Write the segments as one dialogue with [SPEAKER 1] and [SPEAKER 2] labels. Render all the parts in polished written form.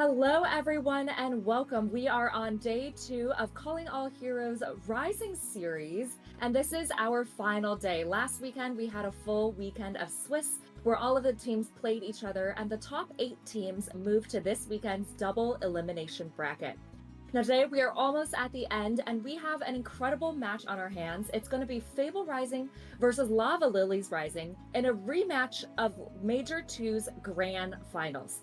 [SPEAKER 1] Hello, everyone, and welcome. We are on day 2 of Calling All Heroes Rising series, and this is our final day. Last weekend, we had a full weekend of Swiss, where all of the teams played each other, and the top 8 teams moved to this weekend's double elimination bracket. Now, today we are almost at the end, and we have an incredible match on our hands. It's going to be Fable Rising versus Lava Lilies Rising in a rematch of Major 2's Grand Finals.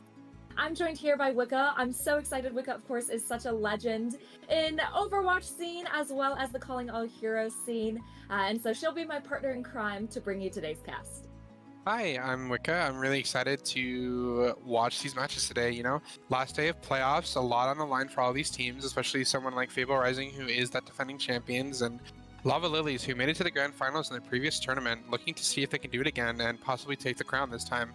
[SPEAKER 1] I'm joined here by Wicca. I'm so excited. Wicca, of course, is such a legend in Overwatch scene as well as the Calling All Heroes scene. And so she'll be my partner in crime to bring you today's cast.
[SPEAKER 2] Hi, I'm Wicca. I'm really excited to watch these matches today. Last day of playoffs, a lot on the line for all these teams, especially someone like Fable Rising, who is that defending champions, and Lava Lilies, who made it to the grand finals in the previous tournament, looking to see if they can do it again and possibly take the crown this time.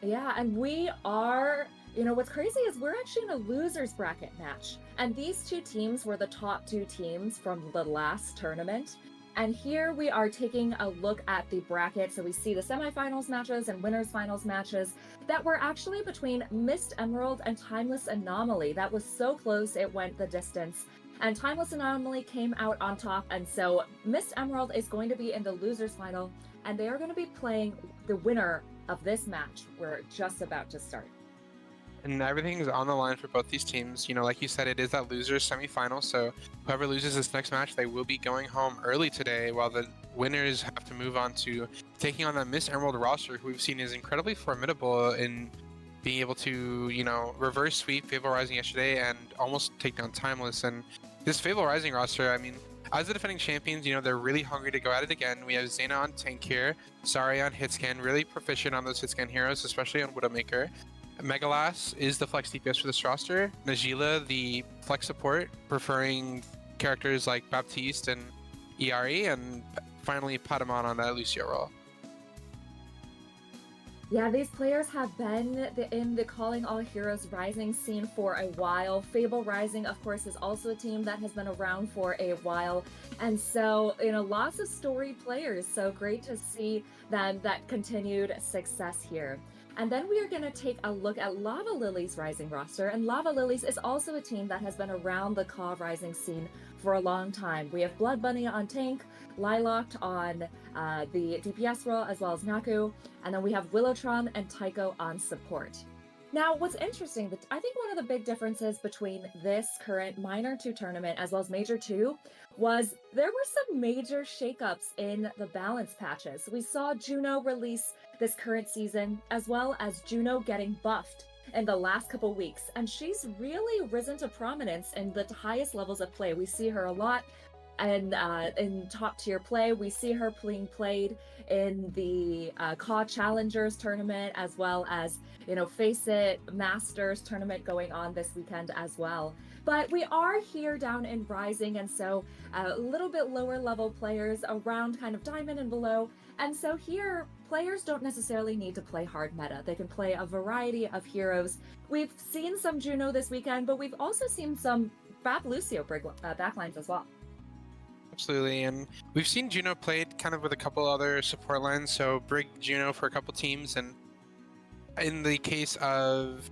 [SPEAKER 1] Yeah, and we are, what's crazy is we're actually in a loser's bracket match. And these two teams were the top 2 teams from the last tournament. And here we are taking a look at the bracket. So we see the semifinals matches and winners finals matches that were actually between Mist Emerald and Timeless Anomaly. That was so close, it went the distance. And Timeless Anomaly came out on top. And so Mist Emerald is going to be in the losers final, and they are going to be playing the winner of this match. We're just about to start.
[SPEAKER 2] And everything's on the line for both these teams. Like you said, it is that loser semifinal, so whoever loses this next match, they will be going home early today, while the winners have to move on to taking on that Miss Emerald roster, who we've seen is incredibly formidable in being able to, reverse sweep Fable Rising yesterday and almost take down Timeless. And this Fable Rising roster, as the defending champions, they're really hungry to go at it again. We have Zayna on tank here, Sari on hitscan, really proficient on those hitscan heroes, especially on Widowmaker. Megalas is the flex DPS for this roster. Najila, the flex support, preferring characters like Baptiste and ERE, and finally Patamon on that Lucio role.
[SPEAKER 1] Yeah, these players have been in the Calling All Heroes Rising scene for a while. Fable Rising, of course, is also a team that has been around for a while. And so, lots of storied players. So great to see that continued success here. And then we are going to take a look at Lava Lilies Rising roster. And Lava Lilies is also a team that has been around the Caw Rising scene for a long time. We have Blood Bunny on tank, Lilac on the DPS role, as well as Naku. And then we have Willowtron and Tycho on support. Now, what's interesting, I think one of the big differences between this current Minor 2 tournament as well as Major 2 was there were some major shakeups in the balance patches. We saw Juno release this current season, as well as Juno getting buffed in the last couple weeks, and she's really risen to prominence in the highest levels of play. We see her a lot and in top tier play. We see her being played in the Caw Challengers tournament, as well as Face It Masters tournament going on this weekend as well. But we are here down in Rising, and so a little bit lower level players around kind of Diamond and below. And so here, players don't necessarily need to play hard meta. They can play a variety of heroes. We've seen some Juno this weekend, but we've also seen some Bap Lucio backlines as well.
[SPEAKER 2] Absolutely, and we've seen Juno played kind of with a couple other support lines, so Brig Juno for a couple teams, and in the case of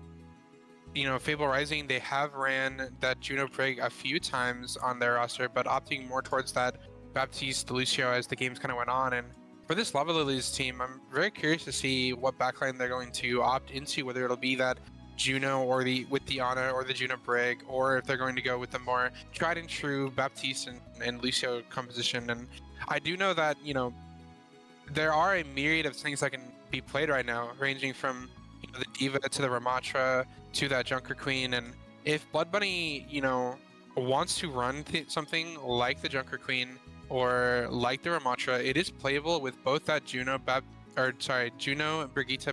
[SPEAKER 2] Fable Rising, they have ran that Juno Brig a few times on their roster, but opting more towards that Baptiste Lucio as the games kind of went on. And for this Lava Lilies team, I'm very curious to see what backline they're going to opt into, whether it'll be that Juno or with the Ana or the Juno Brig, or if they're going to go with the more tried and true Baptiste and Lucio composition. And I do know that, there are a myriad of things that can be played right now, ranging from the Diva to the Ramatra to that Junker Queen. And if Blood Bunny, wants to run something like the Junker Queen or like the Ramatra, it is playable with both that Juno Brigitte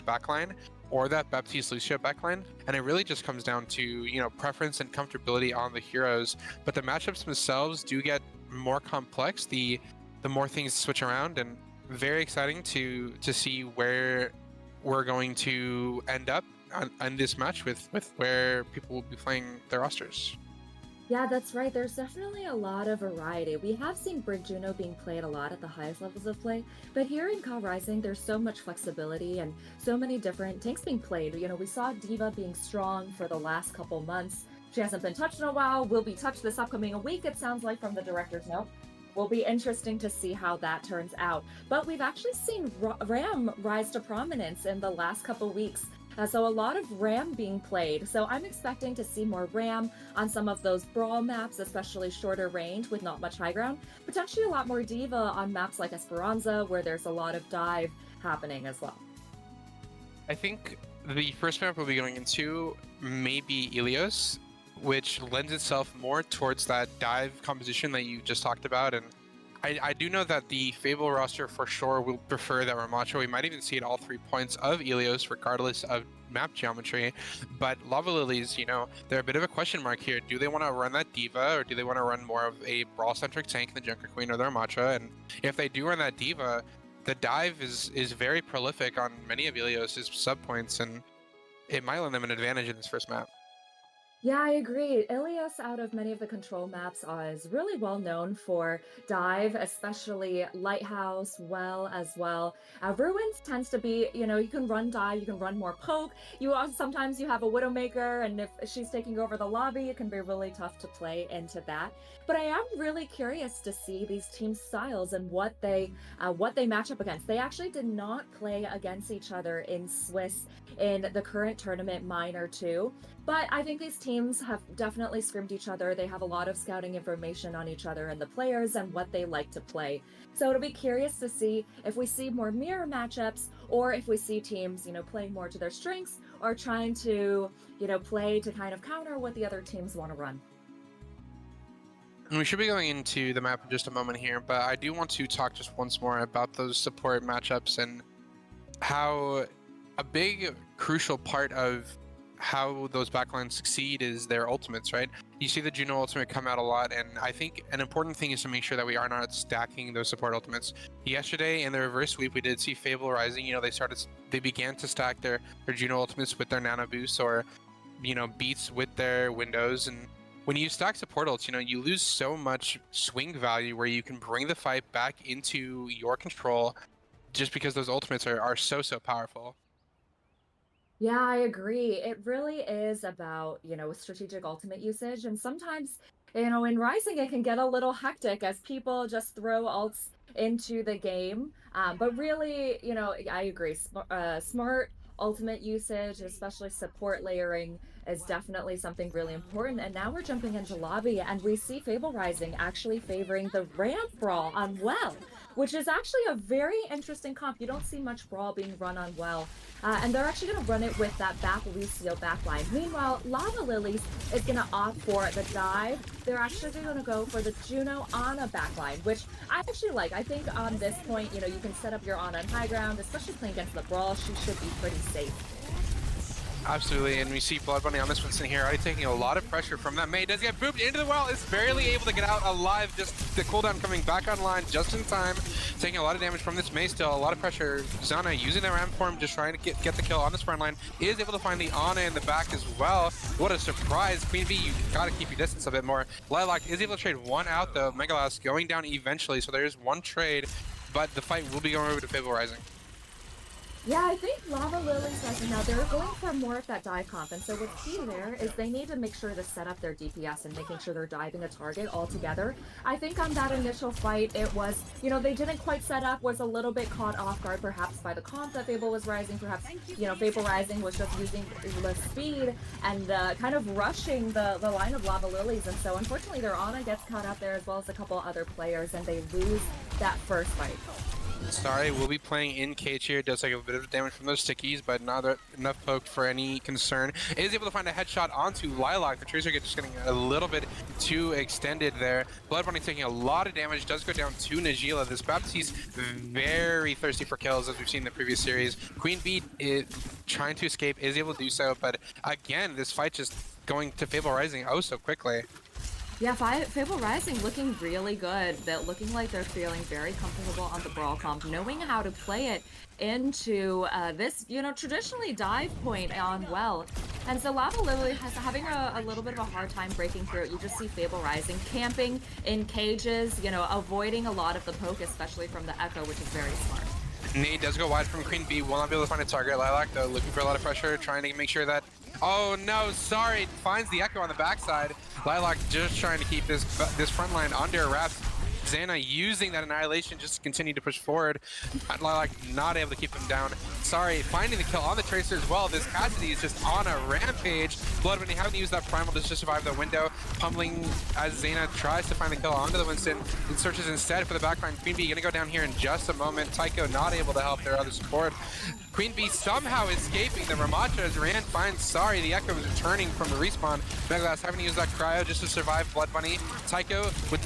[SPEAKER 2] backline or that Baptiste Lucio backline, and it really just comes down to preference and comfortability on the heroes. But the matchups themselves do get more complex the more things switch around, and very exciting to see where we're going to end up on this match with where people will be playing their rosters.
[SPEAKER 1] Yeah, that's right. There's definitely a lot of variety. We have seen Brig Juno being played a lot at the highest levels of play, but here in Cal Rising, there's so much flexibility and so many different tanks being played. We saw Diva being strong for the last couple months. She hasn't been touched in a while, will be touched this upcoming week, it sounds like from the director's note. Will be interesting to see how that turns out. But we've actually seen Ram rise to prominence in the last couple weeks. So a lot of Ram being played. So I'm expecting to see more Ram on some of those brawl maps, especially shorter range with not much high ground. Potentially a lot more Diva on maps like Esperanza, where there's a lot of dive happening as well.
[SPEAKER 2] I think the first map we'll be going into may be Ilios, which lends itself more towards that dive composition that you just talked about. And I do know that the Fable roster for sure will prefer that Ramacho. We might even see it all 3 points of Ilios, regardless of map geometry. But Lava Lilies, they're a bit of a question mark here. Do they want to run that Diva, or do they want to run more of a brawl-centric tank in the Junker Queen or the Ramacho? And if they do run that Diva, the dive is very prolific on many of Ilios' sub points, and it might lend them an advantage in this first map.
[SPEAKER 1] Yeah, I agree. Ilios, out of many of the control maps, is really well known for dive, especially Lighthouse, well as well. Ruins tends to be, you can run dive, you can run more poke. You also sometimes you have a Widowmaker, and if she's taking over the lobby, it can be really tough to play into that. But I am really curious to see these team styles and what they match up against. They actually did not play against each other in Swiss in the current tournament Minor 2. But I think these teams have definitely scrimmed each other. They have a lot of scouting information on each other and the players and what they like to play. So it'll be curious to see if we see more mirror matchups, or if we see teams, playing more to their strengths, or trying to, play to kind of counter what the other teams want to run.
[SPEAKER 2] And we should be going into the map in just a moment here, but I do want to talk just once more about those support matchups and how a big, crucial part of how those backlines succeed is their ultimates, right? You see the Juno ultimate come out a lot, and I think an important thing is to make sure that we are not stacking those support ultimates. Yesterday in the reverse sweep, we did see Fable Rising. They began to stack their Juno ultimates with their nano boosts, or beats with their windows. And when you stack support ults, you lose so much swing value where you can bring the fight back into your control, just because those ultimates are so powerful.
[SPEAKER 1] Yeah, I agree. It really is about, strategic ultimate usage. And sometimes, in Rising, it can get a little hectic as people just throw ults into the game. But really, I agree. Smart ultimate usage, especially support layering, is definitely something really important. And now we're jumping into lobby, and we see Fable Rising actually favoring the ramp brawl on Well, which is actually a very interesting comp. You don't see much brawl being run on Well. And they're actually going to run it with that back Lucio backline. Meanwhile, Lava Lilies is going to opt for the dive. They're actually going to go for the Juno Ana backline, which I actually like. I think on this point, you can set up your Ana on high ground, especially playing against the Brawl. She should be pretty safe.
[SPEAKER 2] Absolutely, and we see Blood Bunny on this one sitting here already taking a lot of pressure from that Mei. Does get booped into the well, is barely able to get out alive, just the cooldown coming back online just in time, taking a lot of damage from this Mei still, a lot of pressure. Zana using the ram form, just trying to get the kill on this front line, is able to find the Ana in the back as well. What a surprise. Queen Bee, you gotta keep your distance a bit more. Lilac is able to trade one out though, Megalas going down eventually, so there is one trade, but the fight will be going over to Fable Rising.
[SPEAKER 1] Yeah, I think Lava Lilies right now, they're going for more of that dive comp. And so what's key there is they need to make sure to set up their DPS and making sure they're diving a target altogether. I think on that initial fight, it was, they didn't quite set up, was a little bit caught off guard perhaps by the comp that Fable was rising. Perhaps, Fable Rising was just using the speed and kind of rushing the line of Lava Lilies. And so unfortunately, their Ana gets caught up there as well as a couple other players, and they lose that first fight.
[SPEAKER 2] Sorry, we'll be playing in cage here. Does take a bit of damage from those stickies, but not enough poked for any concern. Is able to find a headshot onto Lilac. The Tracer just getting a little bit too extended there. Blood Bunny taking a lot of damage. Does go down to Najila. This Baptiste's very thirsty for kills, as we've seen in the previous series. Queen Bee is trying to escape, is able to do so, but again, this fight just going to Fable Rising oh so quickly.
[SPEAKER 1] Yeah, Fable Rising looking really good. They're looking like they're feeling very comfortable on the Brawl comp, knowing how to play it into this, traditionally dive point on well. And so Lava Lily has having a little bit of a hard time breaking through. You just see Fable Rising camping in cages, avoiding a lot of the poke, especially from the Echo, which is very smart.
[SPEAKER 2] Nade does go wide from Queen Bee, will not be able to find a target. Lilac, though, looking for a lot of pressure, trying to make sure that... Oh no, sorry, finds the Echo on the backside. Lilac just trying to keep this front line under wraps. Xana using that Annihilation just to continue to push forward. Lilac not able to keep them down. Sorry, finding the kill on the Tracer as well. This Cassidy is just on a rampage. Blood Bunny having to use that Primal to survive the window. Pummeling as Xana tries to find the kill onto the Winston and searches instead for the backline. Queen Bee gonna go down here in just a moment. Tycho not able to help their other support. Queen Bee somehow escaping the Ramacha as Rand finds Sorry. The Echo is returning from the respawn. Megalass having to use that Cryo just to survive Blood Bunny. Tycho with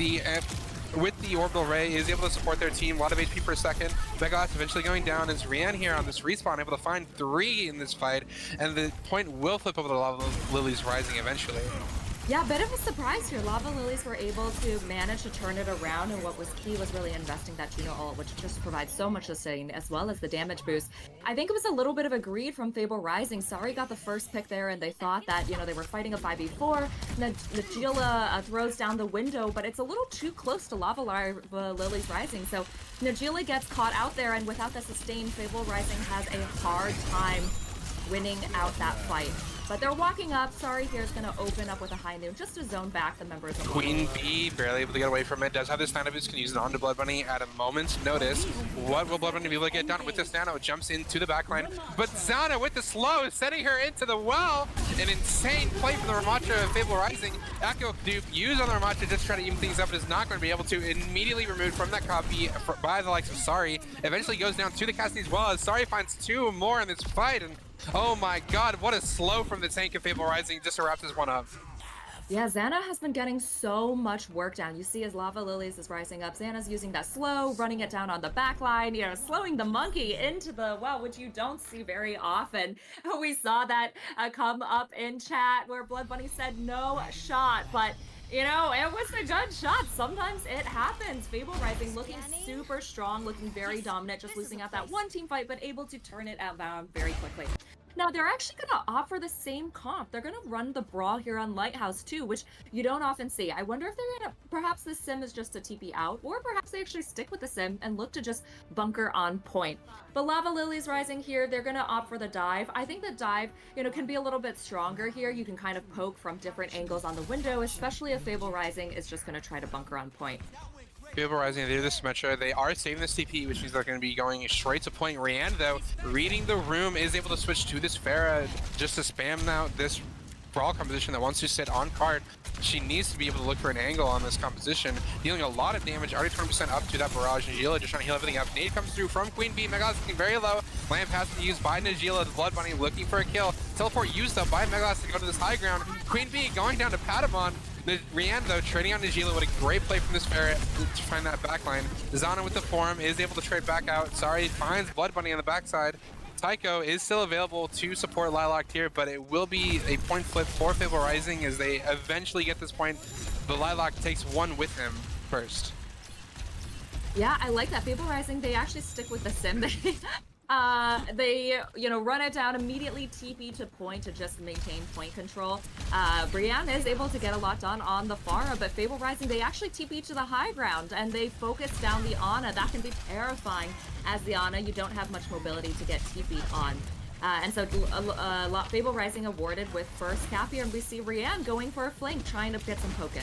[SPEAKER 2] the Orbital Ray is able to support their team. A lot of HP per second. Megalass eventually going down as Rian here on this respawn able to find 3 in this fight, and the point will flip over to Lava Lilies Rising eventually.
[SPEAKER 1] Yeah, a bit of a surprise here. Lava Lilies were able to manage to turn it around, and what was key was really investing that Juno ult, which just provides so much sustain as well as the damage boost. I think it was a little bit of a greed from Fable Rising. Sorry got the first pick there, and they thought that, they were fighting a 5v4. Najila throws down the window, but it's a little too close to Lava Lilies Rising. So Najila gets caught out there, and without the sustain, Fable Rising has a hard time winning out that fight. But they're walking up. Sorry here is going to open up with a high noon just to zone back the members of
[SPEAKER 2] Queen Bee barely able to get away from it. Does have this nano boost, can use it onto Blood Bunny at a moment's notice. What will Blood Bunny be able to get done with this nano? Jumps into the backline, but Xana with the slow setting her into the well. An insane play from the Ramacha of Fable Rising. Echo dupe used on the Ramacha just trying to even things up, but is not going to be able to. Immediately removed from that copy by the likes of Sorry. Eventually goes down to the Cassidy as well as Sorry finds 2 more in this fight. And oh my god, what a slow from the tank of Fable Rising just to wrap this one up.
[SPEAKER 1] Yeah, Xana has been getting so much work down. You see as Lava Lilies is rising up, Xana's using that slow, running it down on the back line, slowing the monkey into the well, which you don't see very often. We saw that come up in chat where Blood Bunny said no shot, but it was a good shot. Sometimes it happens. Fable Rising looking super strong, looking very dominant, just losing out that one team fight, but able to turn it outbound very quickly. Now, they're actually going to offer the same comp. They're going to run the Brawl here on Lighthouse too, which you don't often see. I wonder if they're going to, perhaps the sim is just a TP out, or perhaps they actually stick with the sim and look to just bunker on point. But Lava Lilies Rising here, they're going to opt for the dive. I think the dive, can be a little bit stronger here. You can kind of poke from different angles on the window, especially if Fable Rising is just going to try to bunker on point.
[SPEAKER 2] Fable Rising, they do the Symmetra. They are saving the CP, which means they're going to be going straight to point. Rian, though, reading the room, is able to switch to this Pharah just to spam out this Brawl composition that wants to sit on card. She needs to be able to look for an angle on this composition, dealing a lot of damage, already 20% up to that barrage. Najila just trying to heal everything up. Nade comes through from Queen Bee. Megalass looking very low. Lamp has to be used by Najila, the Blood Bunny, looking for a kill. Teleport used up by Megalass to go to this high ground. Queen Bee going down to Patamon. Rian, though, trading on Najila. What a great play from this Ferret to find that backline. Zana with the form is able to trade back out. Sorry, finds Blood Bunny on the backside. Tycho is still available to support Lilac here, but it will be a point flip for Fable Rising as they eventually get this point. But Lilac takes one with him first.
[SPEAKER 1] Yeah, I like that. Fable Rising, they actually stick with the sim. They run it down, immediately TP to point to just maintain point control. Brienne is able to get a lot done on the Pharah, but Fable Rising, they actually TP to the high ground, and they focus down the Ana. That can be terrifying. As the Ana, you don't have much mobility to get TP'd on. And so Fable Rising awarded with first cap here, and we see Rian going for a flank, trying to get some poke in.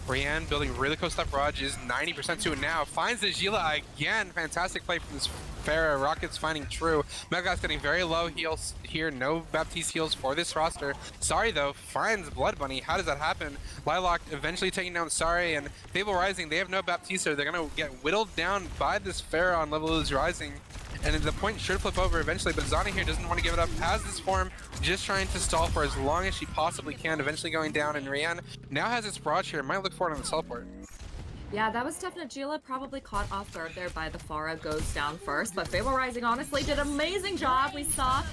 [SPEAKER 2] Rian building really close to that barrage, is 90% to it now. Finds the Gila again. Fantastic play from this Pharah. Rockets finding True. Megalass getting very low heals here. No Baptiste heals for this roster. Sorry, though, finds Blood Bunny. How does that happen? Lilac eventually taking down Sorry, and Fable Rising, they have no Baptiste. They're going to get whittled down by this Pharah on Level is Rising. And the point should flip over eventually, but Zani here doesn't want to give it up. Has this form, just trying to stall for as long as she possibly can, eventually going down. And Rian now has its barrage here. Might look for it on the teleport.
[SPEAKER 1] Yeah, that was tough. Najila probably caught off guard there by the Pharah goes down first, but Fable Rising honestly did an amazing job. We saw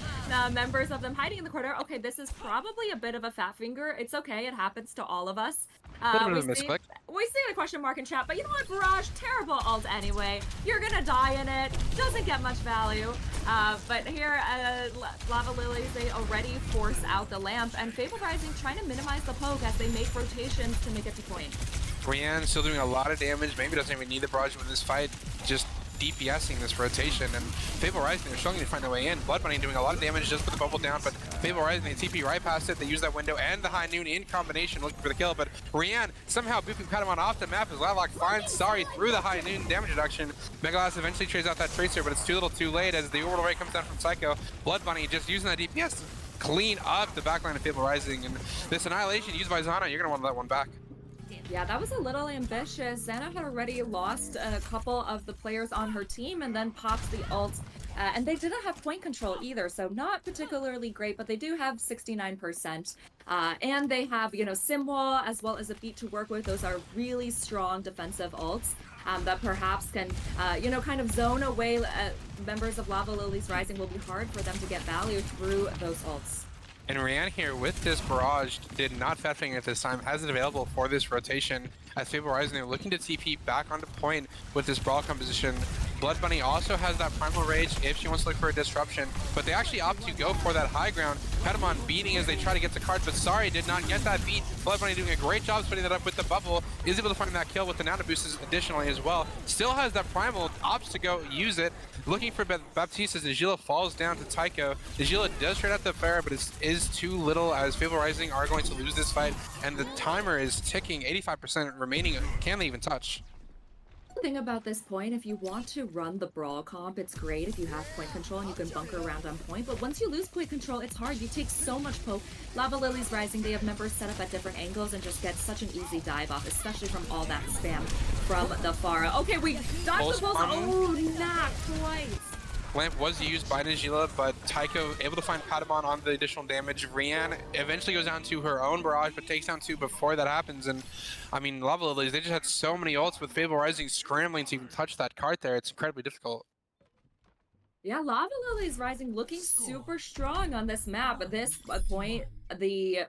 [SPEAKER 1] members of them hiding in the corner. Okay, this is probably a bit of a fat finger. It's okay. It happens to all of us.
[SPEAKER 2] Little bit
[SPEAKER 1] We
[SPEAKER 2] of a
[SPEAKER 1] see
[SPEAKER 2] misclick.
[SPEAKER 1] the question mark in chat, but you know what, Barrage, terrible ult anyway. You're gonna die in it. Doesn't get much value. But here, Lava Lilies, they already force out the lamp, and Fable Rising trying to minimize the poke as they make rotations to make it to point.
[SPEAKER 2] Brienne still doing a lot of damage. Maybe doesn't even need the barrage in this fight. Just DPSing this rotation. And Fable Rising, they're struggling to find their way in. Blood Bunny doing a lot of damage just with the bubble down, but Fable Rising, they TP right past it. They use that window and the high noon in combination looking for the kill, but Rian somehow booping Patamon off the map as Lilac finds Sorry through the high noon damage reduction. Megalas eventually trades out that Tracer, but it's too little too late as the orbital ray comes down from Psycho. Blood Bunny just using that DPS to clean up the backline of Fable Rising, and this Annihilation used by Zana, you're going to want that one back.
[SPEAKER 1] Yeah, that was a little ambitious. Xana had already lost a couple of the players on her team and then pops the ult. And they didn't have point control either, so not particularly great, but they do have 69%. And they have, you know, Simwall as well as a beat to work with. Those are really strong defensive ults that perhaps can, you know, kind of zone away members of Lava Lilies Rising. Will be hard for them to get value through those ults.
[SPEAKER 2] And Rian here with this barrage did not fetching at this time, has it available for this rotation. As Fable Rising, they're looking to TP back onto point with this brawl composition. Blood Bunny also has that Primal Rage if she wants to look for a disruption, but they actually opt to go for that high ground. Patamon beating as they try to get the card, but Sorry did not get that beat. Blood Bunny doing a great job splitting that up with the bubble, is able to find that kill with the nano boosts additionally as well. Still has that Primal, opts to go use it. Looking for Baptiste as Najila falls down to Tycho. Najila does trade out the Pharah, but it is too little as Fable Rising are going to lose this fight, and the timer is ticking, 85% remaining. Can they even touch?
[SPEAKER 1] The thing about this point, if you want to run the brawl comp, it's great if you have point control and you can bunker around on point, but once you lose point control, it's hard. You take so much poke. Lava Lilies Rising, they have members set up at different angles and just get such an easy dive off, especially from all that spam from the Pharah. Okay, we dodged the pulse. Oh, not quite.
[SPEAKER 2] Lamp was used by Najila, but Tycho able to find Patamon on the additional damage. Rian eventually goes down to her own barrage, but takes down two before that happens. And I mean, Lava Lilies, they just had so many ults with Fable Rising scrambling to even touch that card there. It's incredibly difficult.
[SPEAKER 1] Yeah, Lava Lilies Rising looking super strong on this map. At this point, the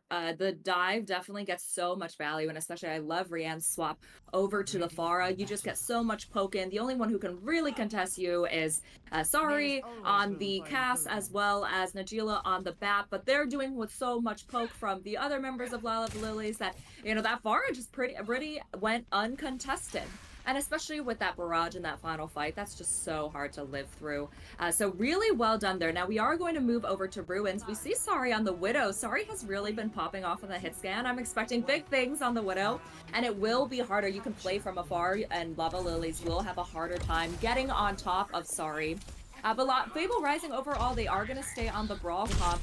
[SPEAKER 1] dive definitely gets so much value, and especially I love Rian's swap over to the Pharah. You just get so much poke in. The only one who can really contest you is Sorry on the cast as well as Najila on the bat, but they're doing with so much poke from the other members of Lava Lilies that, you know, that Pharah just pretty went uncontested. And especially with that barrage in that final fight, that's just so hard to live through. So really well done there. Now we are going to move over to Ruins. We see Sorry on the Widow. Sorry has really been popping off on the hit scan. I'm expecting big things on the Widow, and it will be harder. You can play from afar, and Lava Lilies will have a harder time getting on top of Sorry. But Fable Rising overall, they are going to stay on the brawl comp.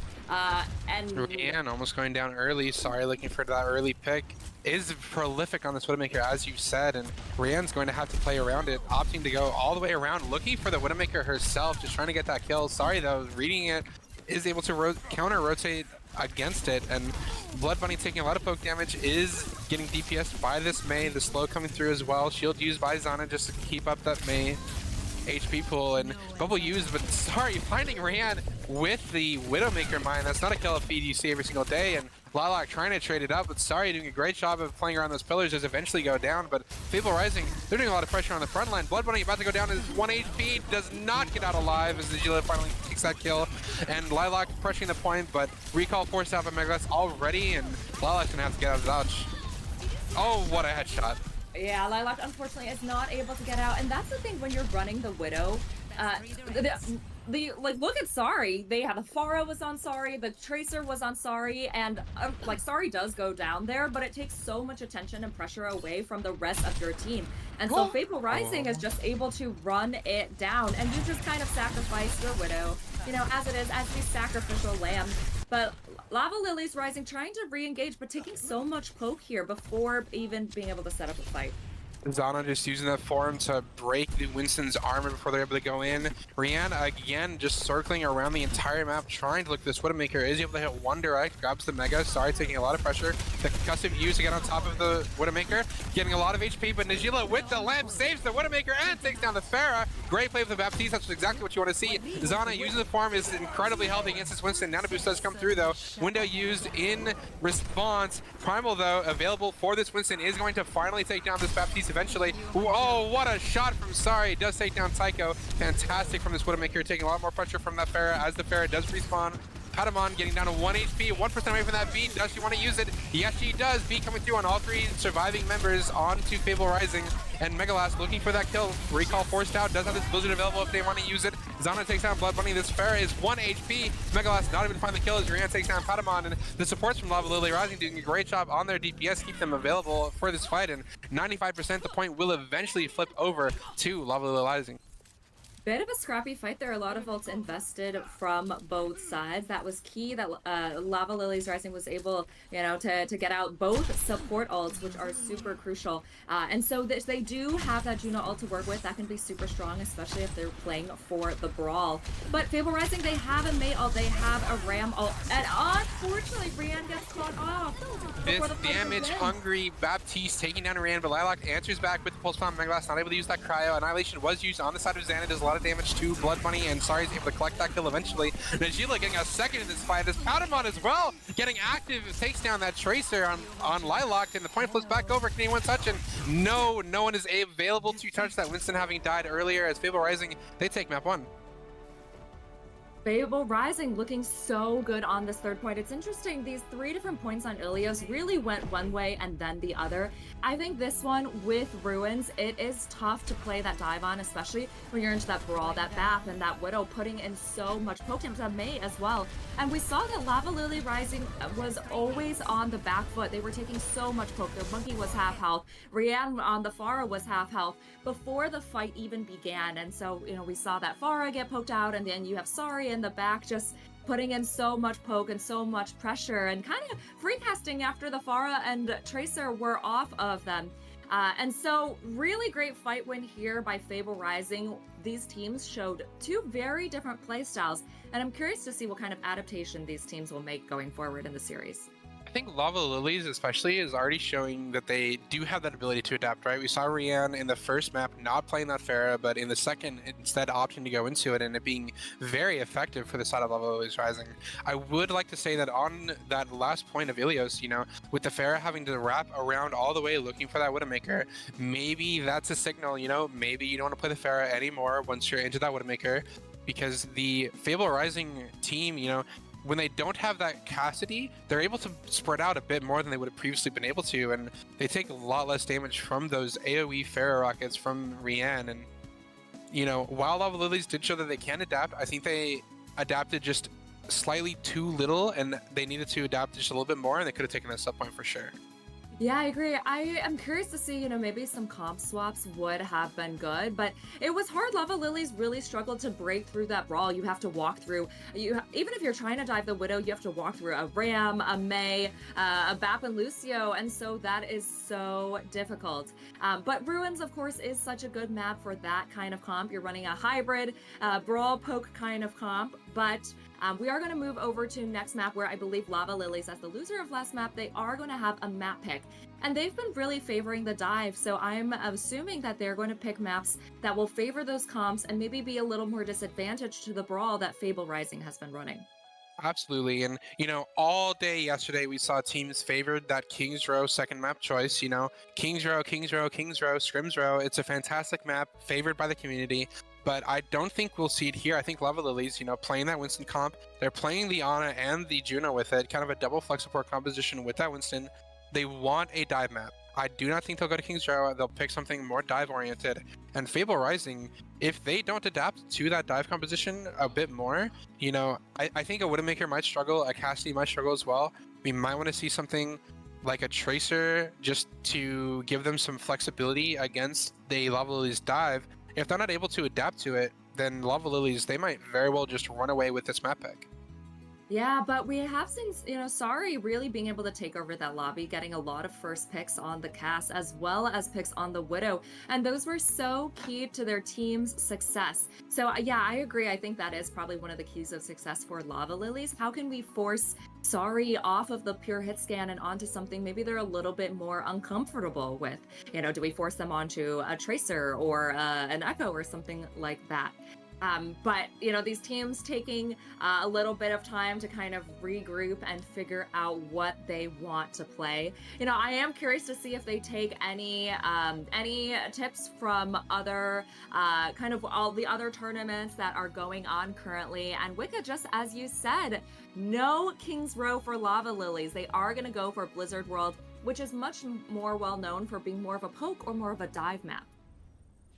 [SPEAKER 1] And
[SPEAKER 2] Rian almost going down early. Sorry, looking for that early pick. Is prolific on this Widowmaker, as you said, and Rian's going to have to play around it, opting to go all the way around, looking for the Widowmaker herself, just trying to get that kill. Sorry, though, reading it, is able to counter-rotate against it, and Blood Bunny taking a lot of poke damage, is getting DPS'd by this Mei, the slow coming through as well. Shield used by Zana just to keep up that Mei HP pool, and bubble used, but Sorry, finding Rian with the Widowmaker mine. That's not a kill feed you see every single day, and Lilac trying to trade it up, but Sorry doing a great job of playing around those pillars as eventually go down, but Fable Rising, they're doing a lot of pressure on the front line. Blood Bunny about to go down as 1 HP, does not get out alive as Najila finally takes that kill, and Lilac pressuring the point, but recall forced out by Megalas already, and Lilac's gonna have to get out of dodge. Oh, what a headshot.
[SPEAKER 1] Yeah, Lilac unfortunately is not able to get out, and that's the thing when you're running the Widow. Like, look at Sorry. They had a Pharah was on Sorry, the Tracer was on Sorry, and like Sorry does go down there, but it takes so much attention and pressure away from the rest of your team. And so Fable Rising is just able to run it down, and you just kind of sacrifice your Widow, you know, as it is, as the sacrificial lamb. But Lava Lilies Rising trying to re-engage, but taking so much poke here before even being able to set up a fight.
[SPEAKER 2] Zana just using that form to break the Winston's armor before they're able to go in. Rian again just circling around the entire map trying to look at this Widowmaker. Is able to hit one direct, grabs the Mega. Sorry, taking a lot of pressure. The concussive use to get on top of the Widowmaker, getting a lot of HP, but Najila with the lamp saves the Widowmaker and takes down the Pharah. Great play with the Baptiste. That's exactly what you want to see. Zana using the farm is incredibly healthy against this Winston. Nano boost does come through though. Window used in response. Primal though available for this Winston is going to finally take down this Baptiste eventually. Oh, what a shot from Sari. Does take down Tycho. Fantastic from this Widowmaker, taking a lot more pressure from that Pharah as the Pharah does respawn. Patamon getting down to 1 HP, 1% away from that beat. Does she want to use it? Yes, she does. Beat coming through on all 3 surviving members onto Fable Rising. And Megalast looking for that kill. Recall forced out. Does have this Blizzard available if they want to use it. Zana takes down Blood Bunny. This Pharah is 1 HP. Megalast not even to find the kill as Rihanna takes down Patamon. And the supports from Lava Lily Rising doing a great job on their DPS. Keep them available for this fight. And 95% the point will eventually flip over to Lava Lily Rising.
[SPEAKER 1] Bit of a scrappy fight there. A lot of ults invested from both sides. That was key that Lava Lily's Rising was able, to get out both support ults, which are super crucial. And so they do have that Juno ult to work with. That can be super strong, especially if they're playing for the Brawl. But Fable Rising, they have a Mei ult, they have a Ram ult, and unfortunately, Brienne gets caught off.
[SPEAKER 2] This damage-hungry Baptiste taking down Rand, but Lilac answers back with the Pulse Bomb. Megalast not able to use that Cryo. Annihilation was used on the side of Xana. Does a lot of damage to Blood Bunny, and Sari is able to collect that kill eventually. Najila getting a second in this fight. As Patamon as well getting active, takes down that Tracer on Lilac, and the point flips back over. Can anyone touch? And no one is available to touch that Winston having died earlier. As Fable Rising, they take map 1.
[SPEAKER 1] Fable Rising looking so good on this third point. It's interesting, these 3 different points on Ilios really went one way and then the other. I think this one with Ruins, it is tough to play that dive on, especially when you're into that Brawl, that Bap, and that Widow putting in so much poke damage, that Mei as well. And we saw that Lava Lily Rising was always on the back foot. They were taking so much poke. Their Monkey was half health. Rianne on the Pharah was half health before the fight even began. And so, we saw that Pharah get poked out, and then you have Sari in the back just putting in so much poke and so much pressure and kind of free casting after the Pharah and Tracer were off of them. And so really great fight win here by Fable Rising. These teams showed 2 very different play styles, and I'm curious to see what kind of adaptation these teams will make going forward in the series.
[SPEAKER 2] I think Lava Lilies especially is already showing that they do have that ability to adapt, right? We saw Rianne in the first map not playing that Pharah, but in the second instead opting to go into it and it being very effective for the side of Lava Lilies Rising. I would like to say that on that last point of Ilios, with the Pharah having to wrap around all the way looking for that Widowmaker, maybe that's a signal, maybe you don't want to play the Pharah anymore once you're into that Widowmaker, because the Fable Rising team, when they don't have that Cassidy, they're able to spread out a bit more than they would have previously been able to, and they take a lot less damage from those AoE Pharah rockets from Rianne. And, while Lava Lilies did show that they can adapt, I think they adapted just slightly too little, and they needed to adapt just a little bit more, and they could have taken a sub point for sure.
[SPEAKER 1] Yeah, I agree. I am curious to see, maybe some comp swaps would have been good, but it was hard. Lava Lilies really struggled to break through that Brawl. You have to walk through, even if you're trying to dive the Widow, you have to walk through a Ram, a Mei, a Bap and Lucio, and so that is so difficult. But Ruins, of course, is such a good map for that kind of comp. You're running a hybrid, Brawl poke kind of comp, but we are going to move over to next map where I believe Lava Lilies, as the loser of last map, they are going to have a map pick. And they've been really favoring the dive, so I'm assuming that they're going to pick maps that will favor those comps and maybe be a little more disadvantaged to the Brawl that Fable Rising has been running.
[SPEAKER 2] Absolutely. And, all day yesterday we saw teams favored that Kings Row second map choice. Kings Row, Scrims Row. It's a fantastic map, favored by the community. But I don't think we'll see it here. I think Lava Lilies, playing that Winston comp, they're playing the Ana and the Juno with it, kind of a double flex support composition with that Winston. They want a dive map. I do not think they'll go to Kings Row. They'll pick something more dive-oriented. And Fable Rising, if they don't adapt to that dive composition a bit more, I think a Widowmaker might struggle, a Cassidy might struggle as well. We might want to see something like a Tracer just to give them some flexibility against the Lava Lilies dive. If they're not able to adapt to it, then Lava Lilies, they might very well just run away with this map pick.
[SPEAKER 1] Yeah, but we have seen, Sorry really being able to take over that lobby, getting a lot of first picks on the cast as well as picks on the Widow. And those were so key to their team's success. So, yeah, I agree. I think that is probably one of the keys of success for Lava Lilies. How can we force Sorry off of the pure hit scan and onto something maybe they're a little bit more uncomfortable with? Do we force them onto a Tracer or an Echo or something like that? But these teams taking a little bit of time to kind of regroup and figure out what they want to play. I am curious to see if they take any tips from other kind of all the other tournaments that are going on currently. And Wicca, just as you said, no Kings Row for Lava Lilies. They are going to go for Blizzard World, which is much more well known for being more of a poke or more of a dive map.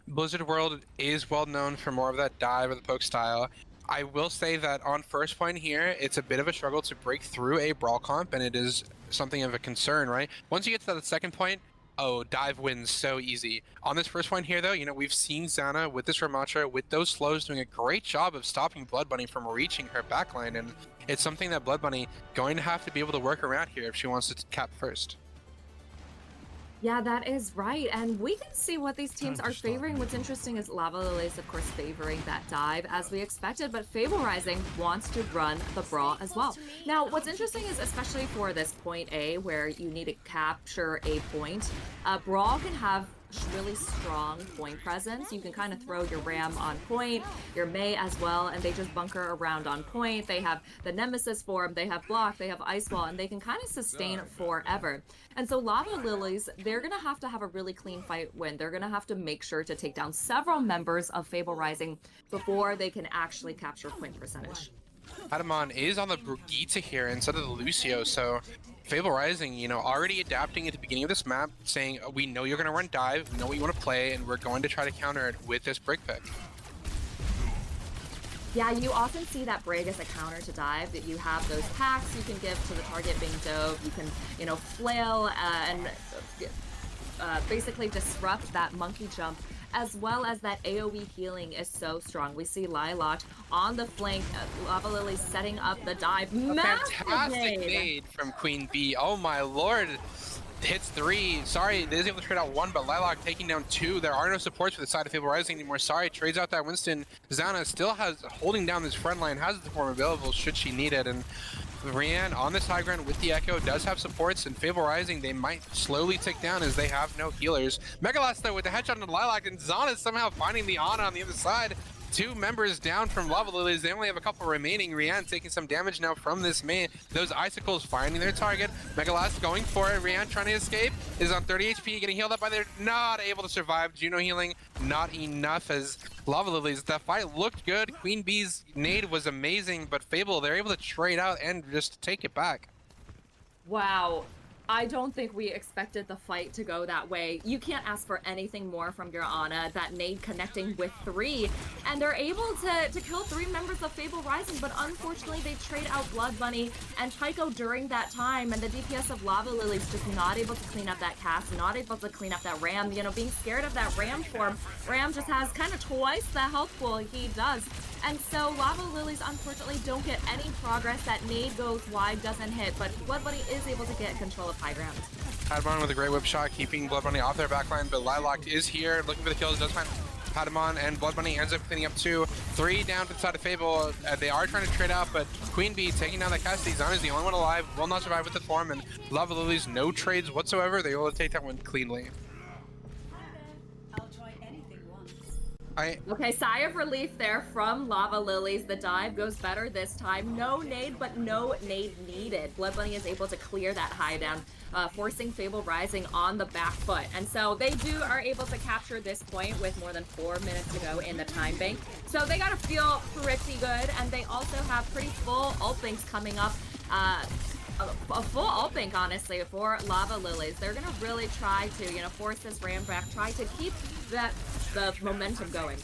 [SPEAKER 2] Blizzard World is well known for more of that dive or the poke style. I will say that on first point here, it's a bit of a struggle to break through a brawl comp, and it is something of a concern, right? Once you get to that second point, oh, dive wins so easy. On this first point here, though, we've seen Zana with this Ramattra, with those slows, doing a great job of stopping Blood Bunny from reaching her backline, and it's something that Blood Bunny going to have to be able to work around here if she wants to cap first.
[SPEAKER 1] Yeah, that is right. And we can see what these teams are favoring. What's interesting is Lava Lilies, of course, favoring that dive as we expected, but Fable Rising wants to run the brawl as well. Now, what's interesting is, especially for this point A, where you need to capture a point, brawl can have really strong point presence. You can kind of throw your Ram on point, your Mei as well, and they just bunker around on point. They have the Nemesis form, they have block, they have ice wall, and they can kind of sustain forever. And so Lava Lilies, they're going to have a really clean fight win. They're going to have to make sure to take down several members of Fable Rising before they can actually capture point percentage.
[SPEAKER 2] Hadamon is on the Brigitte here instead of the Lucio, so Fable Rising, already adapting at the beginning of this map, saying, we know you're going to run dive, we know what you want to play, and we're going to try to counter it with this Brig pick.
[SPEAKER 1] Yeah, you often see that Brig as a counter to dive, that you have those packs you can give to the target being dove, you can, flail and basically disrupt that monkey jump, as well as that AoE healing is so strong. We see Lilac on the flank, Lava Lily setting up the dive.
[SPEAKER 2] Fantastic nade from Queen Bee. Oh my lord. Hits 3. Sorry, they is able to trade out 1, but Lilac taking down 2. There are no supports for the side of Fable Rising anymore. Sorry, trades out that Winston. Zana still has holding down this front line, has the form available should she need it, and Rian on this high ground with the Echo does have supports, and Fable Rising they might slowly tick down as they have no healers. Megalast though with the headshot on the Lilac, and Zana is somehow finding the Ana on the other side. 2 members down from Lava Lilies. They only have a couple remaining. Rian taking some damage now from this main. Those icicles finding their target. Megalast going for it. Rian trying to escape. Is on 30 HP. Getting healed up by their... Not able to survive. Juno healing not enough as Lava Lilies. The fight looked good. Queen Bee's nade was amazing. But Fable, they're able to trade out and just take it back.
[SPEAKER 1] Wow. I don't think we expected the fight to go that way. You can't ask for anything more from your Ana. That nade connecting with 3, and they're able to kill 3 members of Fable Rising, but unfortunately they trade out Blood Bunny and Tycho during that time, and the DPS of Lava Lily's just not able to clean up that cast, not able to clean up that Ram, being scared of that Ram form. Ram just has kind of twice the health pool he does. And so Lava Lilies unfortunately don't get any progress. That nade goes wide, doesn't hit, but Blood Bunny is able to get control of high ground.
[SPEAKER 2] Hadamon with a great whip shot, keeping Blood Bunny off their backline, but Lilac is here looking for the kills, does find Hadamon, and Blood Bunny ends up cleaning up 2. 3 down to the side of Fable. They are trying to trade out, but Queen Bee taking down that Cassidy. Zana is the only one alive, will not survive with the form, and Lava Lilies, no trades whatsoever. They will take that one cleanly.
[SPEAKER 1] Okay, sigh of relief there from Lava Lilies. The dive goes better this time. No nade, but no nade needed. Blood Bunny is able to clear that high down, forcing Fable Rising on the back foot. And so they are able to capture this point with more than 4 minutes to go in the time bank. So they gotta feel pretty good, and they also have pretty full ult banks coming up. A full ult bank, honestly, for Lava Lilies. They're gonna really try to, force this Ram back, try to keep the momentum going.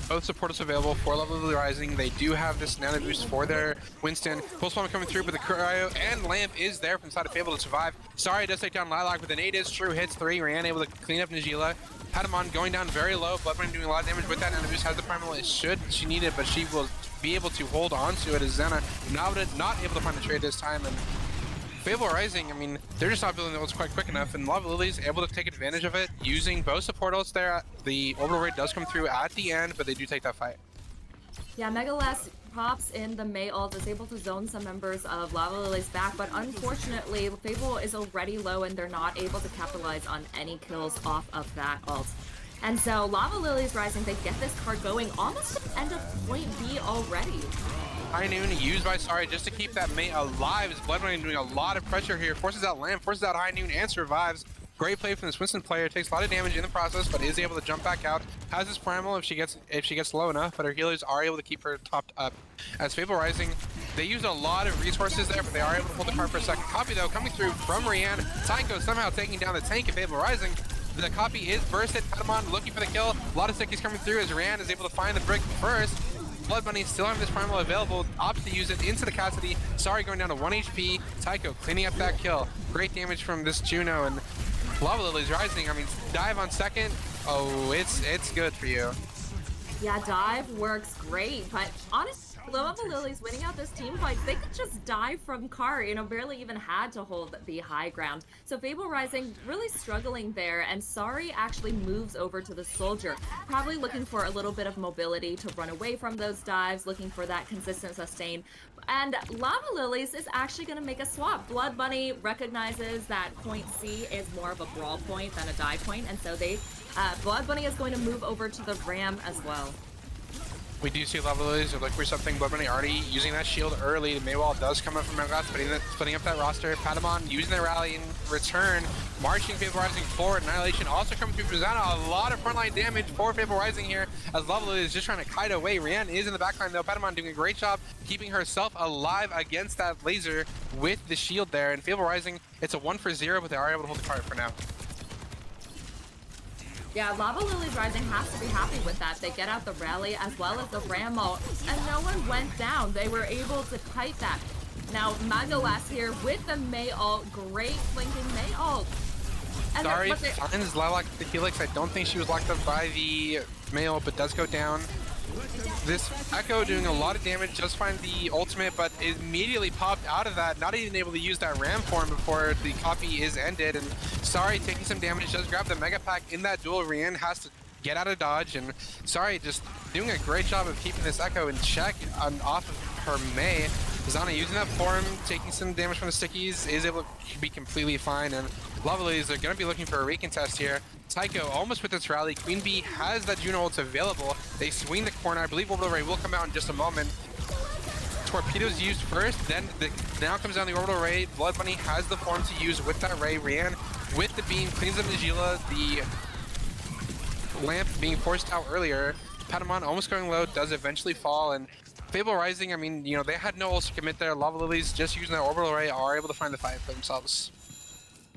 [SPEAKER 2] Both supporters available for Lava Lily Rising. They do have this nano boost for their Winston. Pulse bomb coming through, but the Cryo and Lamp is there from the side of Fable to survive. Sorry, does take down Lilac, but the nade is true. Hits 3. Rian able to clean up Najila. Patamon going down very low. Bloodbunny doing a lot of damage with that. And Boost has the primal it should. She need it, but she will be able to hold on to it as Xena not able to find a trade this time. And Fable Rising, I mean, they're just not building the ults quite quick enough, and Lava Lily's able to take advantage of it using both support ults there. The orbital raid does come through at the end, but they do take that fight.
[SPEAKER 1] Yeah, Megaless pops in the Mei ult, is able to zone some members of Lava Lily's back, but unfortunately, Fable is already low and they're not able to capitalize on any kills off of that ult. And so Lava Lily's Rising, they get this card going almost at the end of point B already.
[SPEAKER 2] High Noon used by Sari just to keep that mate alive as Bloodbunny doing a lot of pressure here. Forces out Lamb, forces out High Noon, and survives. Great play from this Winston player. Takes a lot of damage in the process, but is able to jump back out. Has this primal if she gets low enough, but her healers are able to keep her topped up. As Fable Rising, they use a lot of resources there, but they are able to hold the card for a second. Copy though coming through from Rianne. Tycho somehow taking down the tank of Fable Rising. The copy is bursted. Patamon looking for the kill. A lot of stickies coming through as Rianne is able to find the brick first. Bloodbunny still having this primal available, opts to use it into the Cassidy. Sorry, going down to 1 HP. Tycho cleaning up that kill. Great damage from this Juno, and Lava Lily's Rising. I mean, dive on second. Oh, it's good for you.
[SPEAKER 1] Yeah, dive works great, but honestly, Lava Lily's winning out this team fight. They could just dive from cart, barely even had to hold the high ground. So Fable Rising really struggling there, and Sari actually moves over to the Soldier, probably looking for a little bit of mobility to run away from those dives, looking for that consistent sustain. And Lava Lily's is actually going to make a swap. Bloodbunny recognizes that point C is more of a brawl point than a dive point, and so Bloodbunny is going to move over to the Ram as well.
[SPEAKER 2] We do see Lava Lilies are looking for something. Bloodbunny already using that shield early. The Maywall does come up from Megaless, splitting up that roster. Patamon using their rally in return. Marching Fable Rising forward. Annihilation also coming through from Zana. A lot of frontline damage for Fable Rising here as Lava Lily is just trying to kite away. Rianne is in the backline though. Patamon doing a great job keeping herself alive against that laser with the shield there. And Fable Rising, it's a 1-for-0, but they are able to hold the card for now.
[SPEAKER 1] Yeah, Lava Lily's Rising has to be happy with that. They get out the rally as well as the Ram ult, and no one went down. They were able to kite that. Now, Megaless here with the Mei ult. Great flanking Mei ult.
[SPEAKER 2] Sorry, finds Lilac the Helix. I don't think she was locked up by the Mei ult, but does go down. This Echo doing a lot of damage, just find the ultimate, but immediately popped out of that, not even able to use that ram form before the copy is ended. And Sorry taking some damage, does grab the Mega Pack in that duel. Rianne has to get out of dodge, and Sorry just doing a great job of keeping this Echo in check off of her Mei. Zana using that form, taking some damage from the stickies, is able to be completely fine, and Lava Lilies are going to be looking for a recontest here. Tycho almost with its rally. Queen Bee has that Juno ult available. They swing the corner. I believe Orbital Ray will come out in just a moment. Torpedoes used first, then now comes down the Orbital Ray. Bloodbunny has the form to use with that Ray. Rianne with the beam cleans up Najila. The lamp being forced out earlier. Patamon almost going low, does eventually fall, and Fable Rising, I mean, they had no ults to commit there. Lava Lilies just using their Orbital Ray are able to find the fight for themselves.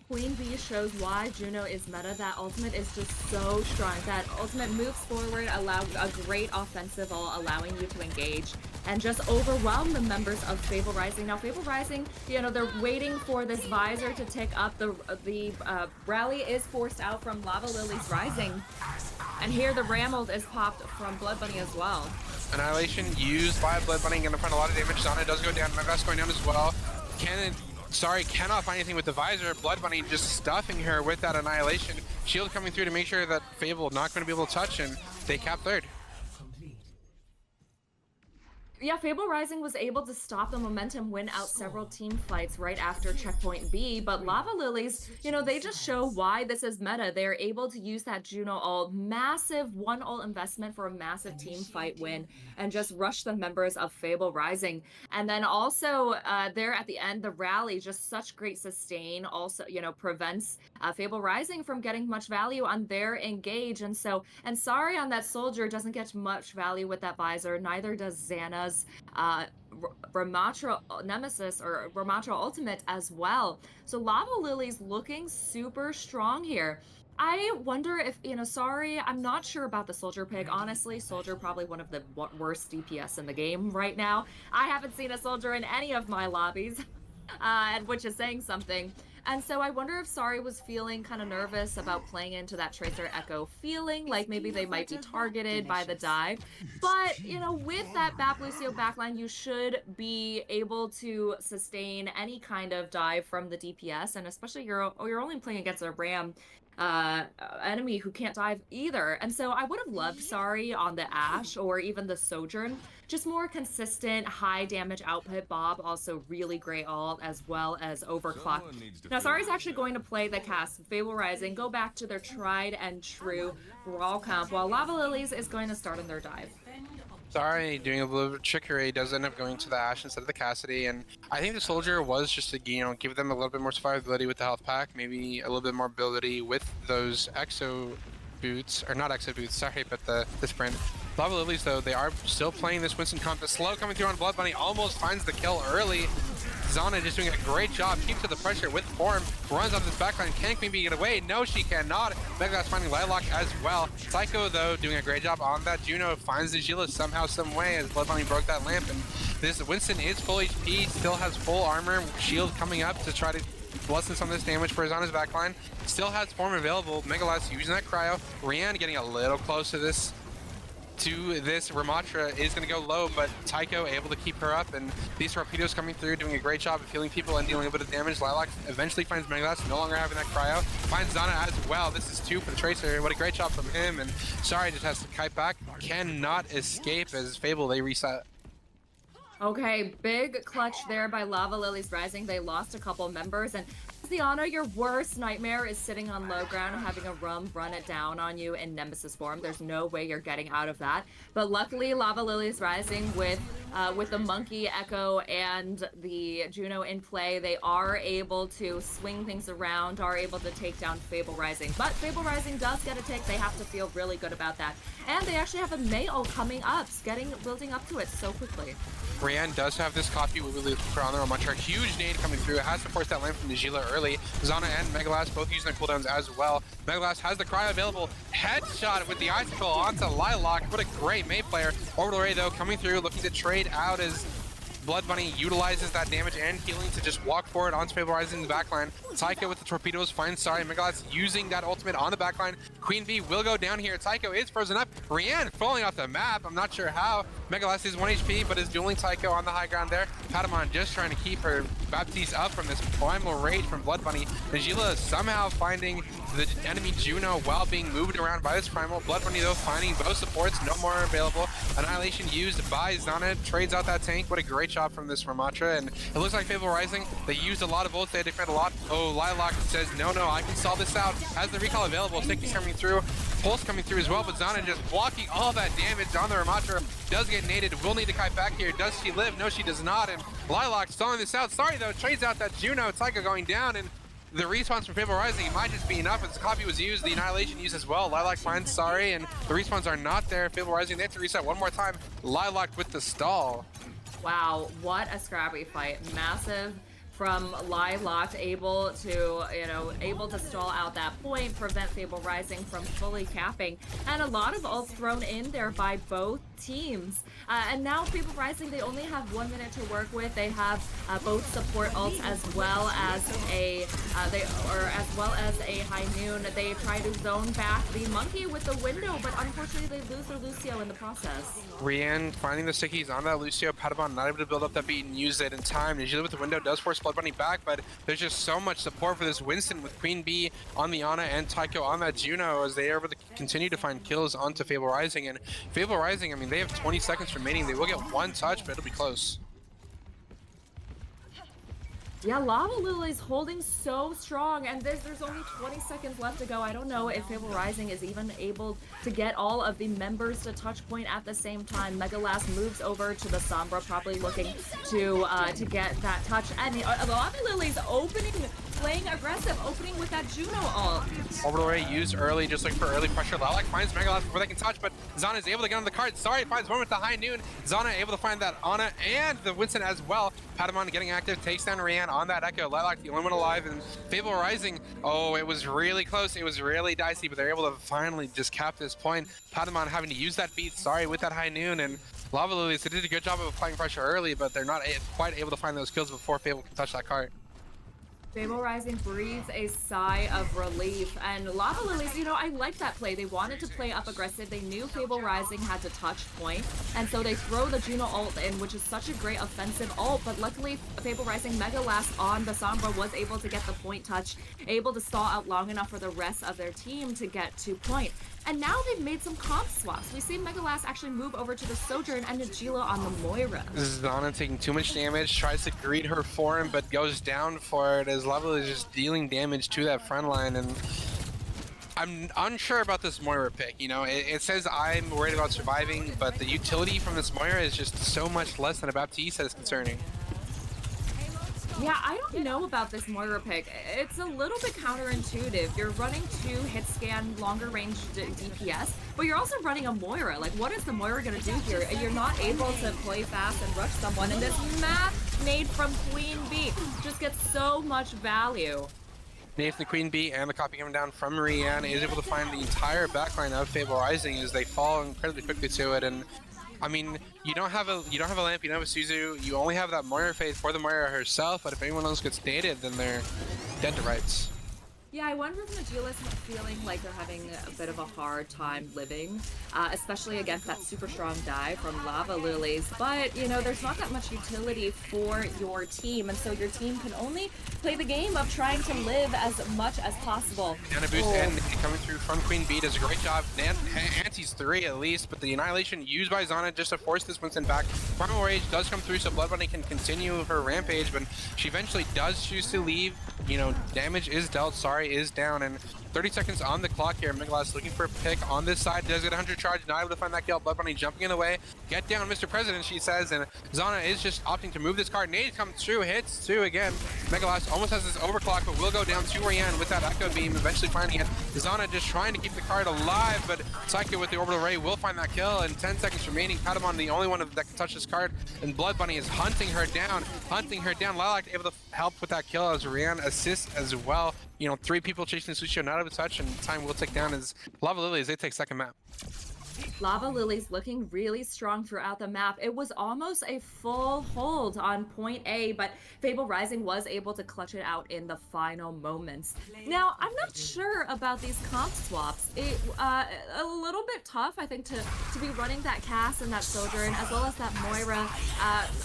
[SPEAKER 1] Queen Bee shows why Juno is meta. That ultimate is just so strong. That ultimate moves forward, allows a great offensive ult, allowing you to engage and just overwhelm the members of Fable Rising. Now, Fable Rising, they're waiting for this visor to tick up. The rally is forced out from Lava Lily's Rising. And here the Ram ult is popped from Bloodbunny as well.
[SPEAKER 2] Annihilation used by Bloodbunny, gonna find a lot of damage. Zana does go down, Megas going down as well. Cannot find anything with the visor. Bloodbunny just stuffing her with that Annihilation. Shield coming through to make sure that Fable not going to be able to touch, and they cap third.
[SPEAKER 1] Yeah, Fable Rising was able to stop the momentum, win out several team fights right after checkpoint B, but Lava Lilies, they just show why this is meta. They're able to use that Juno ult, massive one ult investment for a massive team fight win, and just rush the members of Fable Rising. And then also there at the end, the rally, just such great sustain, also, prevents Fable Rising from getting much value on their engage. And Sorry on that Soldier doesn't get much value with that visor, neither does Xana's Ramatra Nemesis or Ramatra Ultimate as well. So Lava Lily's looking super strong here. I wonder if, Sorry, I'm not sure about the Soldier pick. Honestly, Soldier probably one of the worst DPS in the game right now. I haven't seen a Soldier in any of my lobbies, which is saying something. And so I wonder if Sari was feeling kind of nervous about playing into that Tracer Echo feeling, like maybe they might be targeted by the dive. But, you know, with that Bap Lucio backline, you should be able to sustain any kind of dive from the DPS, and especially you're only playing against a Ram enemy who can't dive either. And so I would have loved Sari on the Ashe or even the Sojourn. Just more consistent, high damage output. Bob also really great ult as well as overclock. Now Sari's actually going to play the cast Fable Rising, go back to their tried and true Brawl comp, while Lava Lilies is going to start on their dive.
[SPEAKER 2] Sorry, doing a little bit of trickery, does end up going to the Ashe instead of the Cassidy, and I think the Soldier was just to, you know, give them a little bit more survivability with the health pack, maybe a little bit more ability with those Exo boots, or not Exo boots, sorry, but the sprint. Lava Lilies, though, they are still playing this Winston comp. The slow coming through on Blood Bunny almost finds the kill early. Zana just doing a great job, keeps to the pressure with form, runs on this backline. Can Queen Bee get away? No, she cannot. Megalod's finding Lilac as well. Psycho, though, doing a great job on that. Juno finds the Gila somehow, some way, as Blood Bunny broke that lamp. And this Winston is full HP, still has full armor, shield coming up to try to lessen some of this damage for Zana's backline. Still has form available. Megalod's using that cryo. Rian getting a little close to this Ramatra is going to go low, but Tycho able to keep her up, and these torpedoes coming through, doing a great job of healing people and dealing a bit of damage. Lilac eventually finds Megalod's, no longer having that cryo. Finds Zana as well. This is 2 for the Tracer. What a great job from him, and Sorry just has to kite back. Cannot escape as Fable, they reset.
[SPEAKER 1] Okay, big clutch there by Lava Lilies Rising. They lost a couple members, and Ziana, your worst nightmare is sitting on low ground and having a run it down on you in Nemesis form. There's no way you're getting out of that. But luckily, Lava Lilies Rising with the Monkey Echo and the Juno in play, they are able to swing things around, are able to take down Fable Rising. But Fable Rising does get a tick. They have to feel really good about that. And they actually have a Mayo coming up, building up to it so quickly.
[SPEAKER 2] Brienne does have this copy we really put on there on Mantra. Huge nade coming through. It has to force that lamp from the Gila early. Zana and Megalast both using their cooldowns as well. Megalast has the cryo available. Headshot with the icicle onto Lilac. What a great May player. Orbital Ray though coming through, looking to trade out as Blood Bunny utilizes that damage and healing to just walk forward onto Fable Rising in the backline. Tycho with the torpedoes finds Sorry. Megalast using that ultimate on the backline. Queen Bee will go down here. Tycho is frozen up. Rianne falling off the map. I'm not sure how. Megalast is 1 HP, but is dueling Tycho on the high ground there. Patamon just trying to keep her Baptiste up from this primal rage from Blood Bunny. Najila somehow finding the enemy Juno while being moved around by this primal. Blood Bunny though finding both supports, no more available. Annihilation used by Zana, trades out that tank. What a great shot from this Ramatra, and it looks like Fable Rising, they used a lot of ults, they defend a lot. Oh, Lilac says, no, I can solve this out. Has the recall available, Sticky's coming through, Pulse coming through as well, but Zana just blocking all that damage on the Ramatra. Does get naded, will need to kite back here. Does she live? No, she does not, and Lilac stalling this out. Sorry though, trades out that Juno, Tycho going down, and the respawns from Fable Rising, it might just be enough. As the copy was used, the Annihilation used as well. Lilac finds Sorry, and the respawns are not there. Fable Rising, they have to reset one more time. Lilac with the stall.
[SPEAKER 1] Wow, what a scrappy fight. Massive from Lilac, able to stall out that point, prevent Fable Rising from fully capping, and a lot of ults thrown in there by both teams. And now Fable Rising, they only have 1 minute to work with. They have both support ults as well as a High Noon. They try to zone back the Monkey with the window, but unfortunately they lose their Lucio in the process.
[SPEAKER 2] Rianne finding the stickies on that Lucio. Patamon not able to build up that beat and use it in time. Najila with the window does force Blood Bunny back, but there's just so much support for this Winston with Queen Bee on the Ana and Tycho on that Juno as they are able to continue to find kills onto Fable Rising. And Fable Rising, I mean, they have 20 seconds remaining. They will get one touch, but it'll be close.
[SPEAKER 1] Yeah, Lava Lily's holding so strong, and there's only 20 seconds left to go. I don't know if Fable Rising is even able to get all of the members to touch point at the same time. Megalast moves over to the Sombra, probably looking to get that touch. And Lava Lily's playing aggressive, opening with that Juno ult.
[SPEAKER 2] Orbital Ray used early, just looking for early pressure. Lilac finds Megalast before they can touch, but Zana is able to get on the card. Sorry finds one with the High Noon. Zana able to find that Ana and the Winston as well. Patamon getting active, takes down Rianne on that Echo. Lilac the only one alive, and Fable Rising, oh, it was really close. It was really dicey, but they're able to finally just cap this point. Patamon having to use that beat, Sorry, with that High Noon, and Lava Lilies, they did a good job of applying pressure early, but they're not quite able to find those kills before Fable can touch that cart.
[SPEAKER 1] Fable Rising breathes a sigh of relief, and Lava Lilies, I like that play. They wanted to play up aggressive. They knew Fable Rising had to touch point, and so they throw the Juno ult in, which is such a great offensive ult, but luckily Fable Rising Mega Last on the Sombra was able to get the point touch, able to stall out long enough for the rest of their team to get to point. And now they've made some comp swaps. We see Megalast actually move over to the Sojourn and Najila on the Moira.
[SPEAKER 2] Zana taking too much damage, tries to greet her for him, but goes down for it as Level is just dealing damage to that front line. And I'm unsure about this Moira pick. It says I'm worried about surviving, but the utility from this Moira is just so much less than a Baptiste that is concerning.
[SPEAKER 1] Yeah, I don't know about this Moira pick. It's a little bit counterintuitive. You're running 2 hit scan, longer range DPS, but you're also running a Moira. Like, what is the Moira gonna do here? You're not able to play fast and rush someone, and this map nade from Queen Bee just gets so much value.
[SPEAKER 2] Nathan, the Queen Bee, and the copy coming down from Rihanna is able to find the entire backline of Fable Rising as they fall incredibly quickly to it. And I mean, you don't have a lamp, you don't have a Suzu, you only have that Moira phase for the Moira herself, but if anyone else gets dated, then they're dead to rights.
[SPEAKER 1] Yeah, I wonder if Najila's feeling like they're having a bit of a hard time living, especially against that super strong dive from Lava Lilies. But, there's not that much utility for your team, and so your team can only play the game of trying to live as much as possible.
[SPEAKER 2] And a boost and coming through from Queen Bee does a great job. Anti's 3 at least, but the Annihilation used by Zana just to force this Winston back. Primal Rage does come through, so Blood Bunny can continue her rampage, but she eventually does choose to leave. Damage is dealt, sorry, is down, and 30 seconds on the clock here. Megalas looking for a pick on this side, does get 100 charge, not able to find that kill. Blood Bunny jumping in the way. Get down, Mr. President, she says, and Zana is just opting to move this card. Nade comes through, hits 2 again. Megalas almost has this overclock, but will go down to Rian with that Echo Beam, eventually finding it. Zana just trying to keep the card alive, but Psycho with the Orbital Ray will find that kill, and 10 seconds remaining. Patamon, the only one that can touch this card, and Blood Bunny is hunting her down. Lilac able to help with that kill as Rian assists as well. 3 people chasing Sushio, not able to touch, and time will tick down as Lava Lilies, they take second map.
[SPEAKER 1] Lava Lilies looking really strong throughout the map. It was almost a full hold on point A, but Fable Rising was able to clutch it out in the final moments. Now, I'm not sure about these comp swaps. It a little bit tough, I think, to be running that Cass and that Sojourn, as well as that Moira.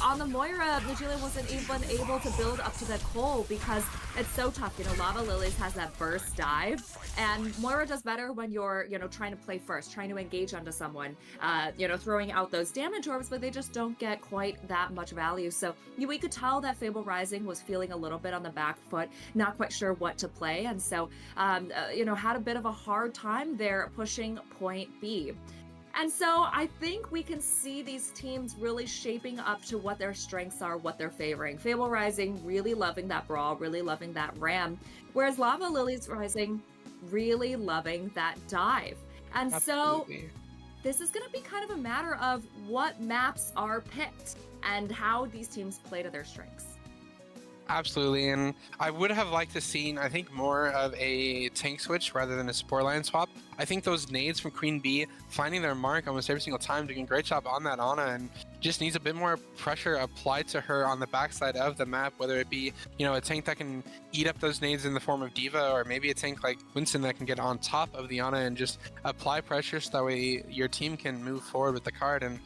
[SPEAKER 1] On the Moira, Najila wasn't even able to build up to the Cole because it's so tough. Lava Lilies has that burst dive, and Moira does better when you're, trying to play first, trying to engage onto someone, throwing out those damage orbs, but they just don't get quite that much value. So we could tell that Fable Rising was feeling a little bit on the back foot, not quite sure what to play, and so, had a bit of a hard time there pushing point B. And so I think we can see these teams really shaping up to what their strengths are, what they're favoring. Fable Rising really loving that brawl, really loving that ram, whereas Lava Lilies Rising really loving that dive. And
[SPEAKER 2] Absolutely.
[SPEAKER 1] So this is going to be kind of a matter of what maps are picked and how these teams play to their strengths.
[SPEAKER 2] Absolutely, and I would have liked to seen, I think, more of a tank switch rather than a support line swap. I think those nades from Queen Bee finding their mark almost every single time, doing a great job on that Ana, and just needs a bit more pressure applied to her on the backside of the map, whether it be, a tank that can eat up those nades in the form of Diva, or maybe a tank like Winston that can get on top of the Ana and just apply pressure so that way your team can move forward with the card. And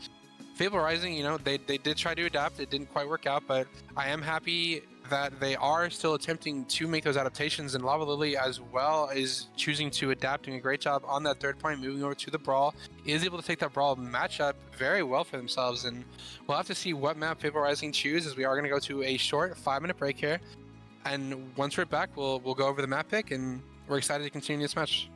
[SPEAKER 2] Fable Rising, they did try to adapt. It didn't quite work out, but I am happy that they are still attempting to make those adaptations, and Lava Lily as well is choosing to adapt, doing a great job on that third point, moving over to the Brawl, is able to take that Brawl matchup very well for themselves, and we'll have to see what map Fable Rising choose, as we are going to go to a short 5-minute break here, and once we're back, we'll go over the map pick, and we're excited to continue this match.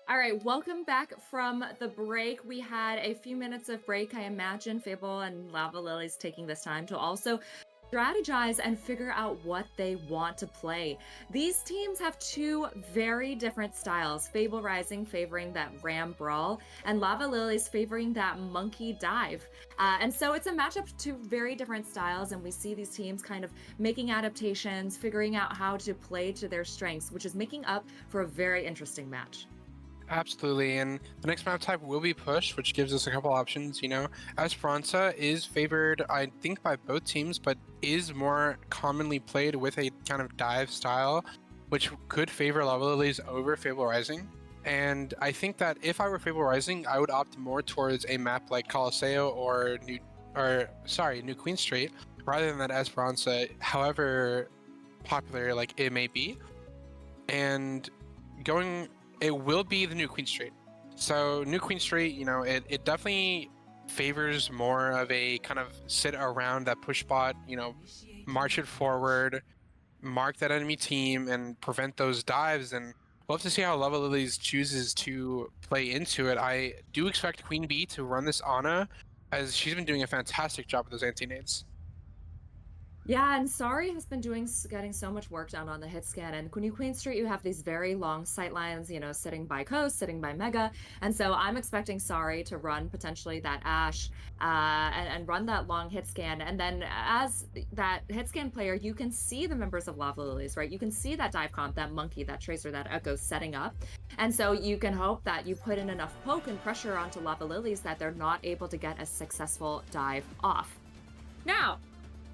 [SPEAKER 1] All right, welcome back from the break. We had a few minutes of break. I imagine Fable and Lava Lily's taking this time to also strategize and figure out what they want to play. These teams have two very different styles. Fable Rising favoring that Ram Brawl, and Lava Lily's favoring that Monkey Dive. And so it's a matchup of two very different styles, and we see these teams kind of making adaptations, figuring out how to play to their strengths, which is making up for a very interesting match.
[SPEAKER 2] Absolutely, and the next map type will be Push, which gives us a couple options. Esperanza is favored, I think, by both teams, but is more commonly played with a kind of dive style, which could favor Lava Lilies over Fable Rising. And I think that if I were Fable Rising, I would opt more towards a map like Colosseo or New Queen Street, rather than that Esperanza, however popular it may be. And it will be the New Queen Street. So New Queen Street, it definitely favors more of a kind of sit around that push bot, march it forward, mark that enemy team, and prevent those dives. And we'll have to see how Lava Lilies chooses to play into it. I do expect Queen Bee to run this Ana, as she's been doing a fantastic job with those anti-nades.
[SPEAKER 1] Yeah, and Sari has been getting so much work done on the hit scan. And New Queen Street, you have these very long sight lines, sitting by Coast, sitting by Mega. And so I'm expecting Sari to run potentially that Ashe and run that long hit scan. And then as that hit scan player, you can see the members of Lava Lilies, right? You can see that dive comp, that Monkey, that Tracer, that Echo setting up. And so you can hope that you put in enough poke and pressure onto Lava Lilies that they're not able to get a successful dive off. Now,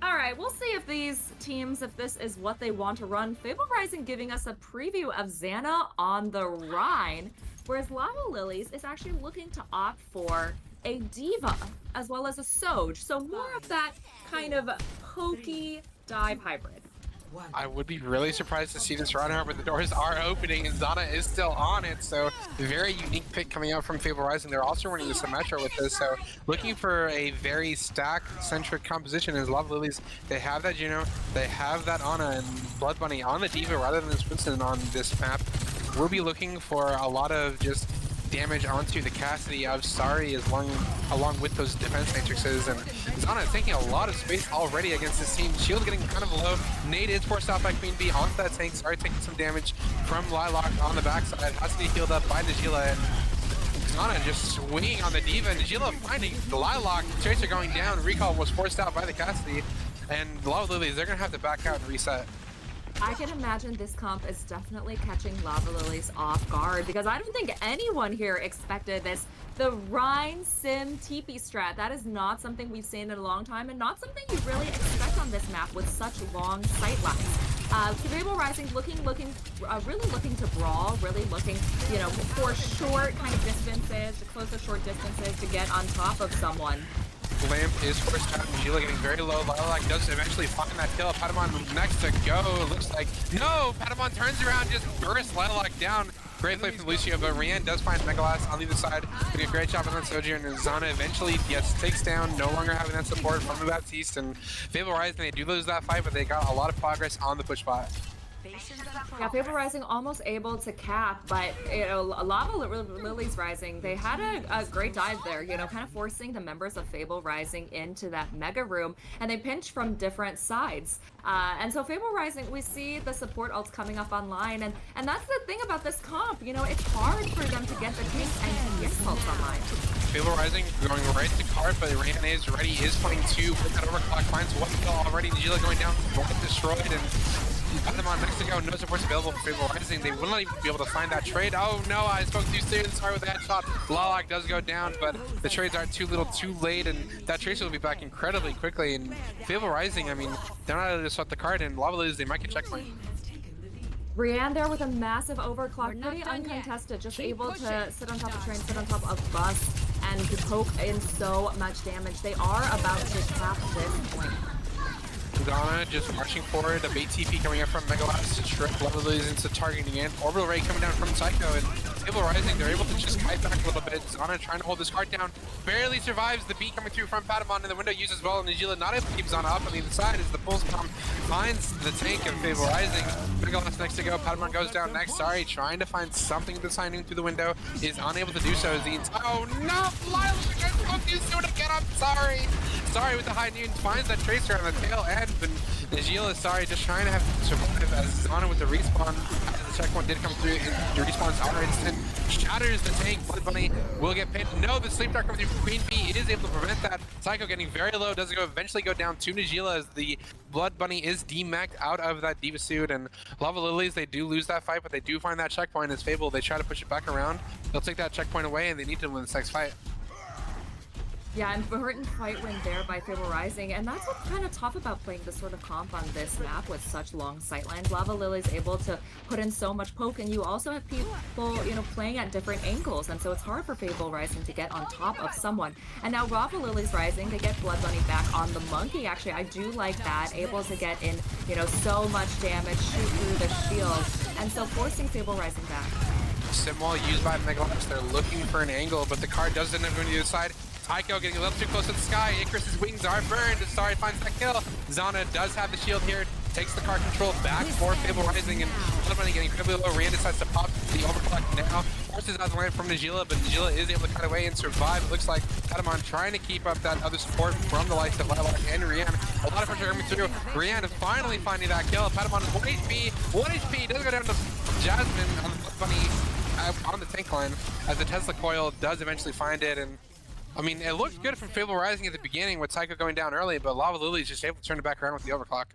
[SPEAKER 1] all right, we'll see if these teams, if this is what they want to run. Fable Rising giving us a preview of Xana on the Rhine, whereas Lava Lilies is actually looking to opt for a Diva as well as a Soj. So more of that kind of pokey dive hybrid.
[SPEAKER 2] I would be really surprised to see this run out, but the doors are opening and Xana is still on it. So very unique pick coming out from Fable Rising. They're also running the Symmetra with this. So looking for a very stack-centric composition as Lava Lilies. They have that Juno, they have that Ana and Blood Bunny on the Diva rather than Swinson on this map. We'll be looking for a lot of just damage onto the Cassidy of Sari along with those defense matrices, and Xana is taking a lot of space already against this team. Shield getting kind of low. Nade is forced out by Queen Bee onto that tank. Sari taking some damage from Lilac on the backside. Has to be healed up by Najila, and Xana just swinging on the Diva. Najila finding the Lilac. Tracer going down. Recall was forced out by the Cassidy, and Lava Lilies, they're going to have to back out and reset.
[SPEAKER 1] I can imagine this comp is definitely catching Lava Lilies off guard, because I don't think anyone here expected this. The Rhine Sim TP strat, that is not something we've seen in a long time, and not something you really expect on this map with such long sight lines. Fable Rising really looking to brawl, really looking, for short kind of distances, to close the short distances to get on top of someone.
[SPEAKER 2] Lamp is forced out. Najila getting very low. Lilac does eventually find that kill. Patamon next to go. It looks like no. Patamon turns around, just bursts Lilac down. Great play from Lucio, but Rian does find Megalas on the other side. Doing a great job on that Sojourn, and Xana eventually takes down, no longer having that support from the Baptiste. And Fable Rising, they do lose that fight, but they got a lot of progress on the push bot.
[SPEAKER 1] Yeah, Fable Rising almost able to cap, but Lava Lilies Rising, they had a great dive there, kind of forcing the members of Fable Rising into that mega room, and they pinch from different sides. And so Fable Rising, we see the support ults coming up online, and that's the thing about this comp, it's hard for them to get the tank and TPS ults online.
[SPEAKER 2] Fable Rising going right to card, but Rian is ready, is playing two with that overclock, finds one kill already. Najila going down, one destroyed, and Patamon next to go, no supports available for Fable Rising. They will not even be able to find that trade. Oh no, I spoke too soon. Sorry with the headshot. Lilac does go down, but the trades are too little too late, and that Tracer will be back incredibly quickly. And Fable Rising, they're not able to swap the card, and Lava Lilies, they might get checkpoint.
[SPEAKER 1] Rian there with a massive overclock, pretty uncontested, just able to sit on top of train, sit on top of bus, and to poke in so much damage. They are about to cap this point.
[SPEAKER 2] Xana just marching forward, a bait TP coming up from Megalas to trip Lava Lilies into targeting in. Orbital Ray coming down from Psycho, and Fable Rising, they're able to just kite back a little bit. Zana trying to hold this card down, barely survives the beat coming through from Patamon in the window use as well, and Najila not able to keep Zana up on the other side as the pulse bomb finds the tank of Fable Rising. Megalith's next to go, Patamon goes down next, sorry, trying to find something to sign in through the window, is unable to do so as the entire, oh no, Lyle, you guys don't do so again, I'm sorry. Sorry with the high noon, finds that Tracer on the tail end, but Najila, sorry, just trying to have survive as Zana with the respawn. The checkpoint did come through, the respawn's auto instant, shatters the tank. Blood Bunny will get pinned. No, the sleep dart coming through Queen Bee is able to prevent that. Psycho getting very low, does go eventually go down to Najila as the Blood Bunny is demacked out of that Diva suit, and Lava Lilies, they do lose that fight, but they do find that checkpoint as Fable. They try to push it back around. They'll take that checkpoint away, and they need to win this next fight.
[SPEAKER 1] Yeah, important fight win there by Fable Rising, and that's what's kind of tough about playing this sort of comp on this map with such long sightlines. Lava Lily's able to put in so much poke, and you also have people, playing at different angles, and so it's hard for Fable Rising to get on top of someone. And now Lava Lily's Rising, they get Blood Bunny back on the Monkey. Actually, I do like that, able to get in, so much damage, shoot through the shield, and so forcing Fable Rising back.
[SPEAKER 2] Simwall used by Megaliths, they're looking for an angle, but the card doesn't end up going to the other side. Tycho getting a little too close to the sky. Icarus's wings are burned. Sorry, finds that kill. Zana does have the shield here. Takes the card control back for Fable Rising, and Blood Bunny getting incredibly low. Rian decides to pop the overclock now. Forces out the land from Najila, but Najila is able to cut away and survive. It looks like Patamon trying to keep up that other support from the likes of Lilac and Rian. A lot of pressure coming through. Rian is finally finding that kill. Patamon is 1 HP. 1 HP does go down to Jasmine on the Blood Bunny on the tank line as the Tesla coil does eventually find it. And I mean, it looked good from Fable Rising at the beginning with Psycho going down early, but Lava Lily is just able to turn it back around with the overclock.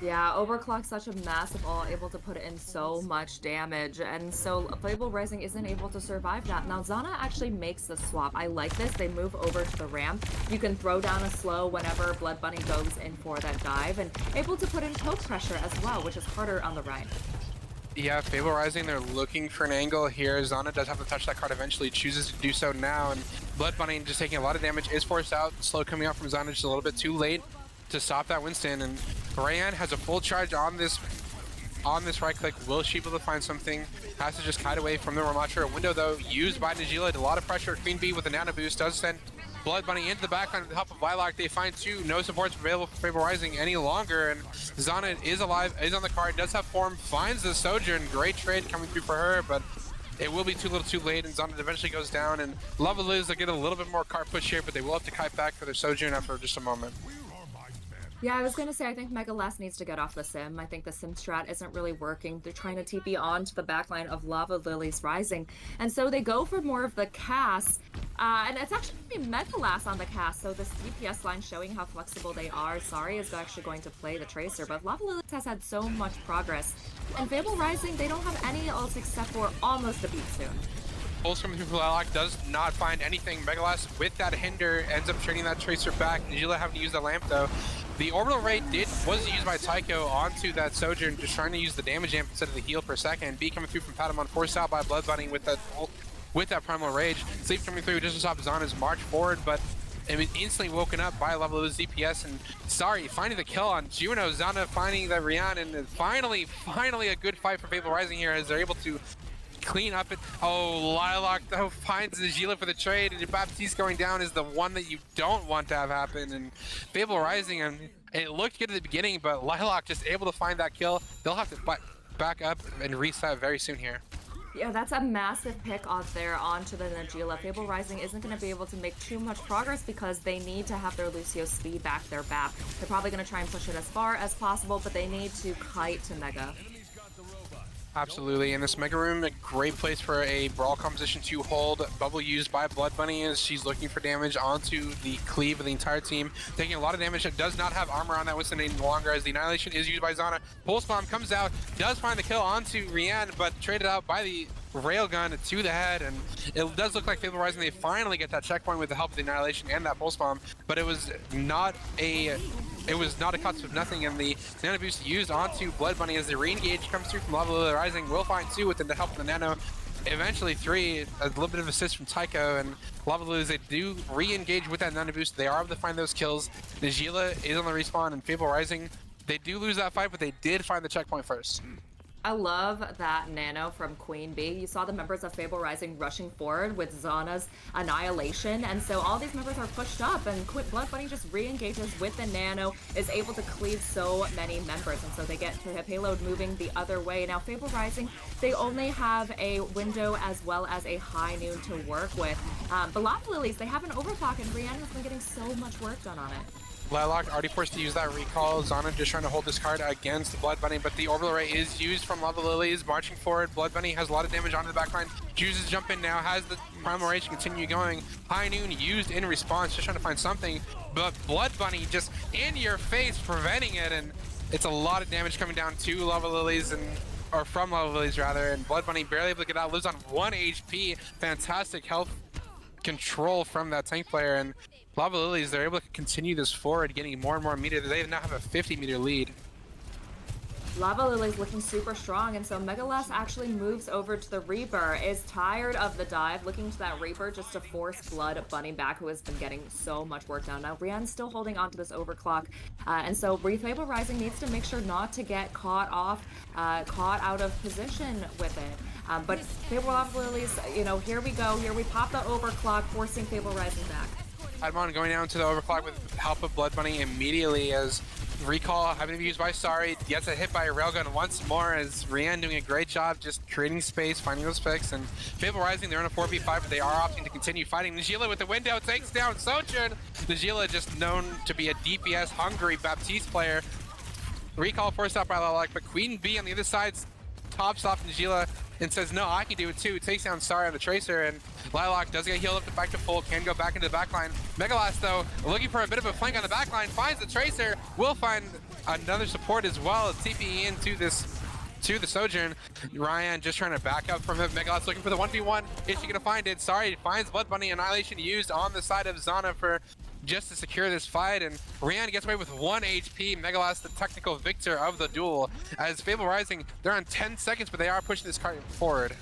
[SPEAKER 1] Yeah, overclock such a massive ult, able to put in so much damage, and so Fable Rising isn't able to survive that. Now Zana actually makes the swap. I like this. They move over to the ramp. You can throw down a slow whenever Blood Bunny goes in for that dive, and able to put in poke pressure as well, which is harder on the right.
[SPEAKER 2] Yeah, Fable Rising, they're looking for an angle here. Zana does have to touch that card eventually, chooses to do so now, and Blood Bunny just taking a lot of damage, is forced out. Slow coming out from Zana just a little bit too late to stop that Winston, and Rayan has a full charge on this right click. Will she be able to find something? Has to just kite away from the Ramatra. Window though, used by Najila, a lot of pressure. Queen Bee with a nano boost does send Blood Bunny into the backline with the help of Lilac. They find two, no supports available for Fable Rising any longer, and Zana is alive, is on the card, does have form, finds the Sojourn. Great trade coming through for her, but it will be too little too late, and Zana eventually goes down, and Lava Liz, they get a little bit more card push here, but they will have to kite back for their Sojourn after just a moment.
[SPEAKER 1] Yeah, I was gonna say, I think Megalith needs to get off the sim. I think the sim strat isn't really working. They're trying to TP onto the backline of Lava Lily's Rising. And so they go for more of the cast. And it's actually gonna be Megalith on the cast, so this DPS line showing how flexible they are. Sorry is actually going to play the Tracer, but Lava Lily has had so much progress. And Fable Rising, they don't have any ults except for almost a beat soon.
[SPEAKER 2] Pulse coming through Lilac does not find anything. Megalith with that hinder ends up trading that Tracer back. Najila having to use the lamp though. The orbital raid was used by Tycho onto that Sojourn, just trying to use the damage amp instead of the heal per second. B coming through from Patamon, forced out by Blood Bunny with that Primal Rage. Sleep coming through just to stop Zana's march forward, but it was instantly woken up by Lava Lily's DPS, and sorry, finding the kill on Juno. Zana finding the Rian, and finally a good fight for Fable Rising here as they're able to clean up it. Oh, Lilac though finds the Gila for the trade, and Baptiste going down is the one that you don't want to have happen. And Fable Rising, and it looked good at the beginning, but Lilac just able to find that kill. They'll have to back up and reset very soon here.
[SPEAKER 1] Yeah, that's a massive pick off there onto the Najila. Fable Rising isn't going to be able to make too much progress because they need to have their Lucio speed back their BAP. They're probably going to try and push it as far as possible, but they need to kite to Mega.
[SPEAKER 2] Absolutely, and this Mega Room, a great place for a Brawl composition to hold. Bubble used by Blood Bunny as she's looking for damage onto the cleave of the entire team. Taking a lot of damage. It does not have armor on that Winston any longer as the Annihilation is used by Zana. Pulse Bomb comes out, does find the kill onto Rian, but traded out by the Railgun to the head, and it does look like Fable Rising, they finally get that checkpoint with the help of the Annihilation and that Pulse Bomb, but it was not a cost of nothing, and the Nano Boost used onto Blood Bunny as the re-engage comes through from Lava Lily Rising. Will find two with the help of the Nano. Eventually three, a little bit of assist from Tycho, and Lava Lily, they do re-engage with that Nano Boost. They are able to find those kills. Najila is on the respawn, and Fable Rising, they do lose that fight, but they did find the checkpoint first.
[SPEAKER 1] I love that nano from Queen Bee. You saw the members of Fable Rising rushing forward with Zana's annihilation, and so all these members are pushed up, and Blood Bunny just re-engages with the nano, is able to cleave so many members, and so they get to payload moving the other way. Now, Fable Rising, they only have a window as well as a high noon to work with. But Lava Lilies, they have an overclock, and Rihanna has been getting so much work done on it.
[SPEAKER 2] Lilac already forced to use that recall. Zana just trying to hold this card against Blood Bunny, but the orbital ray is used from Lava Lilies. Marching forward, Blood Bunny has a lot of damage onto the backline. Chooses to jump in now, has the Primal Rage to continue going. High Noon used in response, just trying to find something, but Blood Bunny just in your face, preventing it, and it's a lot of damage coming down to Lava Lilies, or from Lava Lilies rather, and Blood Bunny barely able to get out, lives on 1 HP. Fantastic health control from that tank player, and Lava Lilies, they're able to continue this forward, getting more and more meter. They now have a 50-meter lead.
[SPEAKER 1] Lava Lily's looking super strong, and so Megaless actually moves over to the Reaper, is tired of the dive, looking to that Reaper just to force Blood Bunny back, who has been getting so much work done. Now, Rian's still holding on to this overclock, and so Fable Rising needs to make sure not to get caught out of position with it. But Fable Lava Lilies, you know, here we go. Here we pop the overclock, forcing Fable Rising back.
[SPEAKER 2] Admon going down to the overclock with help of Blood Bunny immediately, as recall having to be used by Sari, gets a hit by a railgun once more, as Rian doing a great job just creating space, finding those picks, and Fable Rising, they're in a 4v5, but they are opting to continue fighting. Najila with the window takes down Sojourn. Najila, just known to be a DPS hungry Baptiste player. Recall forced out by Lilac, but Queen Bee on the other side tops off Najila and says, no, I can do it too. Takes down Sari on the Tracer, and Lilac does get healed up to back to full, can go back into the backline. Megalast, though, looking for a bit of a flank on the backline, finds the Tracer, will find another support as well, TPE into to the Sojourn. Ryan just trying to back up from him. Megalast looking for the 1v1. Is she gonna find it? Sorry, finds Blood Bunny. Annihilation used on the side of Zana for just to secure this fight, and Rian gets away with 1 HP. Megalast, the technical victor of the duel. As Fable Rising, they're on 10 seconds, but they are pushing this card forward.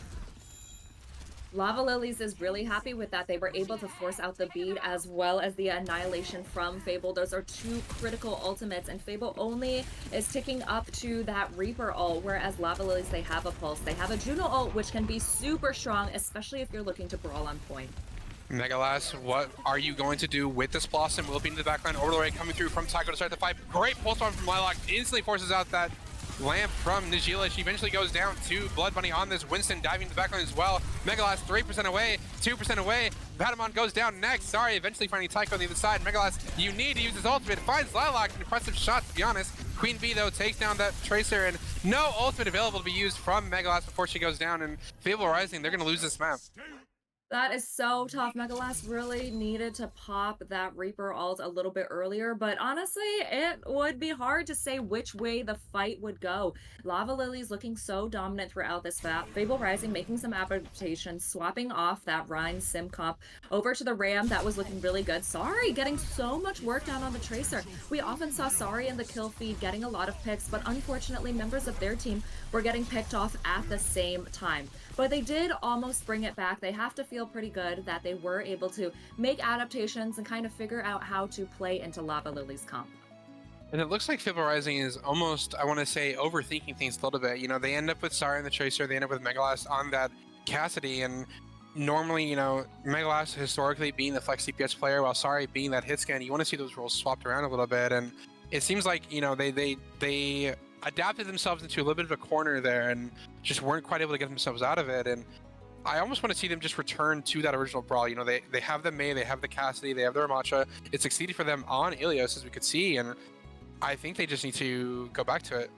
[SPEAKER 1] Lava Lilies is really happy with that. They were able to force out the bead as well as the annihilation from Fable. Those are two critical ultimates, and Fable only is ticking up to that Reaper ult, whereas Lava Lilies, they have a pulse. They have a Juno ult, which can be super strong, especially if you're looking to brawl on point.
[SPEAKER 2] Megalast, what are you going to do with this Blossom? Will be into the backline. Orbital Ray coming through from Tycho to start the fight. Great pulse bomb from Lilac. Instantly forces out that lamp from Najila. She eventually goes down to Blood Bunny on this. Winston diving to the backline as well. Megalast 3% away, 2% away. Vatamon goes down next. Sorry, eventually finding Tycho on the other side. Megalast, you need to use his ultimate. Finds Lilac, an impressive shot, to be honest. Queen Bee, though, takes down that Tracer, and no ultimate available to be used from Megalast before she goes down. And Fable Rising, they're going to lose this map.
[SPEAKER 1] That is so tough. Megalast really needed to pop that Reaper ult a little bit earlier, but honestly, it would be hard to say which way the fight would go. Lava Lily's looking so dominant throughout this map. Fable Rising making some adaptations, swapping off that Rhine sim comp over to the Ram. That was looking really good. Sari getting so much work done on the Tracer. We often saw Sari in the kill feed getting a lot of picks, but unfortunately, members of their team were getting picked off at the same time. But they did almost bring it back. They have to feel pretty good that they were able to make adaptations and kind of figure out how to play into Lava Lily's comp.
[SPEAKER 2] And it looks like Fable Rising is almost, I want to say, overthinking things a little bit. You know, they end up with Sari and the Tracer, they end up with Megalast on that Cassidy, and normally, you know, Megalast historically being the flex DPS player, while Sari being that hit scan, you want to see those roles swapped around a little bit, and it seems like, you know, they adapted themselves into a little bit of a corner there and just weren't quite able to get themselves out of it. And I almost want to see them just return to that original brawl. You know, they have the Mei, they have the Cassidy, they have the Ramattra. It succeeded for them on Ilios, as we could see, and I think they just need to go back to it.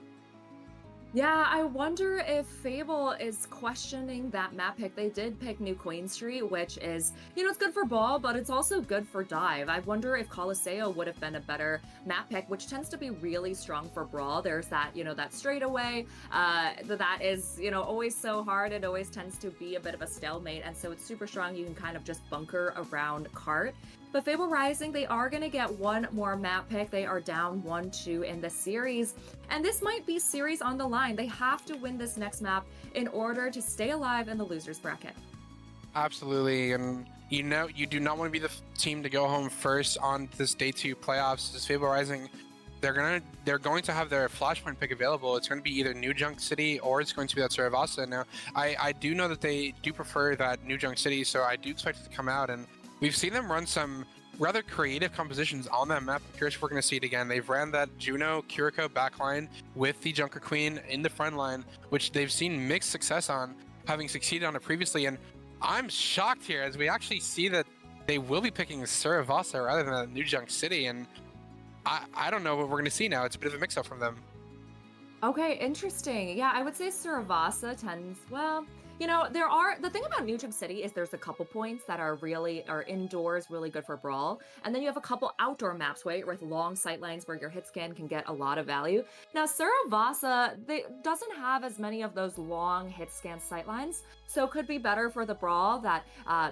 [SPEAKER 1] Yeah, I wonder if Fable is questioning that map pick. They did pick New Queen Street, which is, you know, it's good for ball, but it's also good for dive. I wonder if Coliseo would have been a better map pick, which tends to be really strong for brawl. There's that, you know, that straightaway that is, you know, always so hard. It always tends to be a bit of a stalemate, and so it's super strong. You can kind of just bunker around cart. But Fable Rising, they are going to get one more map pick. They are down 1-2 in the series. And this might be series on the line. They have to win this next map in order to stay alive in the loser's bracket.
[SPEAKER 2] Absolutely. And you know, you do not want to be the team to go home first on this day 2 playoffs. As Fable Rising, they're going to have their flashpoint pick available. It's going to be either New Junk City or it's going to be that Saravasa. Now, I do know that they do prefer that New Junk City, so I do expect it to come out. And we've seen them run some rather creative compositions on that map. I'm curious if we're going to see it again. They've ran that Juno Kiriko backline with the Junker Queen in the front line, which they've seen mixed success on, having succeeded on it previously. And I'm shocked here as we actually see that they will be picking Saravasa rather than New Junk City. And I don't know what we're going to see now. It's a bit of a mix-up from them.
[SPEAKER 1] Okay, interesting. Yeah, I would say Saravasa tends, well, the thing about New Junk City is there's a couple points that are indoors really good for Brawl. And then you have a couple outdoor maps with long sight lines where your hit scan can get a lot of value. Now, Saravasa, doesn't have as many of those long hit scan sight lines. So it could be better for the Brawl that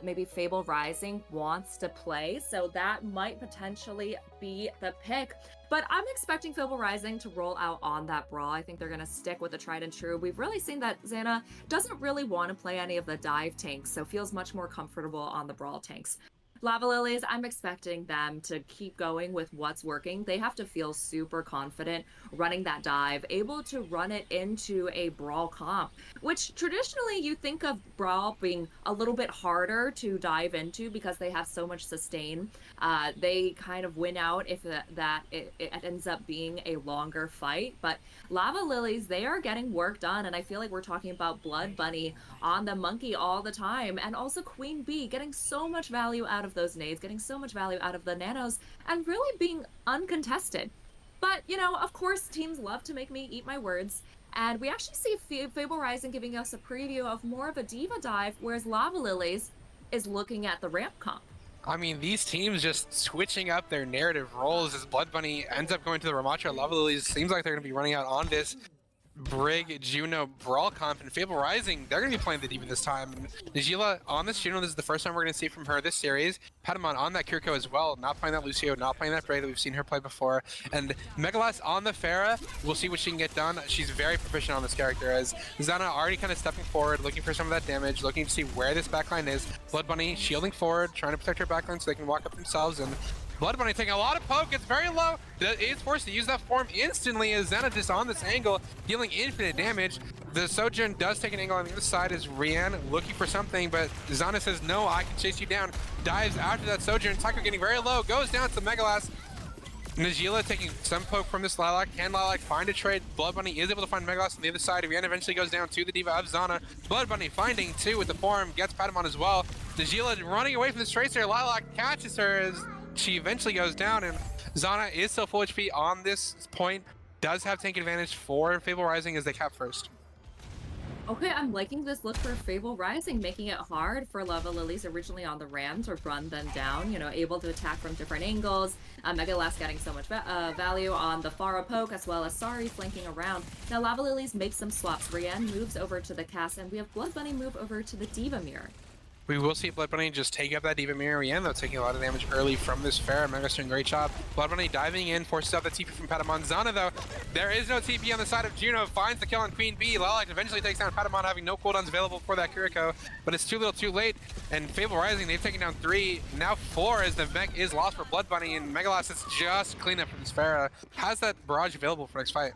[SPEAKER 1] maybe Fable Rising wants to play. So that might potentially be the pick. But I'm expecting Fable Rising to roll out on that Brawl. I think they're going to stick with the tried and true. We've really seen that Xana doesn't really want to play any of the dive tanks, so feels much more comfortable on the Brawl tanks. Lava Lilies, I'm expecting them to keep going with what's working. They have to feel super confident running that dive, able to run it into a Brawl comp, which traditionally you think of Brawl being a little bit harder to dive into because they have so much sustain. They kind of win out if it ends up being a longer fight. But Lava Lilies, they are getting work done, and I feel like we're talking about Blood Bunny on the Monkey all the time, and also Queen Bee getting so much value out of those nades, getting so much value out of the nanos, and really being uncontested. But, of course, teams love to make me eat my words, and we actually see Fable Rising giving us a preview of more of a diva dive, whereas Lava Lilies is looking at the ramp comp.
[SPEAKER 2] I mean, these teams just switching up their narrative roles as Blood Bunny ends up going to the Ramattra. Lava Lilies seems like they're going to be running out on this Brig Juno Brawl comp, and Fable Rising, they're going to be playing the Diva this time. And Najila on this Juno, this is the first time we're going to see from her this series. Patamon on that Kiriko as well, not playing that Lucio, not playing that Brig that we've seen her play before. And Megalas on the Pharah, we'll see what she can get done. She's very proficient on this character, as Xana already kind of stepping forward, looking for some of that damage, looking to see where this backline is. Blood Bunny shielding forward, trying to protect her backline so they can walk up themselves, and Blood Bunny taking a lot of poke, it's very low. Is forced to use that form instantly as Xana just on this angle, dealing infinite damage. The Sojourn does take an angle on the other side as Rianne looking for something, but Xana says, no, I can chase you down. Dives after that Sojourn, Taiko getting very low, goes down to Megalas. Najila taking some poke from this Lilac. Can Lilac find a trade? Blood Bunny is able to find Megalas on the other side. Rianne eventually goes down to the Diva of Xana. Blood Bunny finding two with the form, gets Patamon as well. Najila running away from this Tracer. Lilac catches her as she eventually goes down, and Xana is still full HP on this point. Does have tank advantage for Fable Rising as they cap first.
[SPEAKER 1] Okay, I'm liking this look for Fable Rising, making it hard for Lava Lilies originally on the Ram to run them down, able to attack from different angles. Megalas getting so much value on the Pharah poke, as well as Sari flanking around. Now Lava Lilies make some swaps. Rianne moves over to the cast, and we have Blood Bunny move over to the Diva mirror.
[SPEAKER 2] We will see Blood Bunny just take up that Diva mirror. Rianne, though, taking a lot of damage early from this Pharah. Megalas doing a great job. Blood Bunny diving in, forces out the TP from Patamon. Xana, though, there is no TP on the side of Juno. Finds the kill on Queen Bee. Lilac eventually takes down Patamon, having no cooldowns available for that Kiriko. But it's too little too late. And Fable Rising, they've taken down 3, now 4, as the mech is lost for Blood Bunny. And Megalas is just clean up from this Pharah. Has that barrage available for next fight.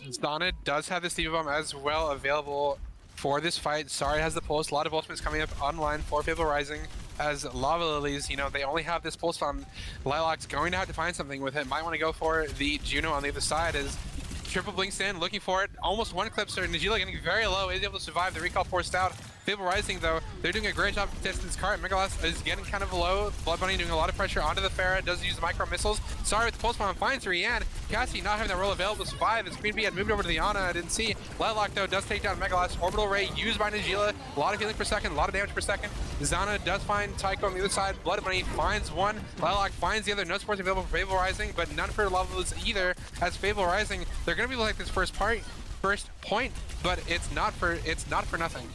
[SPEAKER 2] Xana does have this Diva Bomb as well available for this fight. Sari has the pulse. A lot of ultimates coming up online for Fable Rising. As Lava Lilies, they only have this pulse on. Lilac's going to have to find something with it. Might want to go for the Juno on the other side as triple blinks in, looking for it. Almost one clips her. Najila getting very low, is able to survive the recall forced out. Fable Rising, though, they're doing a great job contesting this cart. Megalas is getting kind of low. Blood Bunny doing a lot of pressure onto the Pharah, does use the micro missiles. Sorry with the pulse bomb, finds Rianne. Cassie not having the roll available to survive as Queen Bee had moved over to the Ana. I didn't see. Lilac, though, does take down Megalas. Orbital Ray used by Najila. A lot of healing per second, a lot of damage per second. Xana does find Taiko on the other side. Blood Bunny finds one. Lilac finds the other. No supports available for Fable Rising, but none for Lava Lilies either. As Fable Rising, they're going to be like this first point, but it's not for nothing.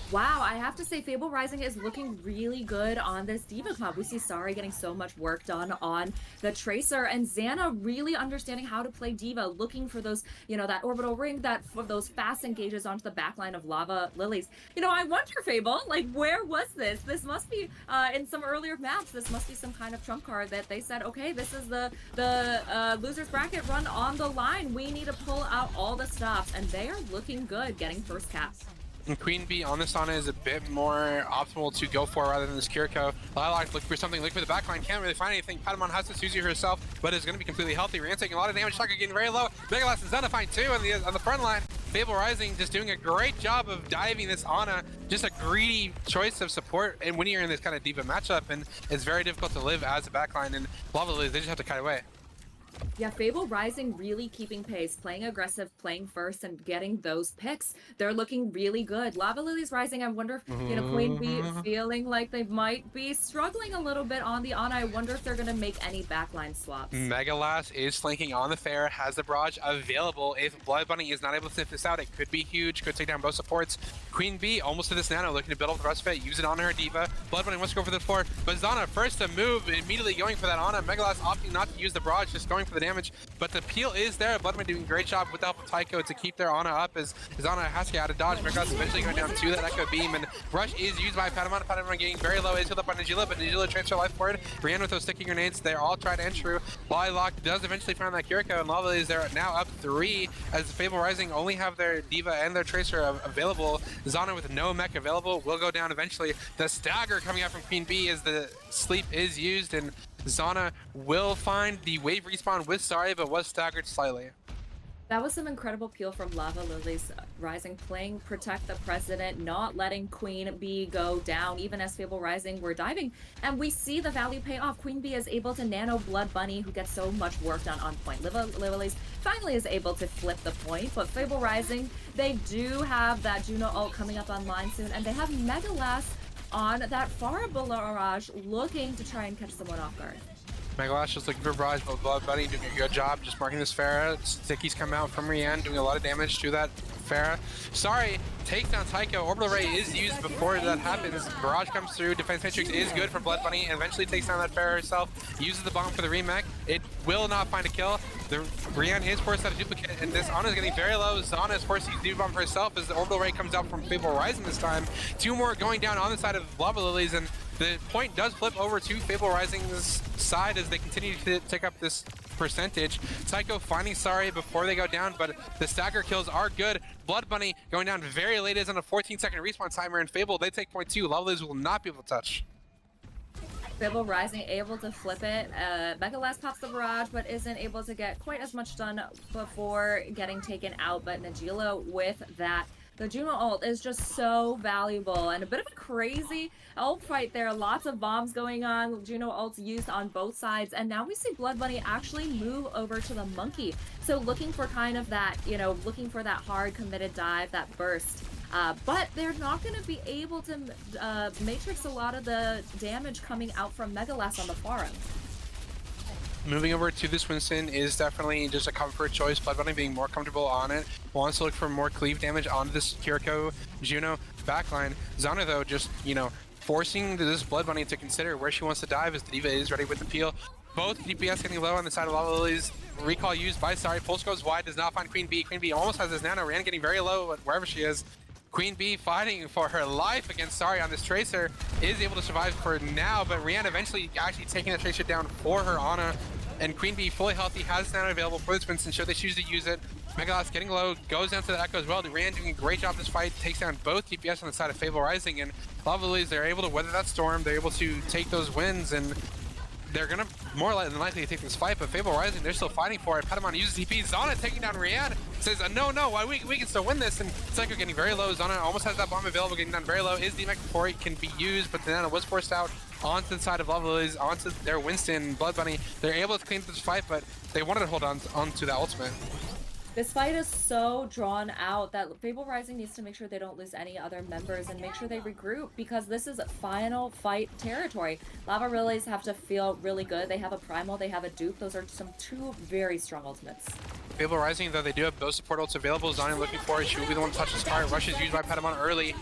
[SPEAKER 1] Wow, I have to say Fable Rising is looking really good on this Diva comp. We see Sari getting so much work done on the Tracer, and Xana really understanding how to play Diva, looking for those, that orbital ring, that for those fast engages onto the backline of Lava Lilies. I wonder, Fable, like, where was this? This must be, in some earlier maps, this must be some kind of trump card that they said, okay, this is the loser's bracket run on the line. We need to pull out all the stops, and they are looking good getting first cap.
[SPEAKER 2] And Queen Bee on this Ana is a bit more optimal to go for rather than this Kiriko. Lilac looking for something, looking for the backline, can't really find anything. Patamon has to Suzy herself, but is going to be completely healthy. Rand taking a lot of damage, Shaka getting very low. Megalast and Xana find 2 on the front line. Fable Rising just doing a great job of diving this Ana. Just a greedy choice of support, and when you're in this kind of Diva matchup, and it's very difficult to live as a backline, and Lava Lilies, they just have to cut away.
[SPEAKER 1] Yeah, Fable Rising really keeping pace, playing aggressive, playing first, and getting those picks. They're looking really good. Lava Lilies Rising, I wonder if, Queen Bee feeling like they might be struggling a little bit on the Ana. I wonder if they're going to make any backline swaps.
[SPEAKER 2] Megalast is flanking on the fair, has the barrage available. If Blood Bunny is not able to sniff this out, it could be huge, could take down both supports. Queen Bee almost to this nano, looking to build up the rest of it, use it on her Diva. Blood Bunny wants to go for the floor, but Xana first to move, immediately going for that Ana. Megalast opting not to use the barrage, just going for the damage, but the peel is there. Blood Bunny doing a great job with the help of Tycho to keep their Ana up as Xana has to get out of dodge. Megalast eventually going down to that Echo Beam, and Rush is used by Patamon. Patamon getting very low, is healed up by Najila, but Najila transfer life forward. Brienne with those sticky grenades, they're all trying to enter. Lilac does eventually find that Kiriko, and Lava is there now up 3 as Fable Rising only have their Diva and their Tracer available. Xana with no mech available will go down eventually. The stagger coming out from Queen Bee as the sleep is used, and Xana will find the wave respawn with Sari, but was staggered slightly.
[SPEAKER 1] That was some incredible peel from Lava Lilies Rising, playing Protect the President, not letting Queen Bee go down, even as Fable Rising were diving. And we see the value pay off. Queen Bee is able to nano Blood Bunny, who gets so much work done on point. Lava Lilies finally is able to flip the point, but Fable Rising, they do have that Juno ult coming up online soon, and they have Megalast on that far barrage, looking to try and catch someone off guard.
[SPEAKER 2] Megalast just looking for barrage, but Blood Bunny doing a good job just marking this Pharah. Stickies come out from Rian, doing a lot of damage to that Pharah. Sorry, takes down Tycho. Orbital Ray is used before that happens. Barrage comes through. Defense Matrix is good for Blood Bunny, and eventually takes down that Pharah herself. Uses the bomb for the remake. It will not find a kill. The Rian is forced out of duplicate, and this Ana is getting very low. Xana is forced to use Diva Bomb for herself as the Orbital Ray comes out from Fable Rising this time. 2 more going down on the side of Lava Lilies, and the point does flip over to Fable Rising's side as they continue to take up this percentage. Psycho finding Sari before they go down, but the stagger kills are good. Blood Bunny going down very late, is on a 14-second respawn timer, and Fable, they take point 2. Lava Lilies will not be able to touch.
[SPEAKER 1] Fable Rising able to flip it. Megalast pops the barrage, but isn't able to get quite as much done before getting taken out. But Najila with that. The Juno ult is just so valuable, and a bit of a crazy ult fight there. Lots of bombs going on. Juno ults used on both sides, and now we see Blood Bunny actually move over to the Monkey. So looking for kind of that, looking for that hard committed dive, that burst. But they're not going to be able to matrix a lot of the damage coming out from Megalast on the far end.
[SPEAKER 2] Moving over to this Winston is definitely just a comfort choice. Blood Bunny being more comfortable on it. Wants to look for more cleave damage on this Kiriko Juno backline. Xana, though, just, forcing this Blood Bunny to consider where she wants to dive as the Diva is ready with the peel. Both DPS getting low on the side of Lava Lilies. Recall used by Sari. Pulse goes wide, does not find Queen Bee. Queen Bee almost has this nano. Rand getting very low wherever she is. Queen Bee fighting for her life against Sari on this Tracer. Is able to survive for now, but Rihanna eventually actually taking the Tracer down for her Ana. And Queen Bee fully healthy, has nano available for this Winston, should they choose to use it. Megalast getting low, goes down to the Echo as well. Rand doing a great job this fight, takes down both DPS on the side of Fable Rising, and Lava Lilies, they're able to weather that storm, they're able to take those wins, and they're gonna more than likely take this fight, but Fable Rising, they're still fighting for it. Patamon uses DP, Xana taking down Rian, says, no, we can still win this, and Psycho getting very low. Xana almost has that bomb available, getting down very low. Is DMAC before it can be used, but the nano was forced out onto the side of Lava Lilies, onto their Winston, Blood Bunny. They're able to clean this fight, but they wanted to hold on to that ultimate.
[SPEAKER 1] This fight is so drawn out that Fable Rising needs to make sure they don't lose any other members and make sure they regroup, because this is final fight territory. Lava Lilies have to feel really good. They have a Primal, they have a Dupe. Those are some 2 very strong ultimates.
[SPEAKER 2] Fable Rising, though, they do have both support ults available. Xana looking for it. She will be the one to touch this card. Rush is used by Patamon early.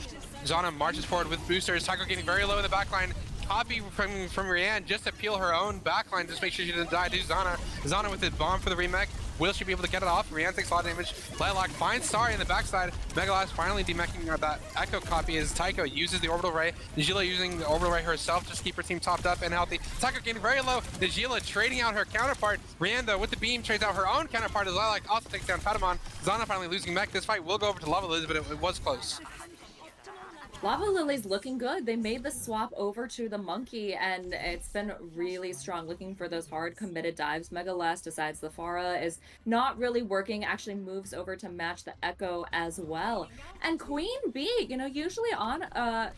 [SPEAKER 2] Zana marches forward with boosters. Taiko getting very low in the backline. Copy from Rianne just to peel her own backline, just make sure she doesn't die to Zana. Zana with the bomb for the remech. Will she be able to get it off? Rianne takes a lot of damage. Lilac finds Sari in the backside. Megalast finally demeching that Echo copy as Taiko uses the Orbital Ray. Najila using the Orbital Ray herself just to keep her team topped up and healthy. Taiko getting very low. Najila trading out her counterpart. Rianne, though, with the beam, trades out her own counterpart as Lilac also takes down Patamon. Zana finally losing mech. This fight will go over to Lava Liz, but it was close.
[SPEAKER 1] Lava Lily's looking good. They made the swap over to the Monkey, and it's been really strong, looking for those hard committed dives. Megalast decides the Pharah is not really working, actually moves over to match the Echo as well. And Queen Bee, you know, usually on,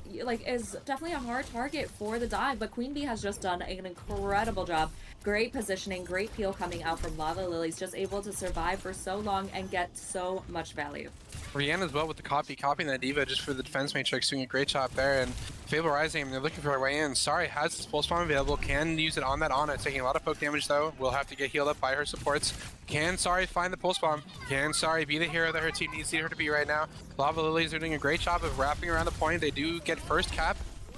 [SPEAKER 1] is definitely a hard target for the dive, but Queen Bee has just done an incredible job. Great positioning, great peel coming out from Lava Lily's, just able to survive for so long and get so much value.
[SPEAKER 2] Rianne as well with the copying that Diva just for the defense matrix, doing a great job there. And Fable Rising, they're looking for a way in. Sari has this pulse bomb available, can use it on that Ana, taking a lot of poke damage though. Will have to get healed up by her supports. Can Sari find the pulse bomb? Can Sari be the hero that her team needs her to be right now? Lava Lilies are doing a great job of wrapping around the point. They do get first cap.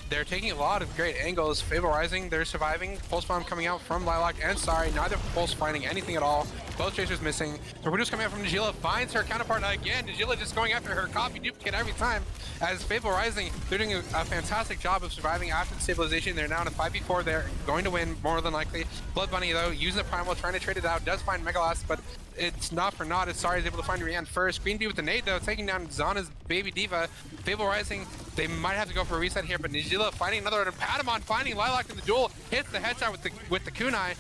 [SPEAKER 2] They're taking a lot of great angles. Fable Rising, they're surviving. Pulse Bomb coming out from Lilac and Sari. Neither Pulse finding anything at all. Both Chasers missing. Torpedoes coming out from Najila. Finds her counterpart again. Najila just going after her copy duplicate every time. As Fable Rising, they're doing a fantastic job of surviving after the stabilization. They're now in a 5v4. They're going to win more than likely. Blood Bunny, though, using the Primal, trying to trade it out. Does find Megalast, but it's not for naught as Sari is able to find Rianne first. Queen Bee with the nade, though, taking down Zana's baby Diva. Fable Rising, they might have to go for a reset here, but Najila finding another one. Patamon finding Lilac in the duel, hits the headshot with the kunai.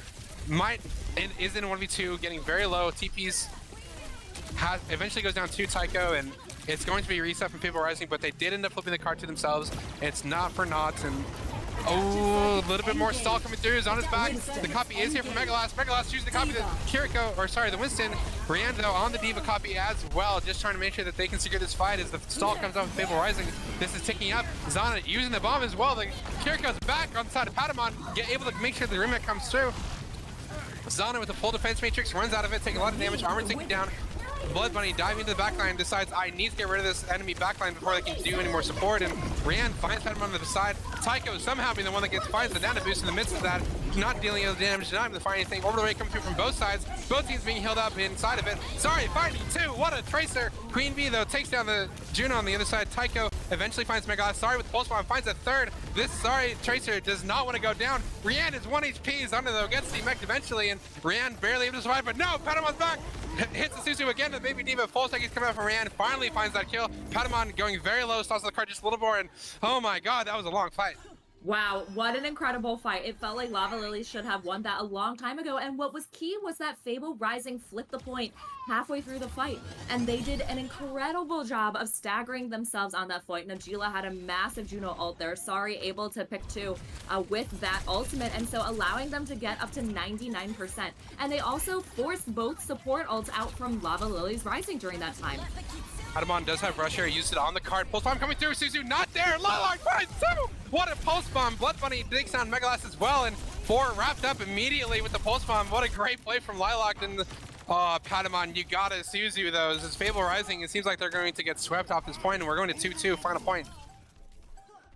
[SPEAKER 2] Is in 1v2, getting very low. TP's eventually goes down to Taiko, and it's going to be a reset from Fable Rising, but they did end up flipping the card to themselves. It's not for naught, and oh, a little bit more stall coming through. Zana's back. The copy is here from Megalast. Megalast using the copy to the Winston. Brienne, though, on the Diva copy as well, just trying to make sure that they can secure this fight as the stall comes out with Fable Rising. This is ticking up. Zana using the bomb as well. The Kiriko's back on the side of Patamon, able to make sure the remake comes through. Zana with a full defense matrix, runs out of it, taking a lot of damage, armor ticking down. Blood Bunny diving into the backline, decides I need to get rid of this enemy backline before they can do any more support, and Rianne finds Patamon on the side. Taiko somehow being the one that finds the data boost in the midst of that, not dealing with the damage, not able to find anything. Orbital Ray coming through from both sides, both teams being healed up inside of it. Sorry, finding two, what a tracer! Queen Bee, though, takes down the Juno on the other side. Taiko eventually finds Megalast. Sorry with Pulse Bomb, finds a third. This Sorry tracer does not want to go down. Rianne is 1 HP, Zana, though, gets demeched eventually, and Rianne barely able to survive, but no, Patamon's back! Hits the Suzu again, the baby Diva, full stack is coming out from Rianne, finally finds that kill. Patamon going very low, stalls the card just a little more, and oh my god, that was a long fight.
[SPEAKER 1] Wow, what an incredible fight. It felt like Lava Lily should have won that a long time ago, and what was key was that Fable Rising flipped the point halfway through the fight, and they did an incredible job of staggering themselves on that fight. Najila had a massive Juno ult there, Sari able to pick two with that ultimate, and so allowing them to get up to 99%. And they also forced both support ults out from Lava Lily's Rising during that time.
[SPEAKER 2] Patamon does have Rush here, used it on the card. Pulse Bomb coming through, Suzu not there! Lilac finds two! What a Pulse Bomb! Blood Bunny takes down Megalast as well, and 4 wrapped up immediately with the Pulse Bomb. What a great play from Lilac. And Patamon, you got it, Suzu, though. As Fable Rising, it seems like they're going to get swept off this point, and we're going to 2-2, final point.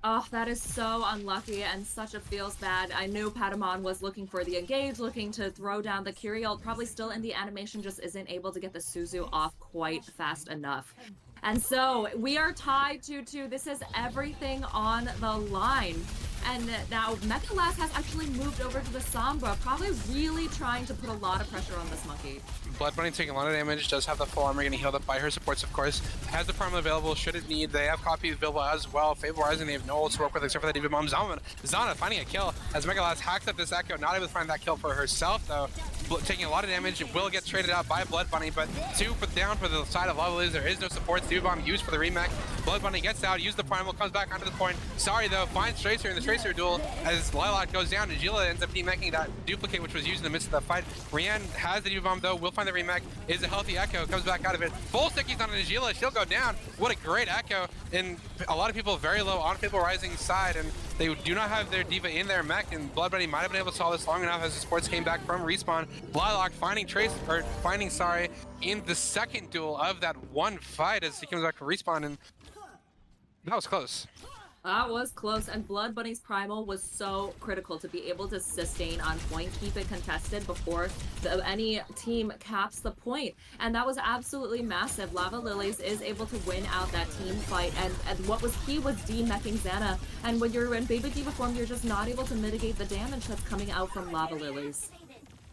[SPEAKER 1] Oh, that is so unlucky and such a feels bad. I knew Patamon was looking for the engage, looking to throw down the Kyrie ult, probably still in the animation, just isn't able to get the Suzu off quite fast enough. And so we are tied 2-2. This is everything on the line. And now Megalast has actually moved over to the Sombra, probably really trying to put a lot of pressure on this monkey.
[SPEAKER 2] Blood Bunny taking a lot of damage, does have the full armor getting healed up by her supports, of course. Has the Primal available, should it need. They have copy available as well. Fable Rising, they have no ult to work with except for that Diva Bomb. Zana finding a kill as Megalast hacks up this Echo, not able to find that kill for herself, though. Taking a lot of damage, it will get traded out by Blood Bunny, but 2 down for the side of Lava Liz. There is no support. Diva Bomb used for the remake. Blood Bunny gets out, uses the Primal, comes back onto the point. Sorry, though, finds Tracer in the Tracer duel as Lilac goes down. Najila ends up demaking that duplicate, which was used in the midst of the fight. Rianne has the Diva Bomb, though, will find the remake. Is a healthy Echo, comes back out of it. Full stickies on Najila, she'll go down. What a great Echo, and a lot of people very low on Fable Rising's side, and they do not have their Diva in their mech, and Blood Bunny might have been able to solve this long enough as the supports came back from respawn. Lilac finding Sari in the second duel of that one fight as he comes back from respawn, and That was close.
[SPEAKER 1] That was close, and Blood Bunny's Primal was so critical to be able to sustain on point, keep it contested before any team caps the point. And that was absolutely massive. Lava Lilies is able to win out that team fight, and what was key was de-meching Xana. And when you're in Baby Diva form, you're just not able to mitigate the damage that's coming out from Lava Lilies.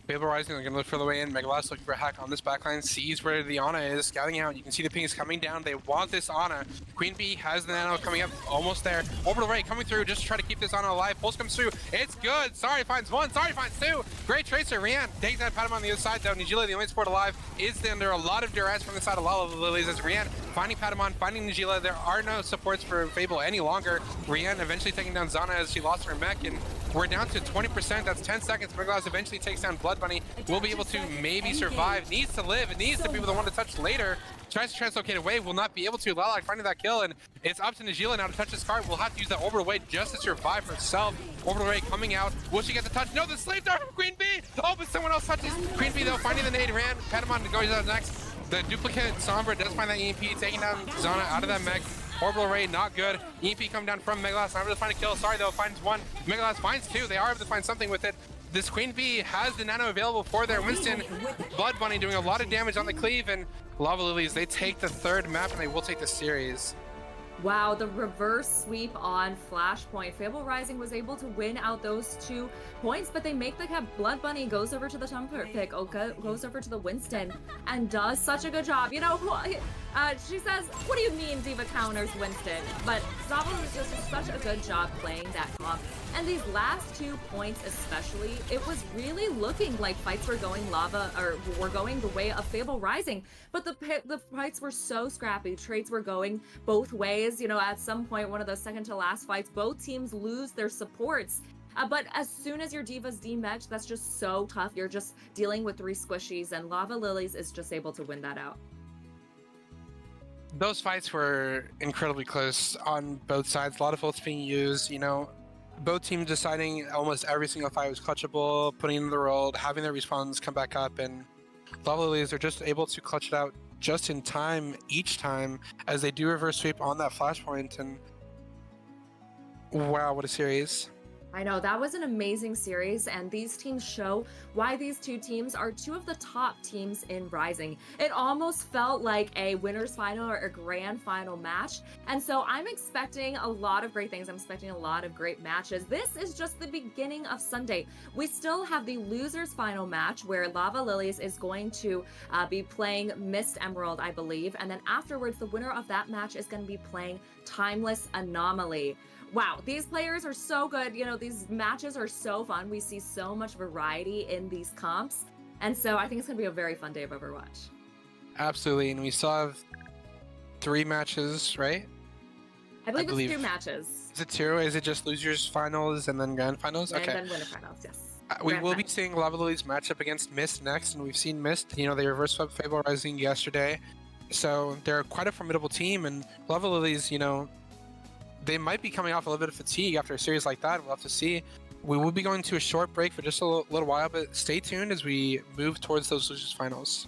[SPEAKER 2] Fable Rising, they're going to look for the way in. Megalod's looking for a hack on this backline, sees where the Ana is, scouting out. You can see the ping is coming down. They want this Ana. Queen Bee has the nano coming up, almost there. Orbital Ray coming through just to try to keep this Ana alive. Pulse comes through. It's good. Sorry finds one. Sorry finds two. Great Tracer. Rian takes that Patamon on the other side, though. Nijila, the only support alive, is under a lot of duress from the side of Lava Lilies as Rian finding Patamon, finding Nijila. There are no supports for Fable any longer. Rian eventually taking down Zana as she lost her mech, and we're down to 20%. That's 10 seconds. Megalod's eventually takes down Blood Bunny. Will be able to maybe survive. Needs to live. It needs to be the one to touch later. Tries to translocate a wave. Will not be able to. Lilac finding that kill, and it's up to Nijila now to touch this card. Will have to use that Orbital Wave just to survive herself. Orbital Ray coming out. Will she get the touch? No, the slave dart from Queen Bee. Oh, but someone else touches. Queen Bee, though, finding the nade. Ran. Patamon goes out next. The duplicate Sombra does find that EMP, taking down Zana out of that mech. Orbital Ray, not good. EMP come down from Megalod's. Not able to find a kill. Sorry, though, finds one. Megalod's finds two. They are able to find something with it. This Queen Bee has the nano available for their Winston. Blood Bunny doing a lot of damage on the cleave, and Lava Lilies, they take the third map, and they will take the series.
[SPEAKER 1] Wow, the reverse sweep on Flashpoint. Fable Rising was able to win out those 2 points, but they make the cap. Blood Bunny goes over to the Tumblr pick, goes over to the Winston, and does such a good job. You know, she says, what do you mean Diva counters Winston? But Zava was just such a good job playing that comp. And these last 2 points especially, it was really looking like fights were going were going the way of Fable Rising. But the fights were so scrappy. Trades were going both ways. You know, at some point, one of those second to last fights, both teams lose their supports. But as soon as your Diva's demeched, that's just so tough. You're just dealing with 3 squishies, and Lava Lilies is just able to win that out.
[SPEAKER 2] Those fights were incredibly close on both sides. A lot of ults being used, you know. Both teams deciding almost every single fight was clutchable, putting in the roll, having their respawns come back up, and Lava Lilies are just able to clutch it out just in time each time as they do reverse sweep on that flashpoint. And wow, what a series.
[SPEAKER 1] I know, that was an amazing series, and these teams show why these 2 teams are 2 of the top teams in Rising. It almost felt like a winner's final or a grand final match, and so I'm expecting a lot of great things. I'm expecting a lot of great matches. This is just the beginning of Sunday. We still have the losers final match where Lava Lilies is going to be playing Mist Emerald, I believe, and then afterwards the winner of that match is going to be playing Timeless Anomaly. Wow, these players are so good. You know, these matches are so fun. We see so much variety in these comps. And so I think it's going to be a very fun day of Overwatch.
[SPEAKER 2] Absolutely. And we still have 3 matches, right?
[SPEAKER 1] I believe it's 2 matches.
[SPEAKER 2] Is it 2? Is it just losers finals and then grand finals?
[SPEAKER 1] And
[SPEAKER 2] okay.
[SPEAKER 1] then winner finals, yes.
[SPEAKER 2] We will be seeing Lava Lilies match up against Mist next. And we've seen Mist, you know, they reverse swept Fable Rising yesterday. So they're quite a formidable team. And Lava Lilies, you know, they might be coming off a little bit of fatigue after a series like that. We'll have to see. We will be going to a short break for just a little while, but stay tuned as we move towards those losers finals.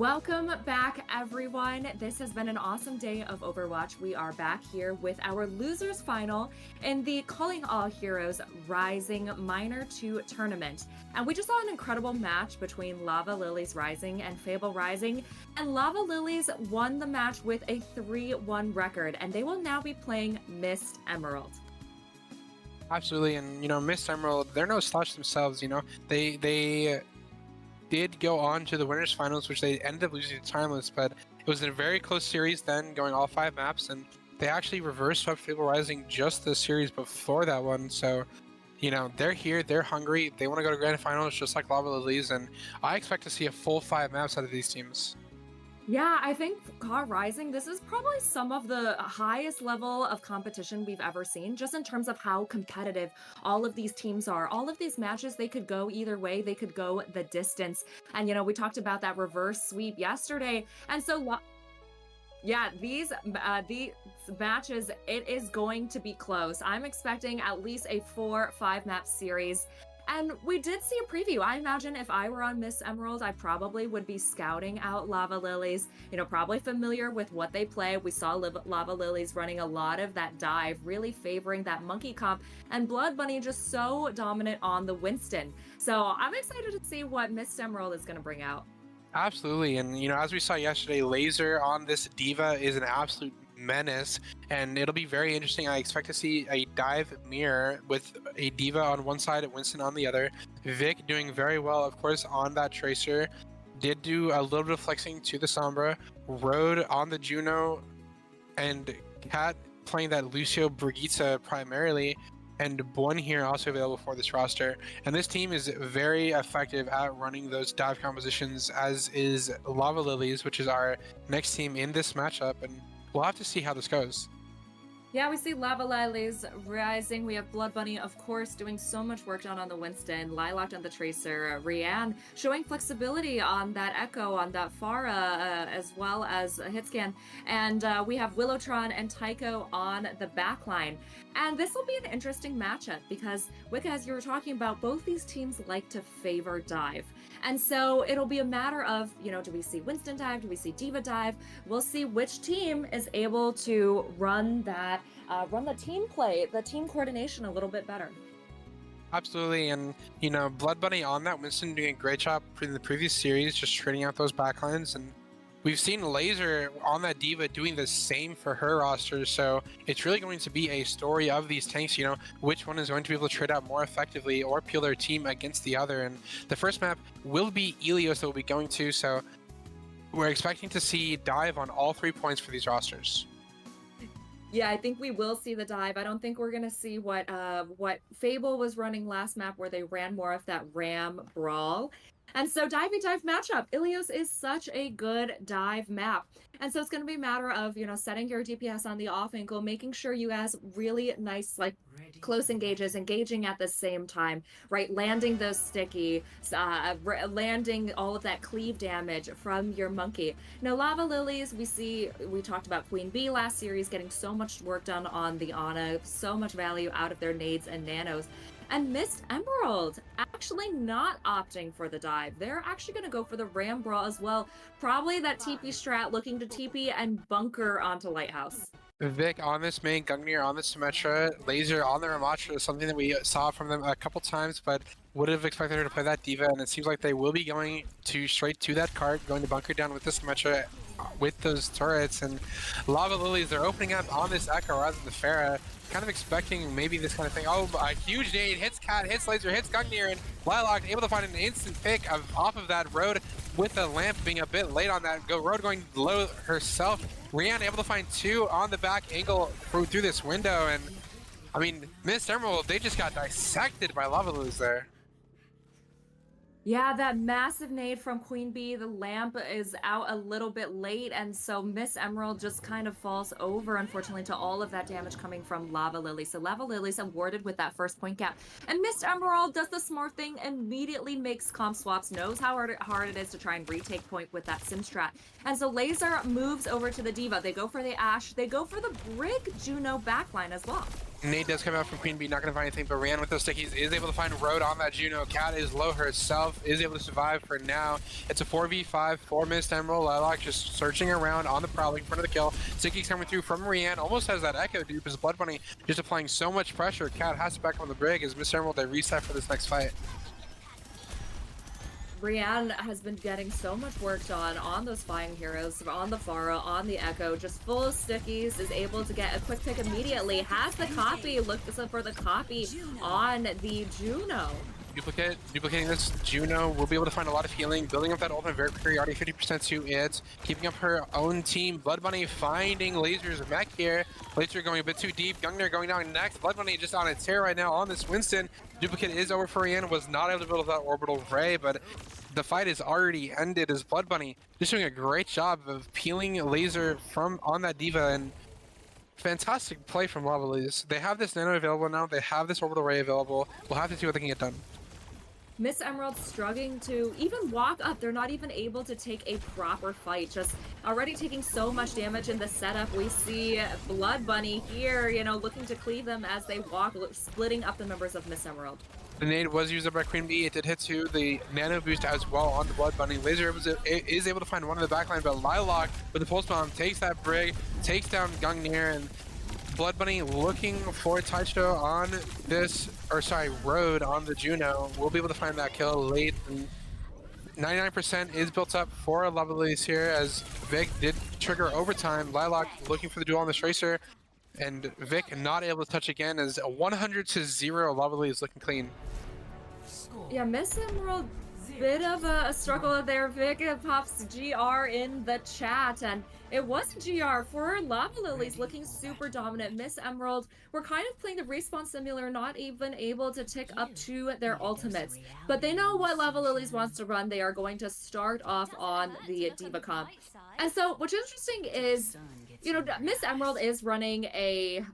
[SPEAKER 1] Welcome back, everyone. This has been an awesome day of Overwatch. We are back here with our losers final in the Calling All Heroes Rising Minor 2 tournament. And we just saw an incredible match between Lava Lilies Rising and Fable Rising. And Lava Lilies won the match with a 3-1 record, and they will now be playing Mist Emerald.
[SPEAKER 2] Absolutely, and Miss Emerald, they're no slouch themselves. They did go on to the winners finals, which they ended up losing to Timeless, but it was a very close series then, going all 5 maps, and they actually reverse swept Fable Rising just the series before that one. So they're here, they're hungry, they want to go to grand finals just like Lava Lilies, and I expect to see a full 5 maps out of these teams.
[SPEAKER 1] Yeah, I think CAR Rising, this is probably some of the highest level of competition we've ever seen, just in terms of how competitive all of these teams are. All of these matches, they could go either way, they could go the distance. And, we talked about that reverse sweep yesterday. And so, yeah, these matches, it is going to be close. I'm expecting at least a 4-5 map series. And we did see a preview. I imagine if I were on Miss Emerald, I probably would be scouting out Lava Lilies, probably familiar with what they play. We saw Lava Lilies running a lot of that dive, really favoring that monkey comp, and Blood Bunny just so dominant on the Winston. So I'm excited to see what Miss Emerald is going to bring out.
[SPEAKER 2] Absolutely, and as we saw yesterday, Laser on this Diva is an absolute menace, and it'll be very interesting. I expect to see a dive mirror with a Diva on one side and Winston on the other. Vic doing very well, of course, on that Tracer. Did do a little bit of flexing to the Sombra. Rode on the Juno, and Cat playing that Lucio Brigitte primarily, and Bun here also available for this roster. And this team is very effective at running those dive compositions, as is Lava Lilies, which is our next team in this matchup, and we'll have to see how this goes.
[SPEAKER 1] Yeah, we see Lava Lilies Rising. We have Blood Bunny, of course, doing so much work down on the Winston. Lilac on the Tracer. Rianne showing flexibility on that Echo, on that Pharah, as well as a Hitscan. And we have Willowtron and Tycho on the backline. And this will be an interesting matchup because, Wicca, as you were talking about, both these teams like to favor dive. And so it'll be a matter of, do we see Winston dive? Do we see Diva dive? We'll see which team is able to run that, run the team play, the team coordination a little bit better.
[SPEAKER 2] Absolutely, and Blood Bunny on that Winston doing a great job in the previous series, just trading out those backlines, and we've seen Laser on that Diva doing the same for her roster, so it's really going to be a story of these tanks, which one is going to be able to trade out more effectively or peel their team against the other. And the first map will be Ilios that we'll be going to, so we're expecting to see dive on all 3 points for these rosters.
[SPEAKER 1] Yeah, I think we will see the dive. I don't think we're gonna see what Fable was running last map, where they ran more of that Ram brawl. And so dive matchup. Ilios is such a good dive map. And so it's going to be a matter of, setting your DPS on the off ankle, making sure you guys really nice, close engages, engaging at the same time, right? Landing those sticky, landing all of that cleave damage from your monkey. Now, Lava Lilies, we talked about Queen Bee last series, getting so much work done on the Ana, so much value out of their nades and nanos. And Mist Emerald actually not opting for the dive. They're actually going to go for the Ram Brawl as well. Probably that TP strat, looking to TP and bunker onto Lighthouse.
[SPEAKER 2] Vic on this main, Gungnir on the Symmetra, Laser on the Ramatra is something that we saw from them a couple times, but would have expected her to play that Diva, and it seems like they will be going straight to that cart, going to bunker down with the Symmetra with those turrets. And Lava Lilies, they're opening up on this Echo rather than the Pharah, kind of expecting maybe this kind of thing. Oh, a huge nade, hits Cat, hits Laser, hits Gungnir, and Lilac able to find an instant pick off of that Road, with the lamp being a bit late on that. Road going low herself. Rianne able to find 2 on the back angle through this window, and I mean, Miss Emerald, they just got dissected by Lava Lilies there.
[SPEAKER 1] Yeah, that massive nade from Queen Bee. The lamp is out a little bit late, and so Miss Emerald just kind of falls over, unfortunately, to all of that damage coming from Lava Lily. So Lava Lily's awarded with that first point gap. And Miss Emerald does the smart thing, immediately makes comp swaps, knows how hard it is to try and retake point with that sim strat. And so Laser moves over to the Diva. They go for the Ashe. They go for the Brig Juno backline as well.
[SPEAKER 2] Nade does come out from Queen Bee, not going to find anything, but Rian with those stickies is able to find Road on that Juno. Cat is low herself, is able to survive for now. It's a 4v5 for Miss Emerald. Lilac just searching around on the prowl, in front of the kill. Stickies coming through from Rian, almost has that echo dupe as Blood Bunny just applying so much pressure. Cat has to back on the brig as Miss Emerald they reset for this next fight.
[SPEAKER 1] Brienne has been getting so much work done on those flying heroes, on the Pharah, on the Echo, just full of stickies, is able to get a quick pick immediately, has the copy, looks for the copy on the Juno.
[SPEAKER 2] Duplicating this Juno will be able to find a lot of healing, building up that ultimate very quickly, already 50% to it, keeping up her own team. Blood Bunny finding Laser's mech here. Laser going a bit too deep. Gungnir going down next. Blood Bunny just on a tear right now on this Winston. Duplicate is over for Rihanna, was not able to build that orbital ray, but the fight is already ended as Blood Bunny just doing a great job of peeling Laser from on that Diva, and fantastic play from Lavalies. They have this nano available now, they have this orbital ray available. We'll have to see what they can get done.
[SPEAKER 1] Miss Emerald struggling to even walk up. They're not even able to take a proper fight. Just already taking so much damage in the setup. We see Blood Bunny here, you know, looking to cleave them as they walk, splitting up the members of Miss Emerald.
[SPEAKER 2] The nade was used up by Queen Bee. It did hit to the nano boost as well on the Blood Bunny. Laser is able to find one in the backline, but Lilac with the pulse bomb takes that brig, takes down Gungnir, and Blood Bunny looking for Taicho on this, or sorry, Road on the Juno. We'll be able to find that kill late. 99% is built up for Lavalies here as Vic did trigger overtime. Lilac looking for the duel on the Tracer, and Vic not able to touch again as a 100-0 Lavalies looking clean.
[SPEAKER 1] Yeah, Miss Emerald, bit of a struggle there. Vic pops GR in the chat, and it was a GR for Lava Lilies, looking super dominant. Miss Emerald, we're kind of playing the respawn simulator, not even able to tick up to their ultimates. But they know what Lava Lilies wants to run. They are going to start off on the Diva comp. And so what's interesting is, you know, Miss Emerald is running a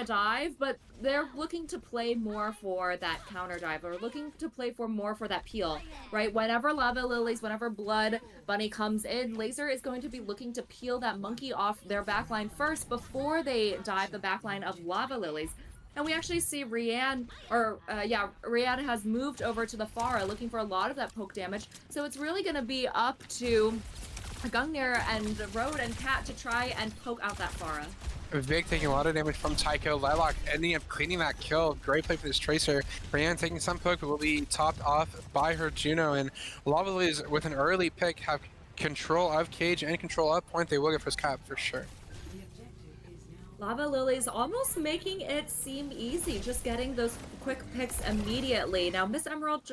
[SPEAKER 1] dive, but they're looking to play more for that counter dive, or looking to play for more for that peel, right? Whenever Lava Lilies, whenever Blood Bunny comes in, Laser is going to be looking to peel that monkey off their backline first before they dive the backline of Lava Lilies. And we actually see Rian has moved over to the Pharah, looking for a lot of that poke damage. So it's really going to be up to Gungnir and Road and Cat to try and poke out that Pharah.
[SPEAKER 2] Vic taking a lot of damage from Tycho. Lilac ending up cleaning that kill. Great play for this Tracer. Rian taking some poke, but will be topped off by her Juno. And Lavalies with an early pick have control of cage and control of point. They will get first cap for sure.
[SPEAKER 1] Lava Lilies almost making it seem easy, just getting those quick picks immediately. Now, Miss Emerald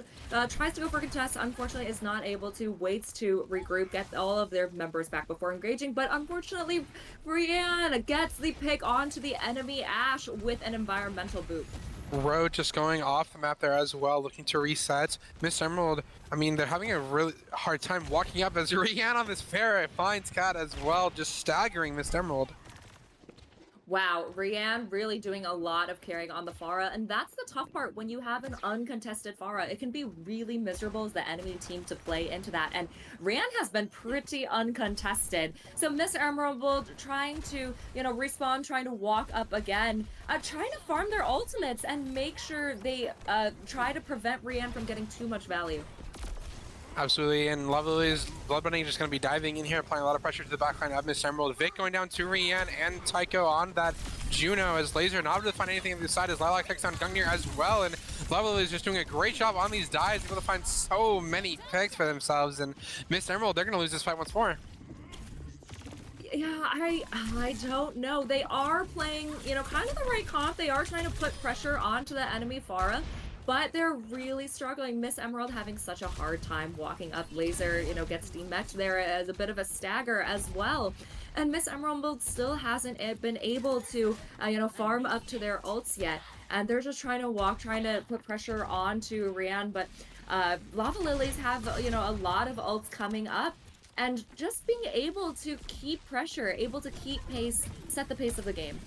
[SPEAKER 1] tries to go for contest, unfortunately is not able to, waits to regroup, get all of their members back before engaging, but unfortunately, Brianna gets the pick onto the enemy Ashe with an environmental boot.
[SPEAKER 2] Road just going off the map there as well, looking to reset. Miss Emerald, I mean, they're having a really hard time walking up as Rihanna on this Pharah finds Cat as well, just staggering Miss Emerald.
[SPEAKER 1] Wow, Rian really doing a lot of carrying on the Pharah, and that's the tough part when you have an uncontested Pharah. It can be really miserable as the enemy team to play into that, and Rian has been pretty uncontested. So Miss Emerald trying to, you know, respawn, trying to walk up again, trying to farm their ultimates and make sure they try to prevent Rian from getting too much value.
[SPEAKER 2] Absolutely, and Lavalies, Blood Bunny just going to be diving in here, applying a lot of pressure to the backline of Miss Emerald. Vic going down to Rian and Tycho on that Juno as Laser not able to find anything on the side as Lilac takes down Gungnir as well, and Lavalies just doing a great job on these dives, able to find so many picks for themselves, and Miss Emerald, they're going to lose this fight once more.
[SPEAKER 1] Yeah, I don't know. They are playing, you know, kind of the right comp. They are trying to put pressure onto the enemy Pharah, but they're really struggling. Miss Emerald having such a hard time walking up. Laser, you know, gets demeched there as a bit of a stagger as well. And Miss Emerald still hasn't been able to, you know, farm up to their ults yet. And they're just trying to walk, trying to put pressure onto Rian. But Lava Lilies have, you know, a lot of ults coming up. And just being able to keep pressure, able to keep pace, set the pace of the game.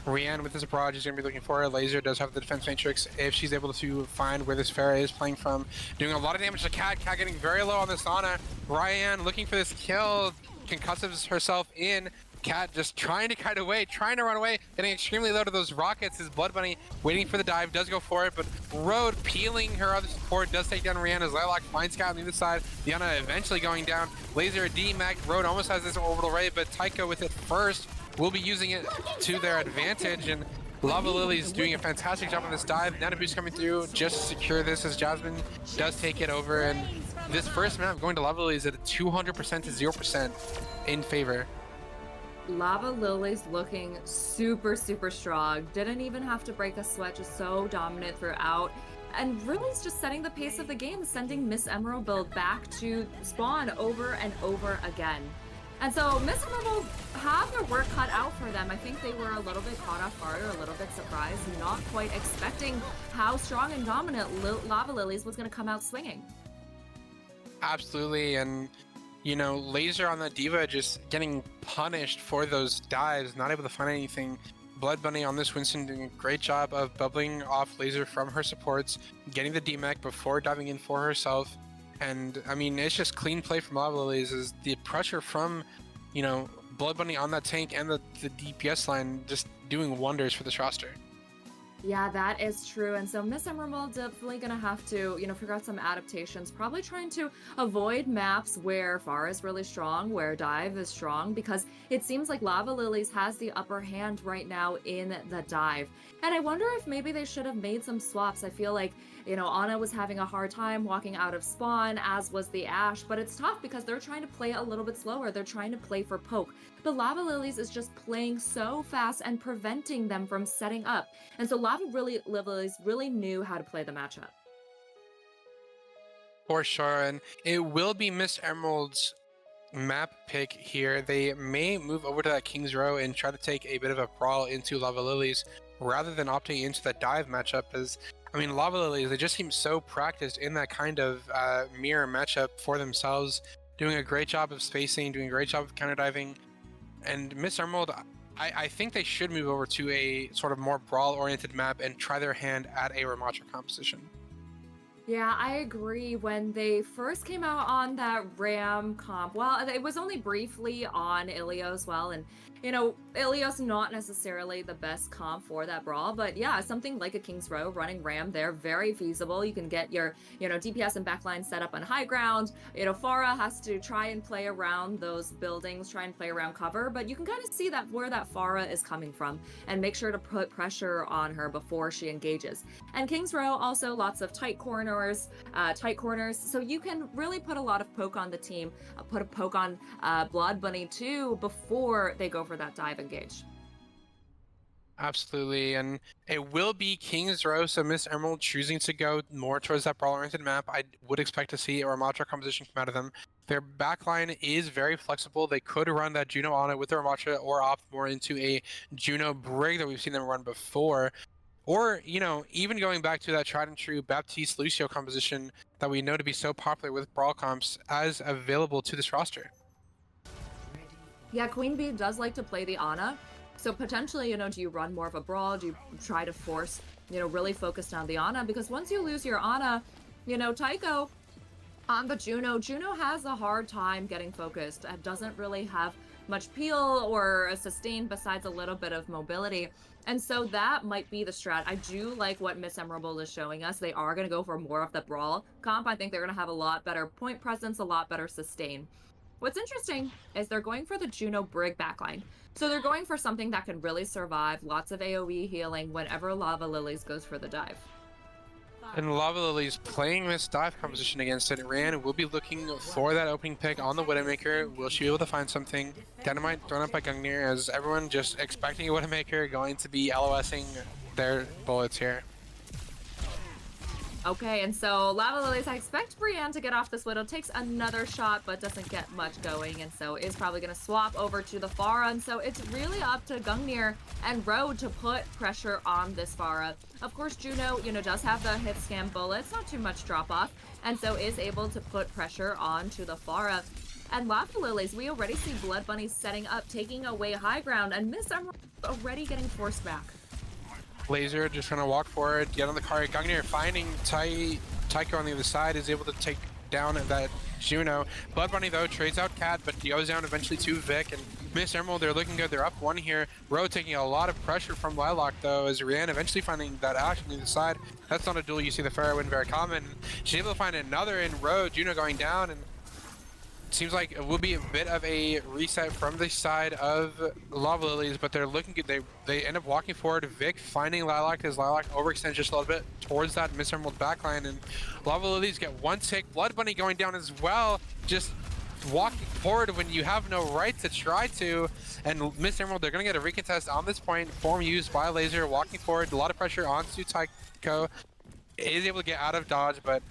[SPEAKER 2] Rian with this barrage is going to be looking for her. Laser does have the defense matrix if she's able to find where this Pharah is playing from. Doing a lot of damage to Cat. Cat getting very low on this Ana. Rian looking for this kill. Concussives herself in. Cat just trying to kite away, trying to run away, getting extremely low to those rockets. His Blood Bunny waiting for the dive, does go for it, but Road peeling her other support, does take down Rihanna's Lilac, finds Cat on the other side. Diana eventually going down. Laser D-Mag, Road almost has this orbital ray, but Taiko with it first will be using it to their advantage, and Lava Lily's doing a fantastic job on this dive. Nana Boost coming through just to secure this as Jasmine does take it over, and this first map going to Lava Lily is at a 200% to 0% in favor.
[SPEAKER 1] Lava Lily's looking super, super strong. Didn't even have to break a sweat, just so dominant throughout. And really is just setting the pace of the game, sending Miss Emerald build back to spawn over and over again. And so Miss Emerald have their work cut out for them. I think they were a little bit caught off guard or a little bit surprised, not quite expecting how strong and dominant Lava Lily's was going to come out swinging.
[SPEAKER 2] Absolutely, and you know, Laser on the Diva just getting punished for those dives, not able to find anything. Blood Bunny on this Winston doing a great job of bubbling off Laser from her supports, getting the DMAC before diving in for herself. And I mean, it's just clean play from Lava Lilies. Is the pressure from, you know, Blood Bunny on that tank and the DPS line just doing wonders for this roster.
[SPEAKER 1] Yeah, that is true. And so Miss Emerald definitely going to have to, you know, figure out some adaptations, probably trying to avoid maps where Pharah is really strong, where Dive is strong, because it seems like Lava Lilies has the upper hand right now in the dive. And I wonder if maybe they should have made some swaps. I feel like, you know, Ana was having a hard time walking out of spawn, as was the Ashe, but it's tough because they're trying to play a little bit slower. They're trying to play for poke. But Lava Lilies is just playing so fast and preventing them from setting up. And so Lava Lilies really knew how to play the matchup.
[SPEAKER 2] For sure, and it will be Miss Emerald's map pick here. They may move over to that King's Row and try to take a bit of a brawl into Lava Lilies rather than opting into the dive matchup. As I mean, Lava Lilies, they just seem so practiced in that kind of mirror matchup for themselves, doing a great job of spacing, doing a great job of counter diving. And Miss Emerald, I think they should move over to a sort of more brawl-oriented map and try their hand at a Ramatra composition.
[SPEAKER 1] Yeah, I agree. When they first came out on that Ram comp, well, it was only briefly on Ilio as well, and you know, Ilio's not necessarily the best comp for that brawl, but yeah, something like a King's Row running Ram there, very feasible. You can get your, you know, DPS and backline set up on high ground. You know, Pharah has to try and play around those buildings, try and play around cover, but you can kind of see that where that Pharah is coming from and make sure to put pressure on her before she engages. And King's Row also lots of tight corners, so you can really put a lot of poke on the team, put a poke on Blood Bunny too before they go for that dive engage.
[SPEAKER 2] Absolutely, and it will be King's Row, so Miss Emerald choosing to go more towards that brawl-oriented map. I would expect to see a Ramatra composition come out of them. Their backline is very flexible. They could run that Juno Ana with the Ramatra or opt more into a Juno Brig that we've seen them run before. Or, you know, even going back to that tried and true Baptiste Lucio composition that we know to be so popular with brawl comps as available to this roster.
[SPEAKER 1] Yeah, Queen Bee does like to play the Ana. So potentially, you know, do you run more of a brawl? Do you try to force, you know, really focused on the Ana? Because once you lose your Ana, you know, Taiko on the Juno has a hard time getting focused. It doesn't really have much peel or a sustain besides a little bit of mobility. And so that might be the strat. I do like what Miss Emerald is showing us. They are going to go for more of the brawl comp. I think they're going to have a lot better point presence, a lot better sustain. What's interesting is they're going for the Juno Brig backline. So they're going for something that can really survive, lots of AoE healing whenever Lava Lilies goes for the dive.
[SPEAKER 2] And Lava Lilies playing this dive composition against it. Ran will be looking for that opening pick on the Widowmaker. Will she be able to find something? Dynamite thrown up by Gungnir, as everyone just expecting a Widowmaker going to be LOSing their bullets here.
[SPEAKER 1] Okay, and so Lava Lilies, I expect Brienne to get off this Widow, takes another shot, but doesn't get much going, and so is probably going to swap over to the Pharah, and so it's really up to Gungnir and Road to put pressure on this Pharah. Of course, Juno, you know, does have the hit scan bullets, not too much drop off, and so is able to put pressure onto the Pharah. And Lava Lilies, we already see Blood Bunny setting up, taking away high ground, and Miss Emerald already getting forced back.
[SPEAKER 2] Laser just trying to walk forward, get on the car. Gungnir finding Taiko on the other side, is able to take down that Juno. Blood Bunny though trades out Cat, but goes down eventually to Vic, and Miss Emerald, they're looking good. They're up one here. Ro taking a lot of pressure from Lilac, though, as Rihanna eventually finding that Ash on the other side. That's not a duel you see the Pharah win very common. She's able to find another in Ro. Juno going down, and seems like it will be a bit of a reset from the side of Lava Lilies, but they're looking good. They end up walking forward. Vic finding Lilac as Lilac overextends just a little bit towards that Miss Emerald backline, and Lava Lilies get one tick. Blood Bunny going down as well, just walking forward when you have no right to try to. And Miss Emerald, they're going to get a recontest on this point. Form used by Laser, walking forward. A lot of pressure onto Tycho. Is able to get out of dodge, but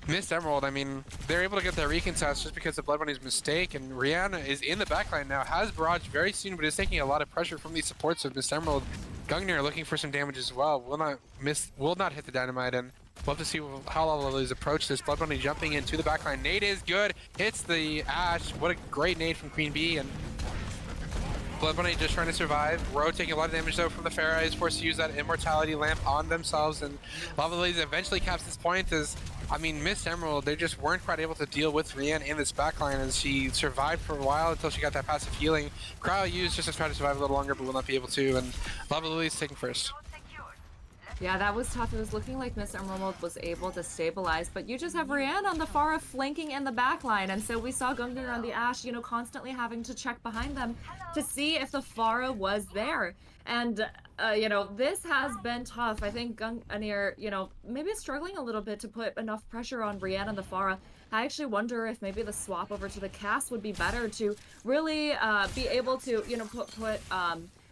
[SPEAKER 2] Miss Emerald, I mean, they're able to get their recontest just because of Blood Bunny's mistake, and Rihanna is in the backline now, has barrage very soon, but is taking a lot of pressure from these supports of Miss Emerald. Gungnir looking for some damage as well, will not hit the dynamite, and we'll have to see how Lava Lilies approach this. Blood Bunny jumping into the backline. Nade is good, hits the Ash. What a great nade from Queen Bee, and Blood Bunny just trying to survive. Ro taking a lot of damage though from the Pharah, is forced to use that Immortality Lamp on themselves, and Lava Lilies eventually caps this point as, I mean, Miss Emerald, they just weren't quite able to deal with Rianne in this backline as she survived for a while until she got that passive healing. Cryo used just to try to survive a little longer, but will not be able to, and Lava Lilies taking first.
[SPEAKER 1] Yeah, that was tough. It was looking like Miss Emerald was able to stabilize, but you just have Rianne on the Pharah flanking in the backline, and so we saw Gungnir on the Ash, you know, constantly having to check behind them to see if the Pharah was there. And, you know, this has been tough. I think Gungnir, you know, maybe struggling a little bit to put enough pressure on Rianne and the Pharah. I actually wonder if maybe the swap over to the cast would be better to really be able to, you know, put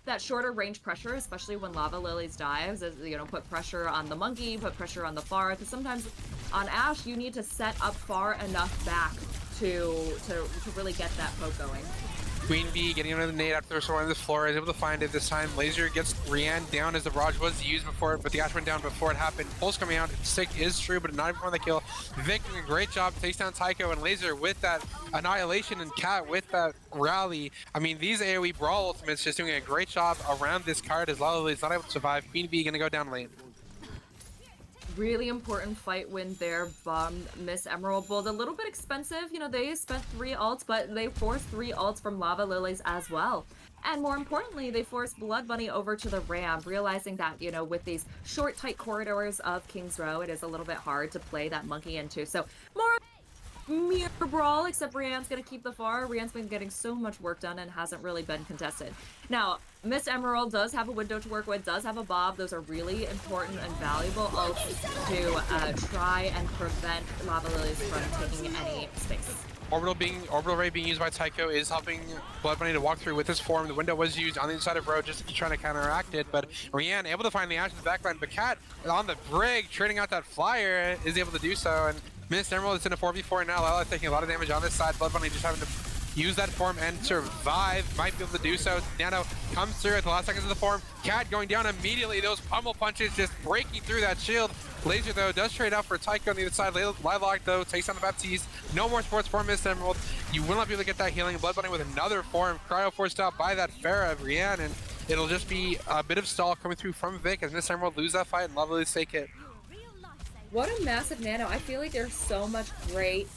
[SPEAKER 1] that shorter range pressure, especially when Lava Lilies dives, is, you know, put pressure on the monkey, put pressure on the Pharah, because sometimes on Ash you need to set up far enough back to really get that poke going.
[SPEAKER 2] Queen Bee getting another nade after the sword on the floor, is able to find it this time. Laser gets Rianne down as the barrage was used before, but the Ash went down before it happened. Pulse coming out, Sick is true, but not before the kill. Vic doing a great job, takes down Tycho, and Laser with that Annihilation, and Cat with that rally. I mean, these AoE Brawl ultimates just doing a great job around this card as Lala is not able to survive. Queen Bee gonna go down lane.
[SPEAKER 1] Really important fight win there from Miss Emerald. Bold, a little bit expensive. You know, they spent 3 ults, but they forced 3 ults from Lava Lilies as well. And more importantly, they forced Blood Bunny over to the ramp, realizing that, you know, with these short, tight corridors of King's Row, it is a little bit hard to play that monkey into. So more mere brawl, except Rianne's gonna keep the Pharah. Rianne's been getting so much work done and hasn't really been contested. Now, Miss Emerald does have a window to work with, does have a Bob. Those are really important and valuable ults to try and prevent Lava Lilies from taking any space.
[SPEAKER 2] Orbital Ray being used by Tycho is helping Blood Bunny to walk through with his form. The window was used on the inside of Road just to keep trying to counteract it, but Rianne able to find the Ash in the backline, but Cat on the brig, trading out that flyer, is able to do so, and Miss Emerald is in a 4v4 now. Lala taking a lot of damage on this side. Blood Bunny just having to use that form and survive. Might be able to do so. Nano comes through at the last seconds of the form. Cat going down immediately. Those pummel punches just breaking through that shield. Laser, though, does trade out for Tycho on the other side. Lilac, though, takes down the Baptiste. No more sports for Miss Emerald. You will not be able to get that healing. Blood Bunny with another form. Cryo forced out by that Pharah of Rianne, and it'll just be a bit of stall coming through from Vic as Miss Emerald lose that fight and Lovely take it.
[SPEAKER 1] What a massive nano. I feel like there's so much great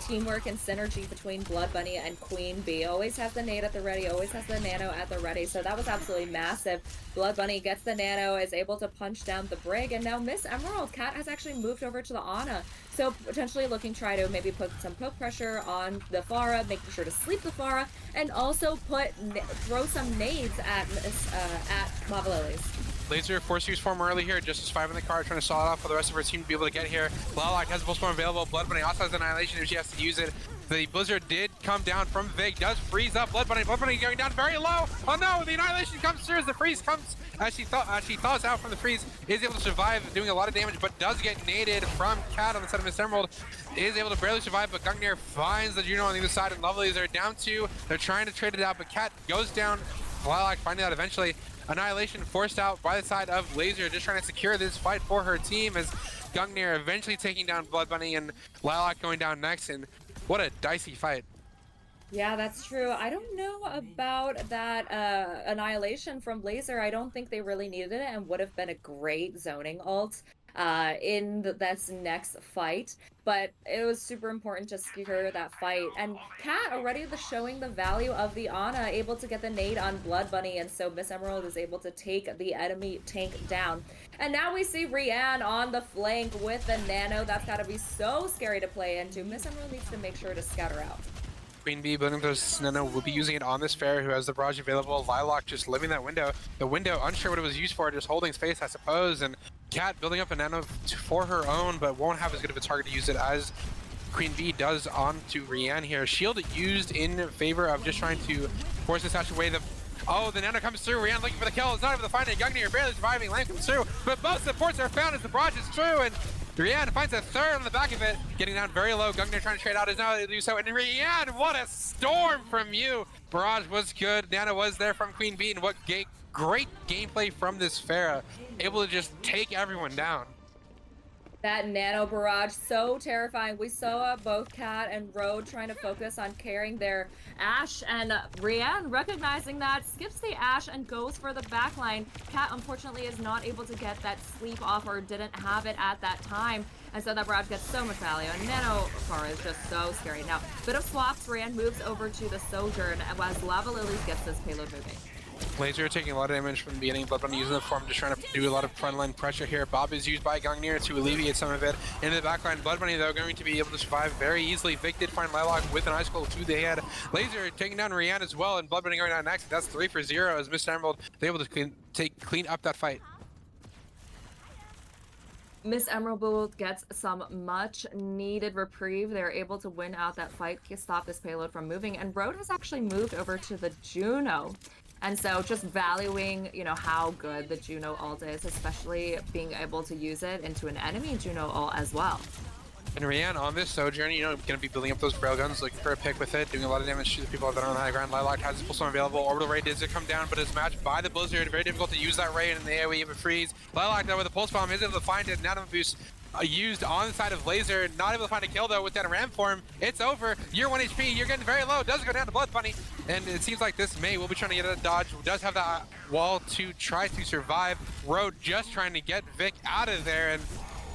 [SPEAKER 1] teamwork and synergy between Blood Bunny and Queen Bee. Always has the nade at the ready, always has the nano at the ready, so that was absolutely massive. Blood Bunny gets the nano, is able to punch down the brig, and now Miss Emerald Cat has actually moved over to the Ana, so potentially looking try to maybe put some poke pressure on the Pharah, making sure to sleep the Pharah, and also throw some nades at Lava Lilies.
[SPEAKER 2] Laser force use form early here, just as 5 in the car, trying to saw it off for the rest of her team to be able to get here. Lilac has the full form available. Blood Bunny also has Annihilation if she has to use it. The Blizzard did come down from Vig, does freeze up Blood Bunny. Blood Bunny going down very low. Oh no, the Annihilation comes through as the freeze comes, as she thaws out from the freeze, is able to survive, doing a lot of damage, but does get naded from Cat on the side of Miss Emerald. Is able to barely survive, but Gungnir finds the Juno on the other side, and Lovelies are down 2. They're trying to trade it out, but Cat goes down. Lilac finding out eventually. Annihilation forced out by the side of Laser, just trying to secure this fight for her team as Gungnir eventually taking down Blood Bunny and Lilac going down next, and what a dicey fight.
[SPEAKER 1] Yeah, that's true. I don't know about that Annihilation from Laser. I don't think they really needed it and would have been a great zoning ult. in this next fight. But it was super important to secure that fight. And Cat already showing the value of the Ana, able to get the nade on Blood Bunny, and so Miss Emerald is able to take the enemy tank down. And now we see Rianne on the flank with the Nano. That's got to be so scary to play into. Miss Emerald needs to make sure to scout her out.
[SPEAKER 2] Queen Bee building those Nano will be using it on this fair who has the barrage available. Lilac just living that window. The window, unsure what it was used for, just holding space, I suppose. And Cat building up a Nano for her own, but won't have as good of a target to use it as Queen Bee does onto Rianne here. Shield used in favor of just trying to force this Ashe away. Oh, the Nano comes through. Rianne looking for the kill. It's not able to find it. Gungnir barely surviving. Lamb comes through, but both supports are found as the barrage is true. And Rianne finds a third on the back of it, getting down very low. Gungnir trying to trade out is now able to do so. And Rianne, what a storm from you! Barrage was good. Nano was there from Queen Bee, and what great gameplay from this Pharah. Able to just take everyone down.
[SPEAKER 1] That Nano barrage, so terrifying. We saw both Cat and Road trying to focus on carrying their Ashe, and Rianne, recognizing that, skips the Ashe and goes for the backline. Cat, unfortunately, is not able to get that sleep off, or didn't have it at that time, and so that barrage gets so much value. And Nano Pharah is just so scary. Now, bit of swaps, Rianne moves over to the Sojourn, as Lava Lilies gets this payload moving.
[SPEAKER 2] Laser taking a lot of damage from the beginning. Blood Bunny using the form, just trying to do a lot of frontline pressure here. Bob is used by Gungnir to alleviate some of it. Into the backline, Blood Bunny though going to be able to survive very easily. Vic did find Lilac with an Icicle to the head. Laser taking down Rianne as well, and Blood Bunny going down next. That's 3 for 0 as Mr. Emerald is able to clean up that fight.
[SPEAKER 1] Miss Emerald gets some much needed reprieve. They're able to win out that fight, stop this payload from moving, and Road has actually moved over to the Juno. And so just valuing, how good the Juno ult is, especially being able to use it into an enemy Juno ult as well.
[SPEAKER 2] And Rianne on this Sojourn, going to be building up those railguns, looking for a pick with it, doing a lot of damage to the people that are on the high ground. Lilac has his full storm available. Orbital Ray does come down, but is matched by the Blizzard. Very difficult to use that Ray, and the AoE of a freeze. Lilac, though, with the Pulse Bomb, is able to find it. Nano boost used on the side of Laser. Not able to find a kill, though, with that ram form. It's over. You're 1 HP. You're getting very low. Does go down to Blood Bunny. And it seems like this May will be trying to get a dodge. Does have that wall to try to survive. Road just trying to get Vic out of there. And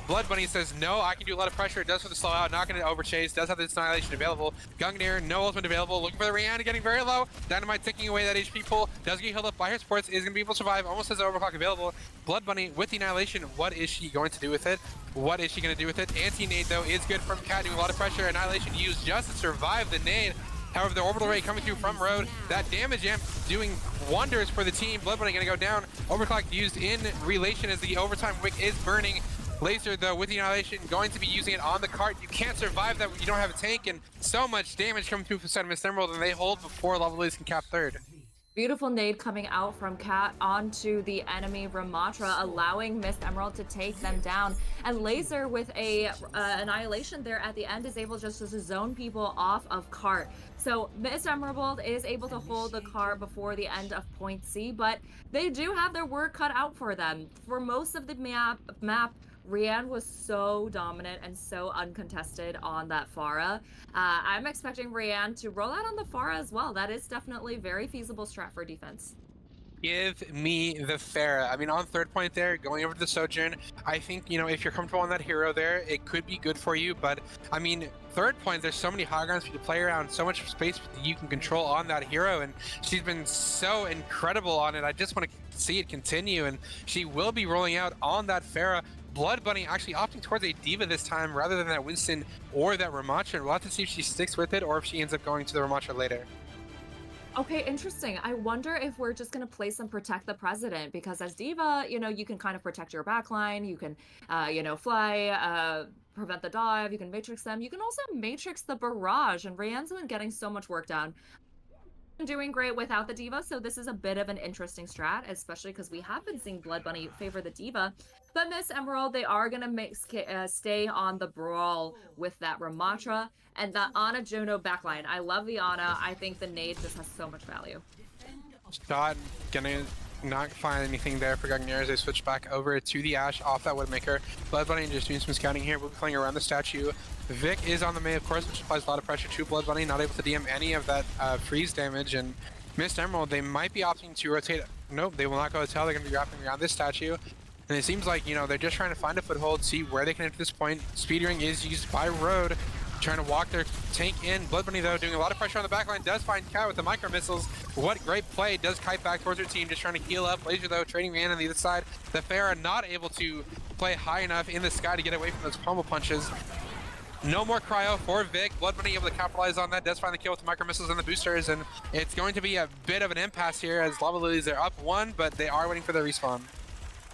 [SPEAKER 2] Blood Bunny says, no, I can do a lot of pressure. It does for the slow out, not going to overchase. Does have the Annihilation available. Gungnir, no ultimate available. Looking for the Rihanna, getting very low. Dynamite taking away that HP pull. Does get healed up by her supports. Is going to be able to survive. Almost has the overclock available. Blood Bunny with the Annihilation. What is she going to do with it? What is she going to do with it? Anti-nade, though, is good from Cat, doing a lot of pressure. Annihilation used just to survive the nade. However, the orbital ray coming through from Road, that damage amp doing wonders for the team. Blood Bunny going to go down. Overclock used in relation as the overtime wick is burning. Laser, though, with the Annihilation, going to be using it on the cart. You can't survive that when you don't have a tank, and so much damage coming through from Side of Miss Emerald, and they hold before Lava Lilies can cap third.
[SPEAKER 1] Beautiful nade coming out from Cat onto the enemy Ramatra, allowing Miss Emerald to take them down. And Laser with a Annihilation there at the end is able just to zone people off of cart. So Miss Emerald is able to hold the cart before the end of point C, but they do have their work cut out for them. For most of the map, Rianne was so dominant and so uncontested on that Pharah. I'm expecting Rianne to roll out on the Pharah as well. That is definitely very feasible strat for defense.
[SPEAKER 2] Give me the Pharah. I mean, on third point there, going over to the Sojourn, I think, if you're comfortable on that hero there, it could be good for you. But, I mean, third point, there's so many high grounds for you to play around, so much space you can control on that hero. And she's been so incredible on it. I just want to see it continue. And she will be rolling out on that Pharah. Blood Bunny actually opting towards a Diva this time rather than that Winston or that Ramatra. We'll have to see if she sticks with it or if she ends up going to the Ramatra later.
[SPEAKER 1] Okay, interesting. I wonder if we're just going to play some Protect the President, because as Diva, you can kind of protect your backline. You can, fly, prevent the dive. You can Matrix them. You can also Matrix the Barrage. And Rianne's been getting so much work done. Doing great without the Diva, so this is a bit of an interesting strat, especially because we have been seeing Blood Bunny favor the Diva. But Miss Emerald, they are going to stay on the Brawl with that Ramatra and the Ana Juno backline. I love the Ana. I think the nade just has so much value.
[SPEAKER 2] Scott gonna not find anything there for Gungnir as they switch back over to the Ashe off that Woodmaker. Blood Bunny just doing some scouting here. We'll be playing around the statue. Vic is on the May, of course, which applies a lot of pressure to Blood Bunny, not able to DM any of that freeze damage. And Mist Emerald, they might be opting to rotate. Nope, they will not go hotel. They're going to be wrapping around this statue. And it seems like, you know, they're just trying to find a foothold, see where they can enter this point. Speed ring is used by Road, trying to walk their tank in. Blood Bunny, though, doing a lot of pressure on the backline, does find Kai with the micro missiles. What great play, does kite back towards her team, just trying to heal up. Laser, though, trading Rhiannon on the other side. The Pharah not able to play high enough in the sky to get away from those pummel punches. No more cryo for Vic. Blood Bunny able to capitalize on that. Does find the kill with the micro missiles and the boosters, and it's going to be a bit of an impasse here as Lava Lilies are up 1, but they are waiting for their respawn.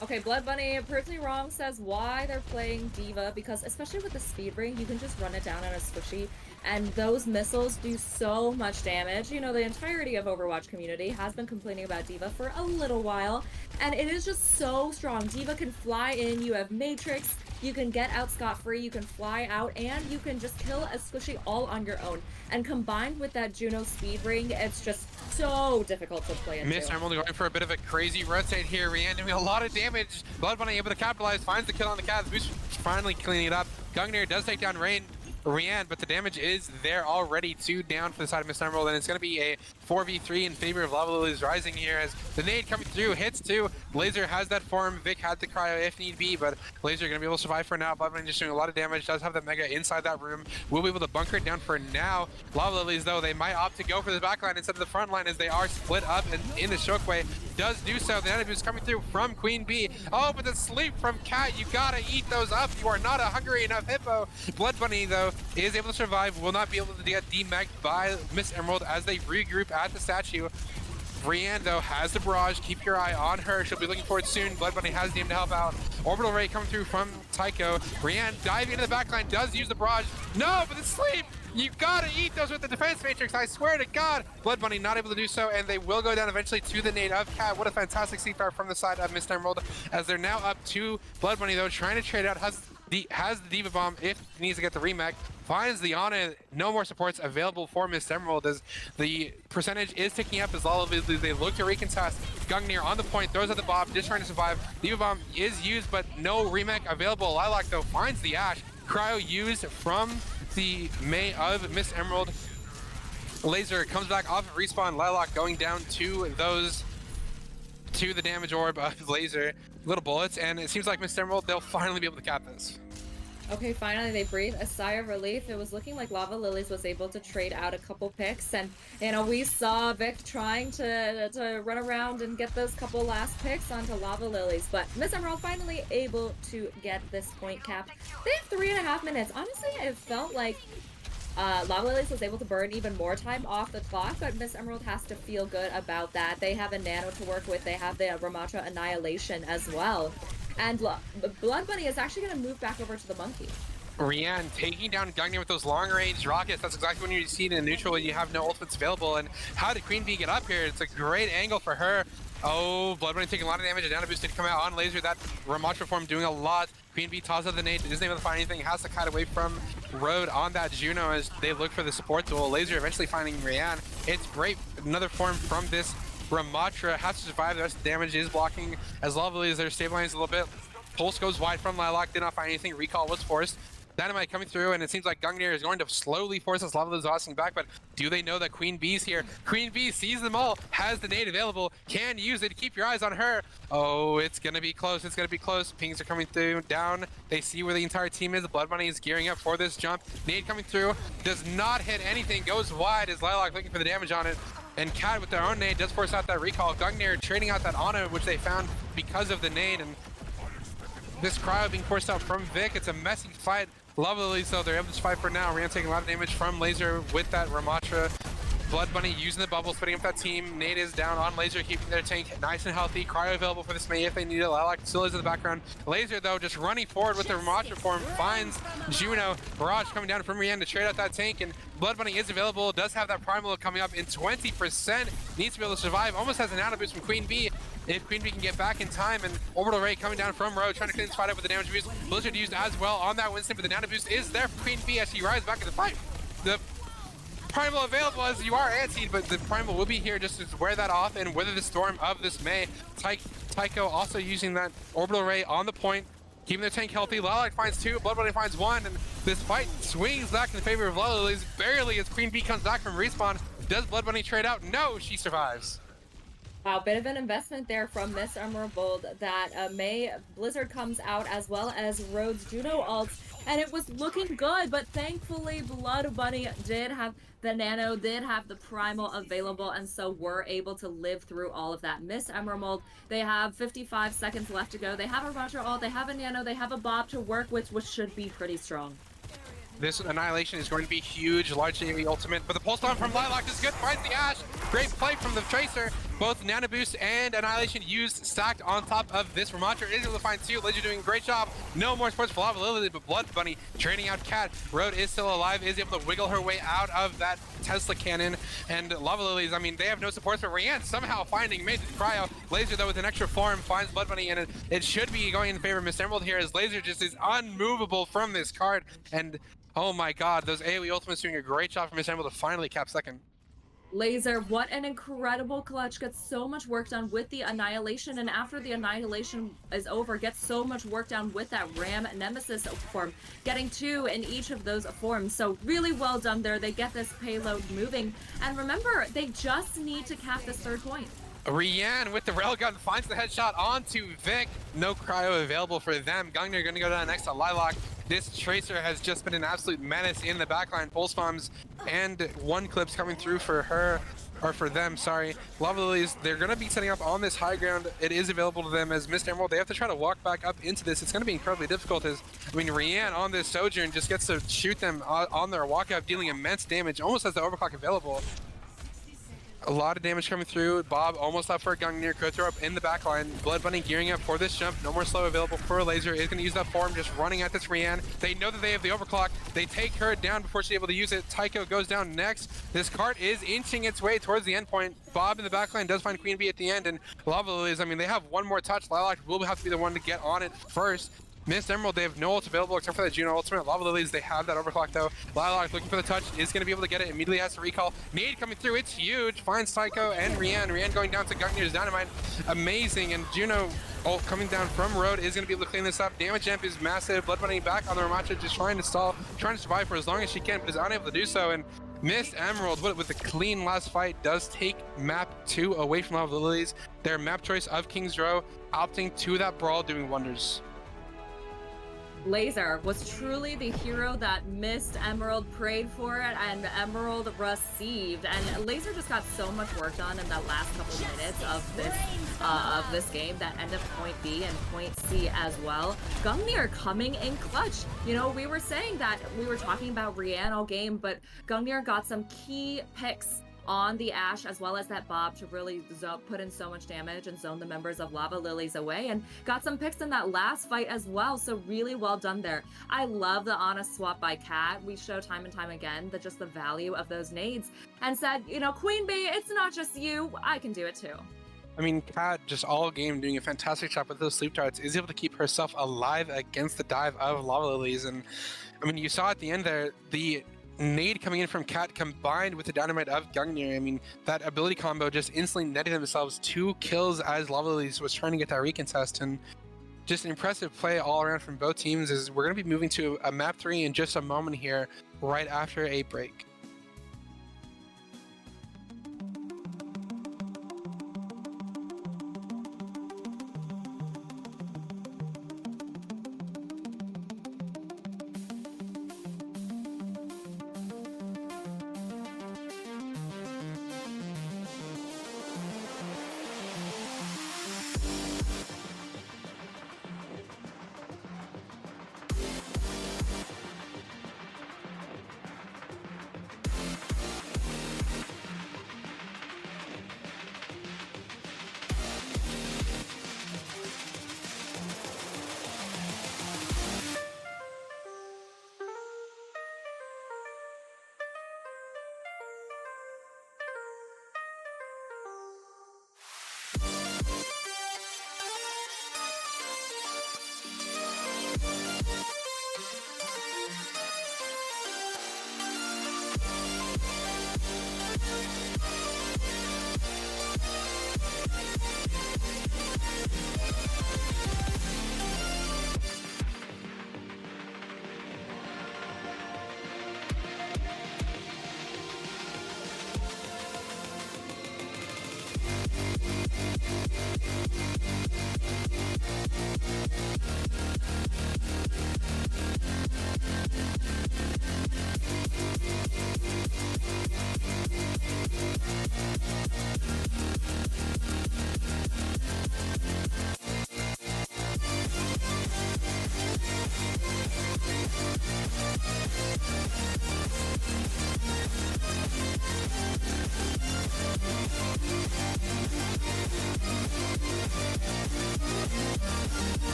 [SPEAKER 1] Okay, Blood Bunny, personally wrong, says why they're playing D.Va, because especially with the speed ring, you can just run it down on a squishy, and those missiles do so much damage. You know, the entirety of Overwatch community has been complaining about D.Va for a little while, and it is just so strong. D.Va can fly in, you have Matrix, you can get out scot-free, you can fly out, and you can just kill a squishy all on your own. And combined with that Juno speed ring, it's just so difficult to play into.
[SPEAKER 2] Miss Emerald going for a bit of a crazy rotate here. Rhiannon doing a lot of damage. Blood Bunny able to capitalize, finds the kill on the cat. The boost finally cleaning it up. Gungnir does take down Rhiannon, but the damage is there already. 2 down for the side of Miss Emerald, and it's going to be a 4v3 in favor of Lava Lilies Rising here as the nade coming through, hits 2. Laser has that form. Vic had the cryo if need be, but Laser going to be able to survive for now. Blood Bunny just doing a lot of damage, does have the mega inside that room. Will be able to bunker it down for now. Lava Lilies, though, they might opt to go for the back line instead of the front line as they are split up and in the shockwave. Does do so. The enemy is coming through from Queen Bee. Oh, but the sleep from Cat, you gotta eat those up. You are not a hungry enough hippo. Blood Bunny, though, is able to survive, will not be able to get demegged by Miss Emerald as they regroup at the statue. Rhiannon, though, has the barrage. Keep your eye on her. She'll be looking for it soon. Blood Bunny has the aim to help out. Orbital Ray coming through from Tycho. Rhiannon diving into the backline, does use the barrage. No, but the sleep! You gotta eat those with the defense matrix, I swear to God! Blood Bunny not able to do so, and they will go down eventually to the nade of Cat. What a fantastic CFR from the side of Miss Emerald, as they're now up to Blood Bunny, though, trying to trade out. Has the D.Va bomb if he needs to get the remake. Finds the Ana. No more supports available for Miss Emerald as the percentage is ticking up as all of they look to recontest. Gungnir on the point, throws at the bomb, just trying to survive. D.Va bomb is used, but no remake available. Lilac, though, finds the Ash. Cryo used from the May of Miss Emerald. Laser comes back off of respawn. Lilac going down to the damage orb of Laser. Little bullets, and it seems like Miss Emerald, they'll finally be able to cap this.
[SPEAKER 1] Okay, finally they breathe a sigh of relief. It was looking like Lava Lilies was able to trade out a couple picks, and you know, we saw Vic trying to run around and get those couple last picks onto Lava Lilies, but Miss Emerald finally able to get this point cap. They have 3.5 minutes. Honestly, it felt like Lava Lilies was able to burn even more time off the clock, but Miss Emerald has to feel good about that. They have a Nano to work with. They have the Ramatra Annihilation as well. And Blood Bunny is actually going to move back over to the Monkey.
[SPEAKER 2] Rhiannon taking down Gungnir with those long-range rockets. That's exactly when you see it in neutral when you have no ultimates available. And how did Queen Bee get up here? It's a great angle for her. Oh, Blood Bunny taking a lot of damage. A down boost did come out on Laser. That Ramatra form doing a lot. Queen Bee tosses out the nade. Isn't able to find anything. Has to cut away from Road on that Juno as they look for the support duel. Laser eventually finding Rhiannon. It's great. Another form from this Ramatra has to survive. The rest of the damage is blocking as Lava Lilies they're stabilizing a little bit. Pulse goes wide from Lilac. Did not find anything. Recall was forced. Dynamite coming through, and it seems like Gungnir is going to slowly force this Lava Lilies tossing back, but do they know that Queen Bee's here? Queen Bee sees them all, has the nade available, can use it. Keep your eyes on her. Oh, it's going to be close. It's going to be close. Pings are coming through, down. They see where the entire team is. The Blood Bunny is gearing up for this jump. Nade coming through. Does not hit anything. Goes wide as Lilac looking for the damage on it. And Cat with their own nade does force out that recall. Gungnir trading out that Ana, which they found because of the nade. And this cryo being forced out from Vic. It's a messy fight. Lava Lilies, though, they're able to survive for now. Rhiannon taking a lot of damage from Laser with that Ramatra. Blood Bunny using the bubble, splitting up that team. Nade is down on Laser, keeping their tank nice and healthy. Cryo available for this May if they need it. Lilac still is in the background. Laser, though, just running forward with the Ramatra form, finds Juno. Barrage coming down from Rhiannon to trade out that tank, and Blood Bunny is available. Does have that primal coming up in 20%. Needs to be able to survive. Almost has an auto boost from Queen Bee. If Queen Bee can get back in time, and Orbital Ray coming down from Road, trying to clean this fight up with the damage boost. Blizzard used as well on that Winston, but the nano boost is there for Queen Bee as she rises back in the fight. The primal available as you are antsied, but the primal will be here just to wear that off and weather the storm of this May. Tycho also using that Orbital Ray on the point, keeping their tank healthy. Lilac finds 2, Blood Bunny finds 1, and this fight swings back in favor of Lava Lilies barely as Queen Bee comes back from respawn. Does Blood Bunny trade out? No, she survives.
[SPEAKER 1] Wow, bit of an investment there from Miss Emerald that May Blizzard comes out as well as Rhodes Juno ults, and it was looking good, but thankfully Blood Bunny did have the nano, did have the primal available, and so were able to live through all of that. Miss Emerald, they have 55 seconds left to go. They have a Roger ult, they have a nano, they have a Bob to work with, which should be pretty strong.
[SPEAKER 2] This Annihilation is going to be huge, largely the ultimate, but the pulse down from Lilac is good, finds the Ash. Great play from the Tracer. Both Nano Boost and Annihilation used, stacked on top of this. Ramattra is able to find two. Laser doing a great job. No more sports for Lava Lily, but Blood Bunny trading out Cat. Road is still alive, is able to wiggle her way out of that Tesla cannon. And Lava Lilies, I mean, they have no support, but Rianne somehow finding mid cryo. Laser, though, with an extra form, finds Blood Bunny, and it should be going in favor of Miss Emerald here, as Laser just is unmovable from this card. And oh my god, those AoE ultimates doing a great job for Miss Emerald to finally cap second.
[SPEAKER 1] Laser, what an incredible clutch. Gets so much work done with the Annihilation, and after the Annihilation is over, gets so much work done with that Ram Nemesis form, getting two in each of those forms. So really well done there. They get this payload moving. And remember, they just need to cap this third point.
[SPEAKER 2] Rianne with the railgun finds the headshot onto Vic. No cryo available for them. Gungnir going to go down next to Lilac. This Tracer has just been an absolute menace in the backline. Pulse bombs and one clips coming through for her, or for them, sorry. Lava Lilies, they're going to be setting up on this high ground. It is available to them as Mr. Emerald. They have to try to walk back up into this. It's going to be incredibly difficult as, I mean, Rianne on this Sojourn just gets to shoot them on their walkout, dealing immense damage, almost has the overclock available. A lot of damage coming through. Bob almost left for a Gungnir. Could throw up in the backline. Blood Bunny gearing up for this jump. No more slow available for a Laser. Is going to use that form, just running at this Rianne. They know that they have the overclock. They take her down before she's able to use it. Tycho goes down next. This cart is inching its way towards the end point. Bob in the backline does find Queen Bee at the end, and Lava Lilies, I mean, they have one more touch. Lilac will have to be the one to get on it first. Miss Emerald, they have no ult available except for that Juno ultimate. Lava Lilies, they have that overclock though. Lilac looking for the touch, is going to be able to get it, immediately has to recall. Need coming through, it's huge. Finds Psycho and Rianne. Rianne going down to Gungnir's Dynamite. Amazing, and Juno ult coming down from Road is going to be able to clean this up. Damage jump is massive. Blood Bunny back on the Ramattra, just trying to stall, trying to survive for as long as she can, but is unable to do so. And Miss Emerald, with a clean last fight, does take map 2 away from Lava Lilies. Their map choice of King's Row, opting to that brawl, doing wonders.
[SPEAKER 1] Laser was truly the hero that missed Emerald, prayed for it, and Emerald received. And Laser just got so much work done in that last couple minutes of this game, that end of point B and point C as well. Gungnir coming in clutch. You know, we were saying that we were talking about Rianne all game, but Gungnir got some key picks on the Ash as well as that Bob to really put in so much damage and zone the members of Lava Lilies away, and got some picks in that last fight as well, so really well done there. I love the honest swap by Cat. We show time and time again that just the value of those nades, and said, you know, Queen Bee, it's not just you, I can do it too.
[SPEAKER 2] I mean, Kat just all game doing a fantastic job with those sleep darts, is able to keep herself alive against the dive of Lava Lilies. And I mean, you saw at the end there, the nade coming in from Cat combined with the dynamite of Gungnir. I mean, that ability combo just instantly netted themselves 2 kills as Lava Lilies was trying to get that recontest. And just an impressive play all around from both teams. As we're going to be moving to a map 3 in just a moment here, right after a break.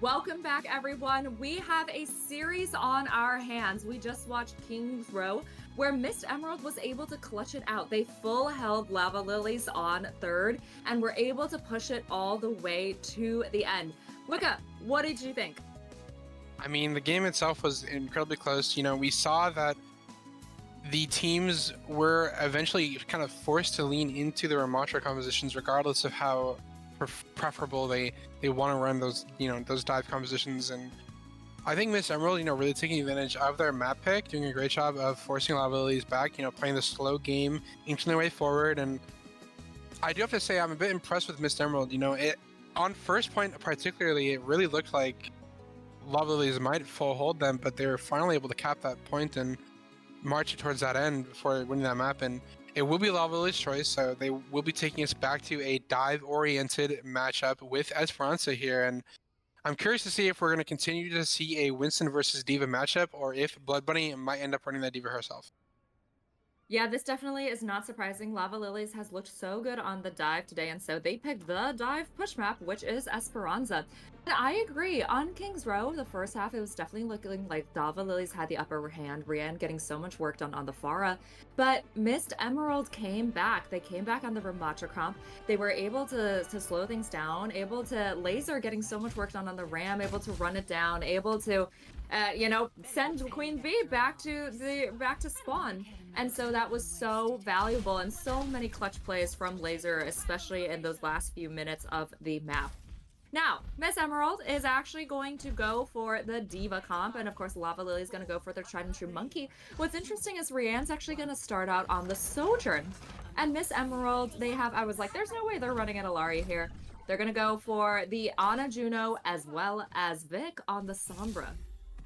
[SPEAKER 1] Welcome back, everyone. We have a series on our hands. We just watched King's Row, where Mist Emerald was able to clutch it out. They full held Lava Lilies on third and were able to push it all the way to the end. Luca, what did you think?
[SPEAKER 2] I mean, the game itself was incredibly close. You know, we saw that the teams were eventually kind of forced to lean into their Ramatra compositions, regardless of how preferable they want to run those, you know, those dive compositions. And I think Miss Emerald, you know, really taking advantage of their map pick, doing a great job of forcing Lava Lilies back, you know, playing the slow game, inching their way forward. And I do have to say, I'm a bit impressed with Miss Emerald. You know, it on first point particularly, it really looked like Lava Lilies might full hold them, but they were finally able to cap that point and march towards that end before winning that map. And it will be Lava Lily's choice, so they will be taking us back to a dive-oriented matchup with Esperanza here. And I'm curious to see if we're going to continue to see a Winston versus D.Va matchup, or if Blood Bunny might end up running that D.Va herself.
[SPEAKER 1] Yeah, this definitely is not surprising. Lava Lilies has looked so good on the dive today, and so they picked the dive push map, which is Esperanza. And I agree. On King's Row, the first half, it was definitely looking like Lava Lilies had the upper hand. Rianne getting so much work done on the Pharah. But Mist Emerald came back. They came back on the Ramatra comp. They were able to slow things down, able to laser getting so much work done on the Ram, able to run it down, able to you know, send Queen Bee back to spawn. And so that was so valuable, and so many clutch plays from Laser, especially in those last few minutes of the map. Now, Miss Emerald is actually going to go for the D.Va comp, and of course Lava Lily is going to go for their tried and true Monkey. What's interesting is Rianne's actually going to start out on the Sojourn. And Miss Emerald, I was like, there's no way they're running an Alaria here. They're going to go for the Ana Juno as well as Vic on the Sombra.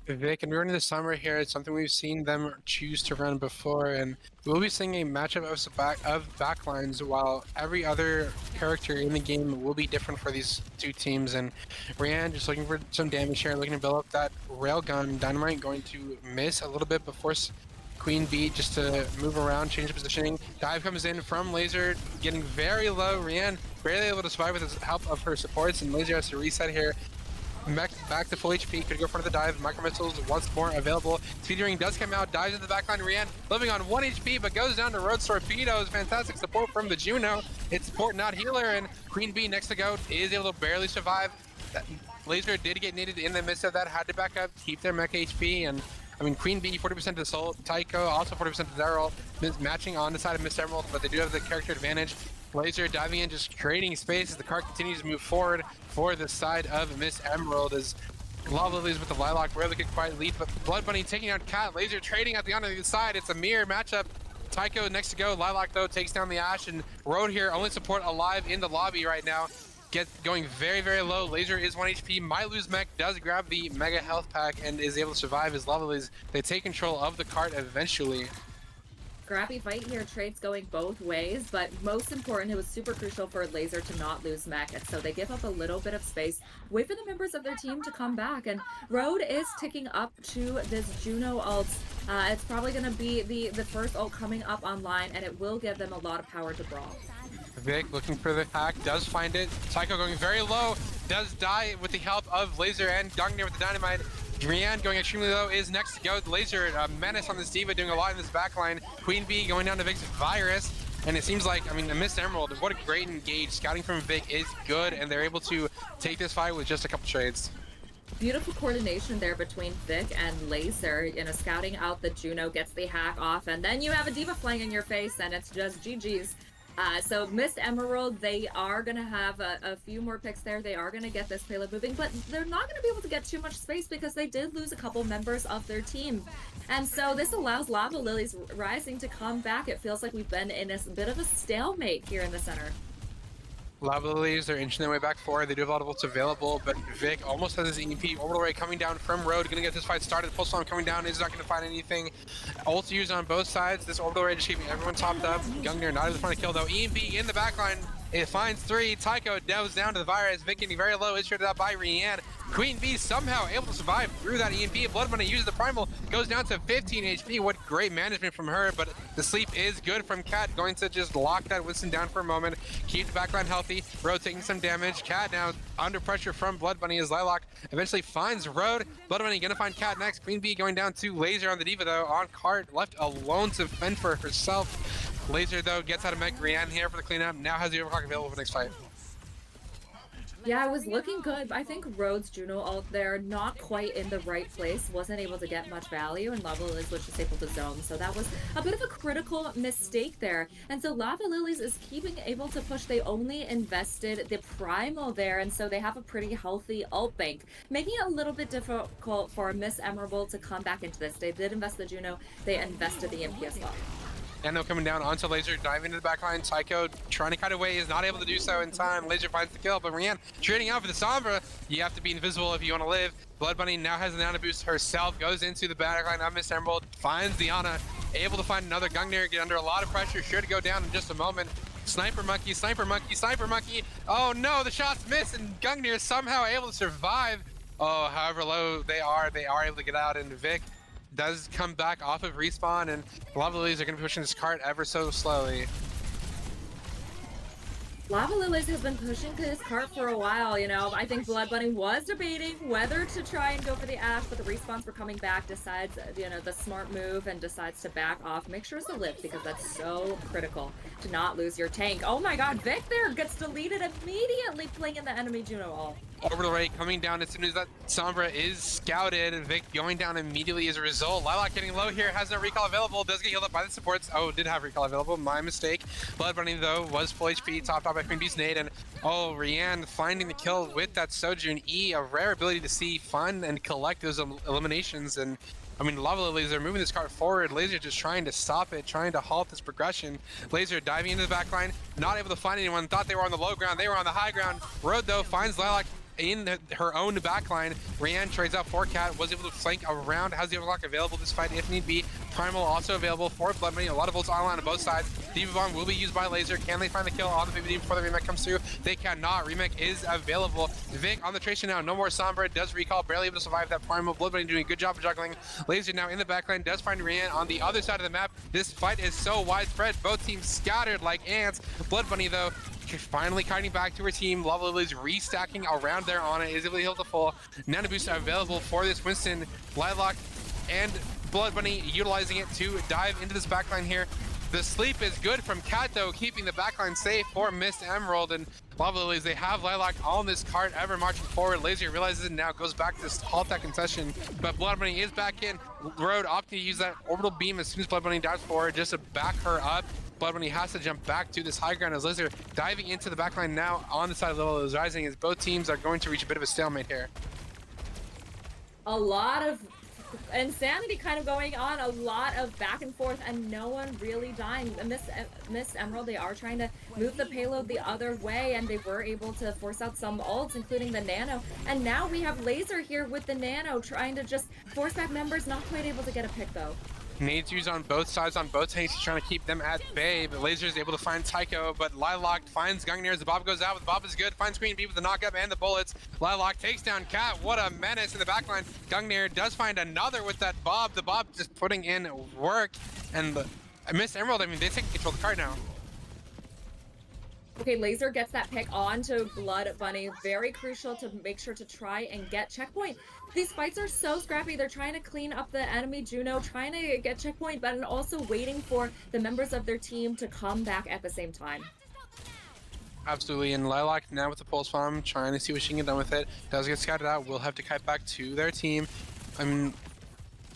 [SPEAKER 2] Vic, and we're into the summer here. It's something we've seen them choose to run before, and we'll be seeing a matchup of backlines, while every other character in the game will be different for these two teams. And Rianne just looking for some damage here, looking to build up that railgun. Dynamite going to miss a little bit, but force Queen Bee just to move around, change the positioning. Dive comes in from Laser, getting very low. Rianne barely able to survive with the help of her supports, and Laser has to reset here. Mech back to full HP, could go for the dive. Micro missiles once more available. Speedy Ring does come out, dives into the backline. Rianne living on 1 HP, but goes down to Road Torpedoes. Fantastic support from the Juno. It's support, not healer, and Queen Bee next to go is able to barely survive. That Laser did get needed in the midst of that, had to back up, keep their mech HP, and I mean, Queen Bee, 40% to Soul. Tycho, also 40% to Daryl. Matching on the side of Miss Emerald, but they do have the character advantage. Laser diving in, just creating space as the car continues to move forward for the side of Miss Emerald, as Lava Lilies with the Lilac rarely get quite lead, but Blood Bunny taking out Cat. Laser trading at the other side. It's a mirror matchup. Tycho next to go. Lilac, though, takes down the Ash, and Road here, only support alive in the lobby right now. Going very, very low. Laser is 1 HP. Might lose mech, does grab the Mega Health Pack, and is able to survive as Lava Lilies, they take control of the cart eventually.
[SPEAKER 1] Scrappy fight here, trades going both ways, but most important, it was super crucial for Laser to not lose mech, and so they give up a little bit of space, wait for the members of their team to come back, and Road is ticking up to this Juno ult. It's probably going to be the first ult coming up online, and it will give them a lot of power to brawl.
[SPEAKER 2] Vic looking for the hack, does find it. Tycho going very low, does die with the help of Laser and Gungnir with the Dynamite. Rianne going extremely low is next to go. Laser, a menace on this D.Va, doing a lot in this backline. Queen Bee going down to Vic's Virus. And it seems like, I mean, Miss Emerald, what a great engage. Scouting from Vic is good, and they're able to take this fight with just a couple trades.
[SPEAKER 1] Beautiful coordination there between Vic and Laser. You know, scouting out the Juno, gets the hack off, and then you have a D.Va flying in your face, and it's just GG's. So Miss Emerald, they are going to have a few more picks there. They are going to get this payload moving, but they're not going to be able to get too much space because they did lose a couple members of their team. And so this allows Lava Lilies Rising to come back. It feels like we've been in a bit of a stalemate here in the center.
[SPEAKER 2] Lava Lilies, they're inching their way back forward. They do have a lot of ults available, but Vic almost has his EMP. Orbital Ray coming down from Road, gonna get this fight started. Pulse Storm coming down, is not gonna find anything. Ults used on both sides. This Orbital Ray just keeping everyone topped up. Gungnir not able to find a kill though. EMP in the backline. It finds 3. Tycho delves down to the Virus. Vic getting very low. Is shielded out by Rianne. Queen Bee somehow able to survive through that EMP. Blood Bunny uses the primal, goes down to 15 HP. What great management from her, but the sleep is good from Cat. Going to just lock that Winston down for a moment, keep the backline healthy. Road taking some damage. Cat now under pressure from Blood Bunny as Lilac eventually finds Road. Blood Bunny gonna find Cat next. Queen Bee going down to Laser on the Diva though, on cart, left alone to fend for herself. Laser though gets out of mech. Rianne here for the cleanup. Now has the overclock available for the next fight.
[SPEAKER 1] Yeah, it was looking good. I think Rhodes Juno out there not quite in the right place, wasn't able to get much value, and Lava Lilies was just able to zone. So that was a bit of a critical mistake there. And so Lava Lilies is keeping able to push. They only invested the Primal there, and so they have a pretty healthy ult bank, making it a little bit difficult for Miss Emerald to come back into this. They did invest the Juno, they invested the MP as well.
[SPEAKER 2] Nano coming down onto Laser, diving into the backline. Psycho trying to cut away, is not able to do so in time. Laser finds the kill, but Rianne trading out for the Sombra. You have to be invisible if you want to live. Blood Bunny now has an Ana boost herself, goes into the backline of Miss Emerald, finds the Ana, able to find another Gungnir, get under a lot of pressure, sure to go down in just a moment. Sniper Monkey, Sniper Monkey, Sniper Monkey. Oh no, the shots miss, and Gungnir somehow able to survive. Oh, however low they are able to get out, and Vic does come back off of respawn, and Lava Lilies are going to be pushing this cart ever so slowly.
[SPEAKER 1] Lava Lilies has been pushing this cart for a while, you know. I think Blood Bunny was debating whether to try and go for the Ash, but the respawns were coming back, decides, you know, the smart move and decides to back off. Make sure to live, because that's so critical to not lose your tank. Oh my god, Vic there gets deleted immediately playing in the enemy Juno ult.
[SPEAKER 2] Orbital Ray coming down as soon as that Sombra is scouted, and Vic going down immediately as a result. Lilac getting low here, has no recall available, does get healed up by the supports. Oh, did have recall available, my mistake. Blood Bunny though was full HP, topped off by Queen Bee's nade, and oh, Rianne finding the kill with that Sojourn E, a rare ability to see, fun, and collect those eliminations. And I mean, Lava Lilies are moving this cart forward. Laser just trying to stop it, trying to halt this progression. Laser diving into the backline, not able to find anyone, thought they were on the low ground, they were on the high ground. Road though finds Lilac in her own backline. Rianne trades out for Cat, was able to flank around, has the overclock available this fight if need be. Primal also available for Blood Money, a lot of ults online on both sides. Diva Bomb will be used by Laser. Can they find the kill on the BBD before the remake comes through? They cannot. Remake is available. Vic on the Tracer now, no more Sombra, does recall, barely able to survive that Primal. Blood Money doing a good job of juggling. Laser now in the backline, does find Rianne on the other side of the map. This fight is so widespread, both teams scattered like ants. Blood Bunny though, finally kiting back to her team. Lava Lilies restacking around there on it, is able to heal the full. Nano boost available for this Winston. Lilac and Blood Bunny utilizing it to dive into this backline here. The sleep is good from Cat though, keeping the backline safe for Miss Emerald, and Lava Lilies, they have Lilac on this cart ever marching forward. Laser realizes it now, goes back to halt that concession, but Blood Bunny is back in. Road opting to use that orbital beam as soon as Blood Bunny dives forward just to back her up. Blood Bunny has to jump back to this high ground as Laser diving into the backline now on the side of Lava Lilies Rising, as both teams are going to reach a bit of a stalemate here.
[SPEAKER 1] A lot of insanity kind of going on, a lot of back and forth, and no one really dying. Miss Emerald, they are trying to move the payload the other way, and they were able to force out some ults, including the Nano. And now we have Laser here with the Nano, trying to just force back members, not quite able to get a pick though.
[SPEAKER 2] Nades used on both sides, on both tanks, trying to keep them at bay, but Laser is able to find Tycho, but Lilac finds Gungnir as the Bob goes out, but the Bob is good, finds Queen Bee with the knockup and the bullets. Lilac takes down Cat, what a menace in the backline. Gungnir does find another with that Bob, the Bob just putting in work, and Miss Emerald, I mean, they're taking control of the card now.
[SPEAKER 1] Okay, Laser gets that pick onto Blood Bunny. Very crucial to make sure to try and get checkpoint. These fights are so scrappy. They're trying to clean up the enemy Juno, trying to get checkpoint, but also waiting for the members of their team to come back at the same time.
[SPEAKER 2] Absolutely, and Lilac now with the pulse bomb, trying to see what she can get done with it. Does get scouted out, will have to kite back to their team. I mean,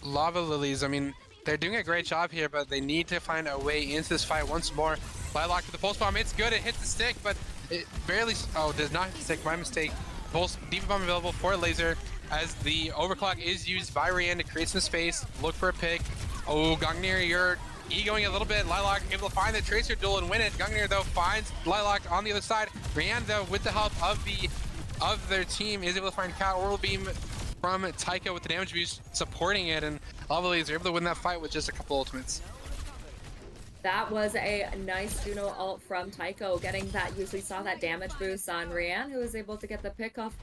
[SPEAKER 2] Lava Lilies, I mean, they're doing a great job here, but they need to find a way into this fight once more. Lilac with the pulse bomb, it's good, it hits the stick, but it barely, oh, does not hit the stick, my mistake. Pulse, Diva Bomb available for Laser, as the overclock is used by Rianne to create some space, look for a pick. Oh, Gungnir, you're egoing a little bit. Lilac able to find the Tracer duel and win it. Gungnir though finds Lilac on the other side. Rianne though, with the help of their team, is able to find Cat Orbital Beam from Taika with the damage boost supporting it, and Lava Lilies are able to win that fight with just a couple ultimates.
[SPEAKER 1] That was a nice Juno ult from Tycho, getting that use. We saw that damage boost on Rianne, who was able to get the pick off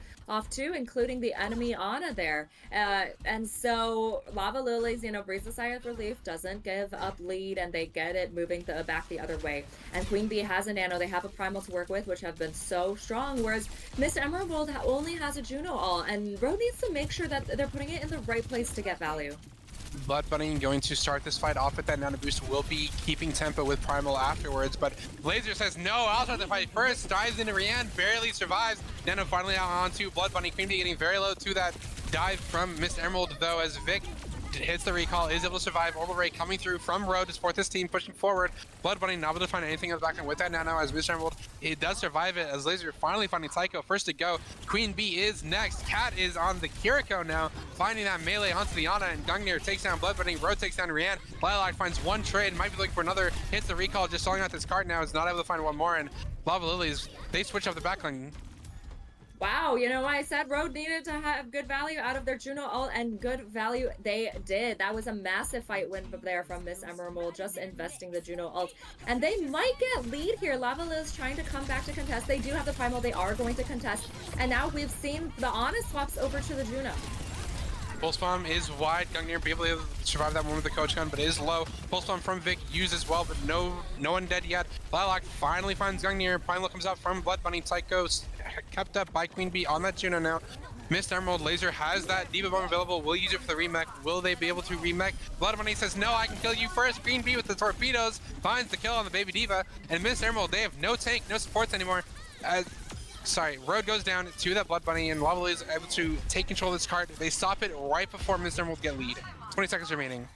[SPEAKER 1] too, including the enemy Ana there. And so Lava Lilies, breathes a sigh of relief, doesn't give up lead, and they get it moving back the other way. And Queen Bee has a nano. They have a primal to work with, which have been so strong, whereas Miss Emerald only has a Juno ult, and Ro needs to make sure that they're putting it in the right place to get value.
[SPEAKER 2] Blood Bunny going to start this fight off with that nano boost, will be keeping tempo with Primal afterwards, but Blazer says no, I'll start the fight first, dives into Rianne, barely survives. Nano finally out onto Blood Bunny. Queen Bee getting very low to that dive from Miss Emerald though, as Vic hits the recall, is able to survive. Orbital Ray coming through from Road to support this team, pushing forward. Blood Bunny not able to find anything in the background with that nano, as Miss Emerald, it does survive it, as Laser finally finding Tycho first to go. Queen Bee is next. Cat is on the Kiriko now, finding that melee onto the Ana, and Gungnir takes down Blood Bunny. Road takes down Rianne. Lilac finds one trade, might be looking for another, hits the recall, just selling out this card now, is not able to find one more, and Lava Lilies, they switch up the backline.
[SPEAKER 1] Wow, I said Road needed to have good value out of their Juno ult, and good value they did. That was a massive fight win there from Miss Emerald, just investing the Juno ult. And they might get lead here. Lava Liz trying to come back to contest. They do have the primal. They are going to contest. And now we've seen the Ana swaps over to the Juno.
[SPEAKER 2] Pulse Bomb is wide. Gungnir be able to survive that one with the coach gun, but it is low. Pulse Bomb from Vic used as well, but no one dead yet. Lilac finally finds Gungnir. Primal comes out from Blood Bunny. Tycho kept up by Queen Bee on that Juno now. Missed Emerald. Laser has that D.Va bomb available. Will use it for the remech. Will they be able to remech? Blood Bunny says, no, I can kill you first. Queen Bee with the torpedoes finds the kill on the baby D.Va. And Missed Emerald, they have no tank, no supports anymore. Road goes down to that Blood Bunny, and Lava Lily is able to take control of this card. They stop it right before Miss Emerald get lead. 20 seconds remaining.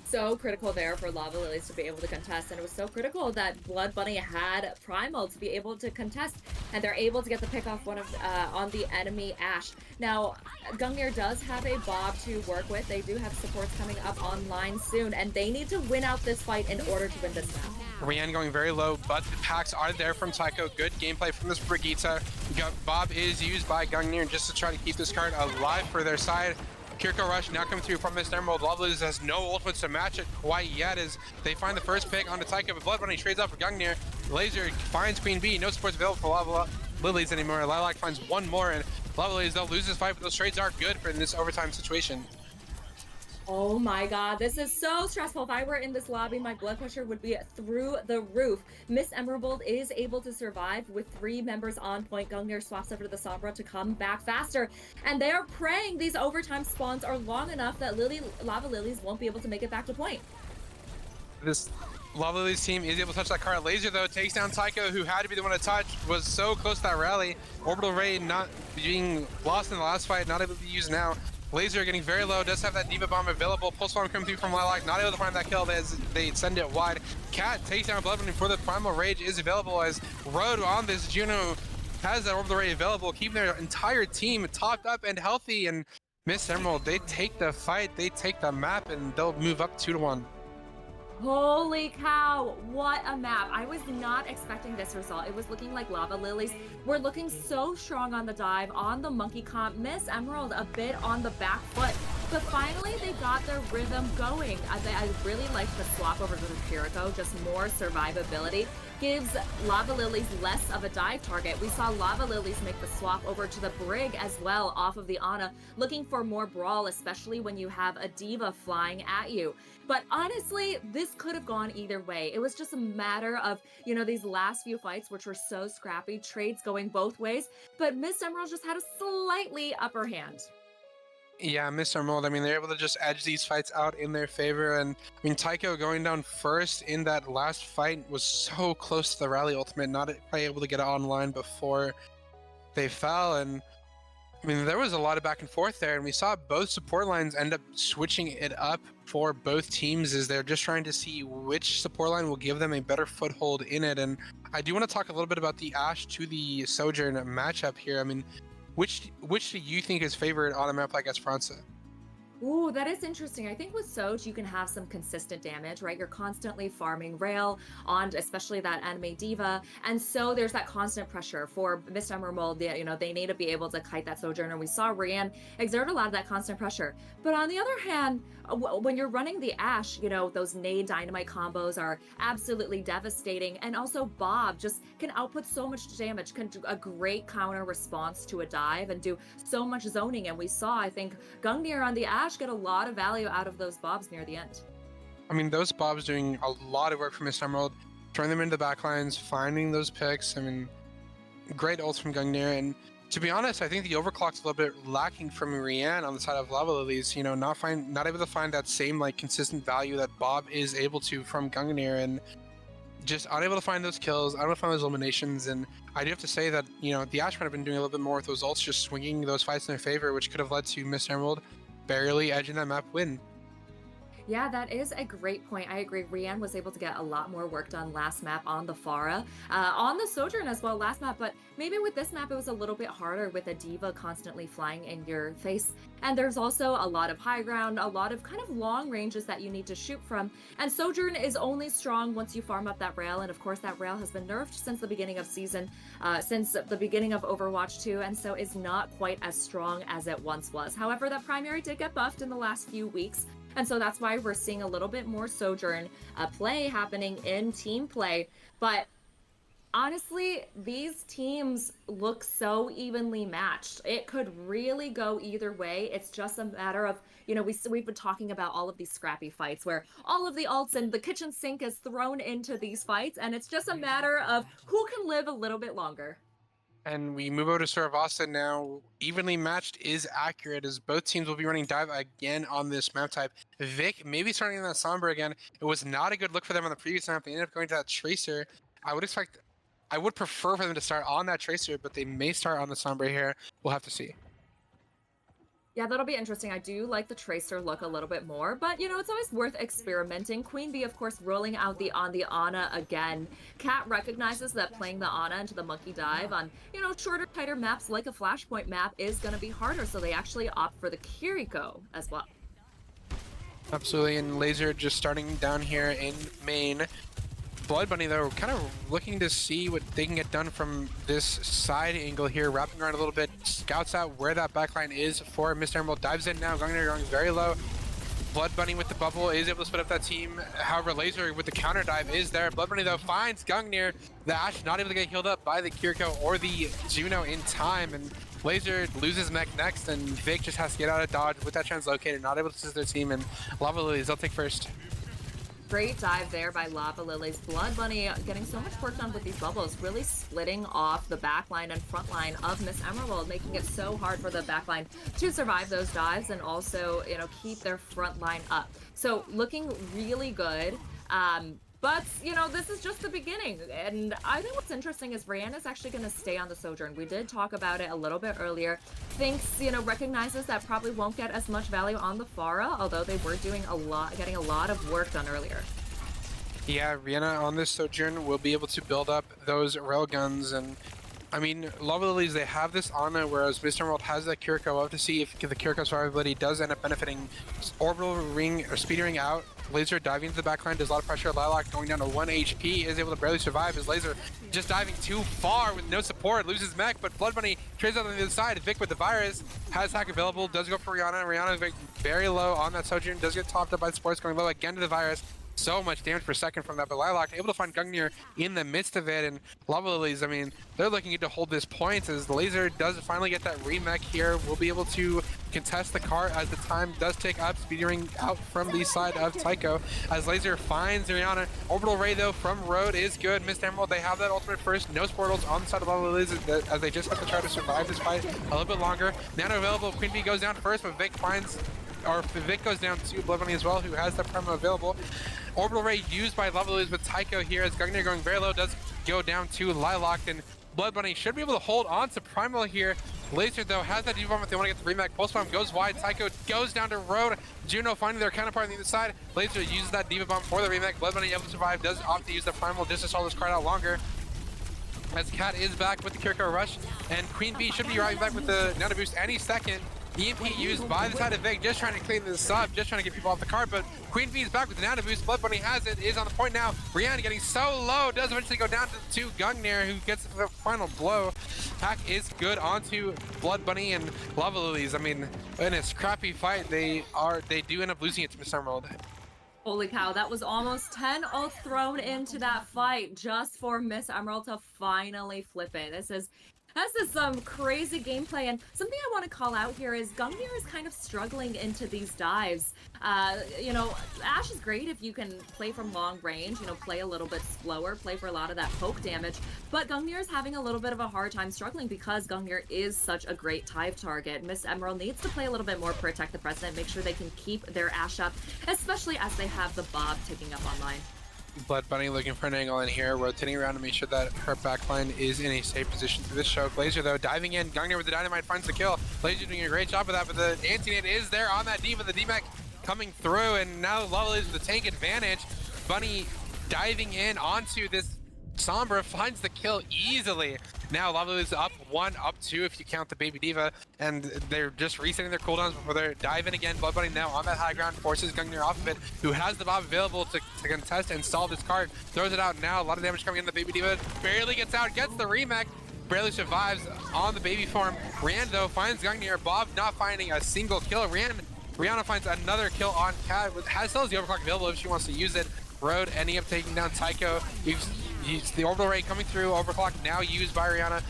[SPEAKER 1] So critical there for Lava Lilies to be able to contest, and it was so critical that Blood Bunny had Primal to be able to contest, and they're able to get the pick off on the enemy Ashe. Now, Gungnir does have a Bob to work with. They do have supports coming up online soon, and they need to win out this fight in order to win this map.
[SPEAKER 2] Rianne going very low, but the packs are there from Tycho. Good gameplay from this Brigitte. Bob is used by Gungnir just to try to keep this card alive for their side. Kiriko Rush now coming through from Miss Emerald. Lava Lilies has no ultimates to match it quite yet as they find the first pick onto Tycho, but Blood Bunny trades out for Gungnir. Laser finds Queen Bee. No supports available for Lava Lilies anymore. Lilac finds one more, and Lava Lilies, they'll lose this fight, but those trades are good for in this overtime situation.
[SPEAKER 1] Oh my god, this is so stressful. If I were in this lobby, my blood pressure would be through the roof. Miss Emerald is able to survive with 3 members on point. Gungnir swaps over to the Sombra to come back faster. And they are praying these overtime spawns are long enough that Lava Lilies won't be able to make it back to point.
[SPEAKER 2] This Lava Lilies team is able to touch that card. Laser, though, takes down Tycho, who had to be the one to touch, was so close to that rally. Orbital Ray not being lost in the last fight, not able to be used now. Laser getting very low, does have that D.Va bomb available. Pulse Bomb coming through from Lilac, not able to find that kill as they send it wide. Cat takes down Blood Bunny before the Primal Rage is available, as Road on this Juno has that Orbital Ray available, keeping their entire team topped up and healthy. And Miss Emerald, they take the fight, they take the map, and they'll move up 2-1.
[SPEAKER 1] Holy cow, what a map. I was not expecting this result. It was looking like Lava Lilies were looking so strong on the dive, on the monkey comp. Miss Emerald a bit on the back foot, but finally they got their rhythm going. I really like the swap over to the Kiriko, just more survivability. Gives Lava Lilies less of a dive target. We saw Lava Lilies make the swap over to the Brig as well off of the Ana, looking for more brawl, especially when you have a D.Va flying at you. But honestly, this could have gone either way. It was just a matter of, these last few fights, which were so scrappy, trades going both ways, but Miss Emerald just had a slightly upper hand.
[SPEAKER 2] Yeah, Miss Emerald, they're able to just edge these fights out in their favor. And Tycho going down first in that last fight was so close to the rally ultimate, not quite able to get it online before they fell. And there was a lot of back and forth there, and we saw both support lines end up switching it up for both teams as they're just trying to see which support line will give them a better foothold in it. And I do want to talk a little bit about the Ashe to the Sojourn matchup here. Which do you think is favored on a map like Esperanza?
[SPEAKER 1] Ooh, that is interesting. I think with Soj, you can have some consistent damage, right? You're constantly farming rail on, especially that anime diva, and so there's that constant pressure for Miss Emerald. They need to be able to kite that Sojourner. We saw Rian exert a lot of that constant pressure, but on the other hand, when you're running the Ash, those nade dynamite combos are absolutely devastating, and also Bob just can output so much damage, can do a great counter response to a dive, and do so much zoning. And we saw, I think, Gungnir on the Ash get a lot of value out of those bobs near the end.
[SPEAKER 2] I mean, those Bobs doing a lot of work for Miss Emerald, throwing them into the backlines, finding those picks. I mean, great ults from Gungnir. And to be honest, I think the overclock's a little bit lacking from Rian on the side of Lava Lilies. Not able to find that same like consistent value that Bob is able to from Gungnir, and just unable to find those kills, unable to find those eliminations. And I do have to say that the Ash might have been doing a little bit more with those ults, just swinging those fights in their favor, which could have led to Miss Emerald barely edging that map win.
[SPEAKER 1] Yeah, that is a great point. I agree. Rian was able to get a lot more work done last map on the Pharah, on the Sojourn as well last map, but maybe with this map it was a little bit harder with a diva constantly flying in your face. And there's also a lot of high ground, a lot of kind of long ranges that you need to shoot from. And Sojourn is only strong once you farm up that rail, and of course that rail has been nerfed since the beginning of season, since the beginning of Overwatch 2, and so is not quite as strong as it once was. However, that primary did get buffed in the last few weeks. And so that's why we're seeing a little bit more Sojourn play happening in team play. But honestly, these teams look so evenly matched. It could really go either way. It's just a matter of, we've been talking about all of these scrappy fights where all of the ults and the kitchen sink is thrown into these fights. And it's just a matter of who can live a little bit longer.
[SPEAKER 2] And we move over to Saravasa now. Evenly matched is accurate, as both teams will be running dive again on this map type. Vic maybe starting on that Sombra again. It was not a good look for them on the previous map. They ended up going to that Tracer. I would prefer for them to start on that Tracer, but they may start on the Sombra here. We'll have to see.
[SPEAKER 1] Yeah, that'll be interesting. I do like the Tracer look a little bit more, but it's always worth experimenting. Queen Bee, of course, rolling out the Ana again. Cat recognizes that playing the Ana into the Monkey Dive on, shorter, tighter maps like a Flashpoint map is going to be harder, so they actually opt for the Kiriko as well.
[SPEAKER 2] Absolutely, and Laser just starting down here in main. Blood Bunny, though, kind of looking to see what they can get done from this side angle here, wrapping around a little bit, scouts out where that backline is for Mr. Emerald, dives in now, going very low. Blood Bunny with the bubble is able to split up that team. However, Laser with the counter dive is there. Blood Bunny, though, finds Gungnir. The Ash not able to get healed up by the Kiriko or the Juno in time, and Laser loses mech next, and Vic just has to get out of dodge with that translocator, not able to assist their team, and Lava Lilies, they'll take first.
[SPEAKER 1] Great dive there by Lava Lilies. Blood Bunny getting so much work done with these bubbles, really splitting off the backline and front line of Miss Emerald, making it so hard for the backline to survive those dives and also, keep their front line up. So looking really good. But, this is just the beginning. And I think what's interesting is Rian is actually going to stay on the Sojourn. We did talk about it a little bit earlier. Thinks, recognizes that probably won't get as much value on the Pharah, although they were doing getting a lot of work done earlier.
[SPEAKER 2] Yeah, Rihanna on this Sojourn will be able to build up those railguns, and I mean, Lava Lilies, they have this Ana, whereas Mr. Emerald has that Kiriko. We'll have to see if the Kiriko survivability does end up benefiting. Orbital Ring, or Speed Ring out. Laser diving into the backline, does a lot of pressure. Lilac going down to 1 HP, is able to barely survive as Laser just diving too far with no support, loses mech, but Blood Bunny trades out on the other side. Vic with the virus, has hack available, does go for Rihanna. Rihanna very low on that Sojourn, does get topped up by the sports, going low again to the virus. So much damage per second from that, but Lilac able to find Gungnir in the midst of it, and Lava Lilies, I mean, they're looking to hold this point as the Laser does finally get that remech here. We'll be able to contest the cart as the time does tick up, speeding out from the side of Tycho as Laser finds Rihanna. Orbital Ray, though, from Road is good. Missed Emerald, they have that ultimate first. No portals on the side of Lava Lilies as they just have to try to survive this fight a little bit longer. Nano available, Queen Bee goes down first, but Vic goes down to Blood Bunny as well, who has that promo available. Orbital Ray used by Lava Lilies with Tycho here as Gungnir going very low, does go down to Lilac, and Blood Bunny should be able to hold on to Primal here. Laser, though, has that D-Bomb if they want to get the remake. Pulse Bomb goes wide, Tycho goes down to Road. Juno finding their counterpart on the other side. Laser uses that Diva Bomb for the remake. Blood Bunny able to survive, does opt to use the Primal just to stall this card out longer. As Cat is back with the Kiriko Rush, and Queen Bee should be arriving back with the Nano Boost any second. EMP used by the side of Vic, just trying to clean this up, just trying to get people off the card, but Queen Bee is back with the nano boost. Blood Bunny has it, is on the point now. Rihanna getting so low, does eventually go down to 2 Gungnir, who gets the final blow. Pack is good onto Blood Bunny and Lava Lilies. I mean, in a scrappy fight, they do end up losing it to Miss Emerald.
[SPEAKER 1] Holy cow, that was almost 10 ults thrown into that fight just for Miss Emerald to finally flip it. This is some crazy gameplay, and something I want to call out here is Gungnir is kind of struggling into these dives. You know, Ashe is great if you can play from long range, you know, play a little bit slower, play for a lot of that poke damage, but Gungnir is having a little bit of a hard time struggling because Gungnir is such a great dive target. Miss Emerald needs to play a little bit more, protect the president, make sure they can keep their Ashe up, especially as they have the Bob ticking up online.
[SPEAKER 2] Blood Bunny looking for an angle in here, rotating around to make sure that her backline is in a safe position through this choke. Laser though diving in, Gungnir with the dynamite finds the kill. Laser doing a great job of that, but the anti-nade is there on that D.Va, the D-Mech coming through, and now Lava is with the tank advantage. Bunny diving in onto this Sombra, finds the kill easily. Now Lava is up 1, up 2 if you count the baby D.Va, and they're just resetting their cooldowns before they dive in again. Blood Bunny now on that high ground, forces Gungnir off of it, who has the Bob available to contest and solve this card. Throws it out now, a lot of damage coming in. The baby D.Va barely gets out, gets the remake, barely survives on the baby form. Rand though finds Gungnir, Bob not finding a single kill. Rihanna finds another kill on Cat, still has the overclock available if she wants to use it. Road ending up taking down Tycho. He's the orbital ray coming through, overclock now used by Rihanna.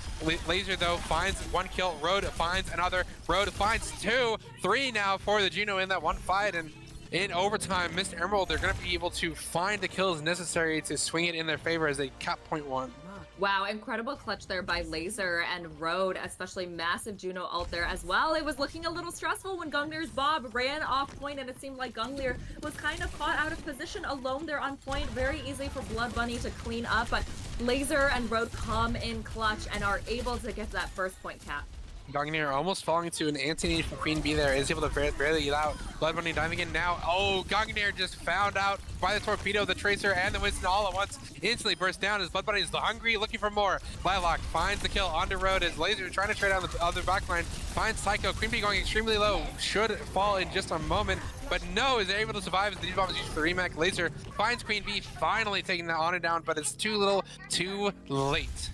[SPEAKER 2] Laser though finds 1 kill, Road finds another, Road finds 2, 3 now for the Juno in that one fight, and in overtime, Miss Emerald, they're going to be able to find the kills necessary to swing it in their favor as they cap point 1.
[SPEAKER 1] Wow, incredible clutch there by Laser and Road, especially massive Juno ult there as well. It was looking a little stressful when Gungnir's Bob ran off point, and it seemed like Gungnir was kind of caught out of position alone there on point. Very easy for Blood Bunny to clean up, but Laser and Road come in clutch and are able to get that first point cap.
[SPEAKER 2] Gungnir almost falling into an anti-nade from Queen Bee there, is able to barely get out. Blood Bunny diving in now. Oh, Gungnir just found out by the torpedo, the Tracer, and the Winston all at once. Instantly burst down as Blood Bunny is hungry, looking for more. Lilac finds the kill onto Road as Laser trying to trade down the other backline. Finds Psycho. Queen Bee going extremely low. Should fall in just a moment, but no, is able to survive as the D-Bomb is used for the remake. Laser finds Queen Bee, finally taking the honor down, but it's too little, too late.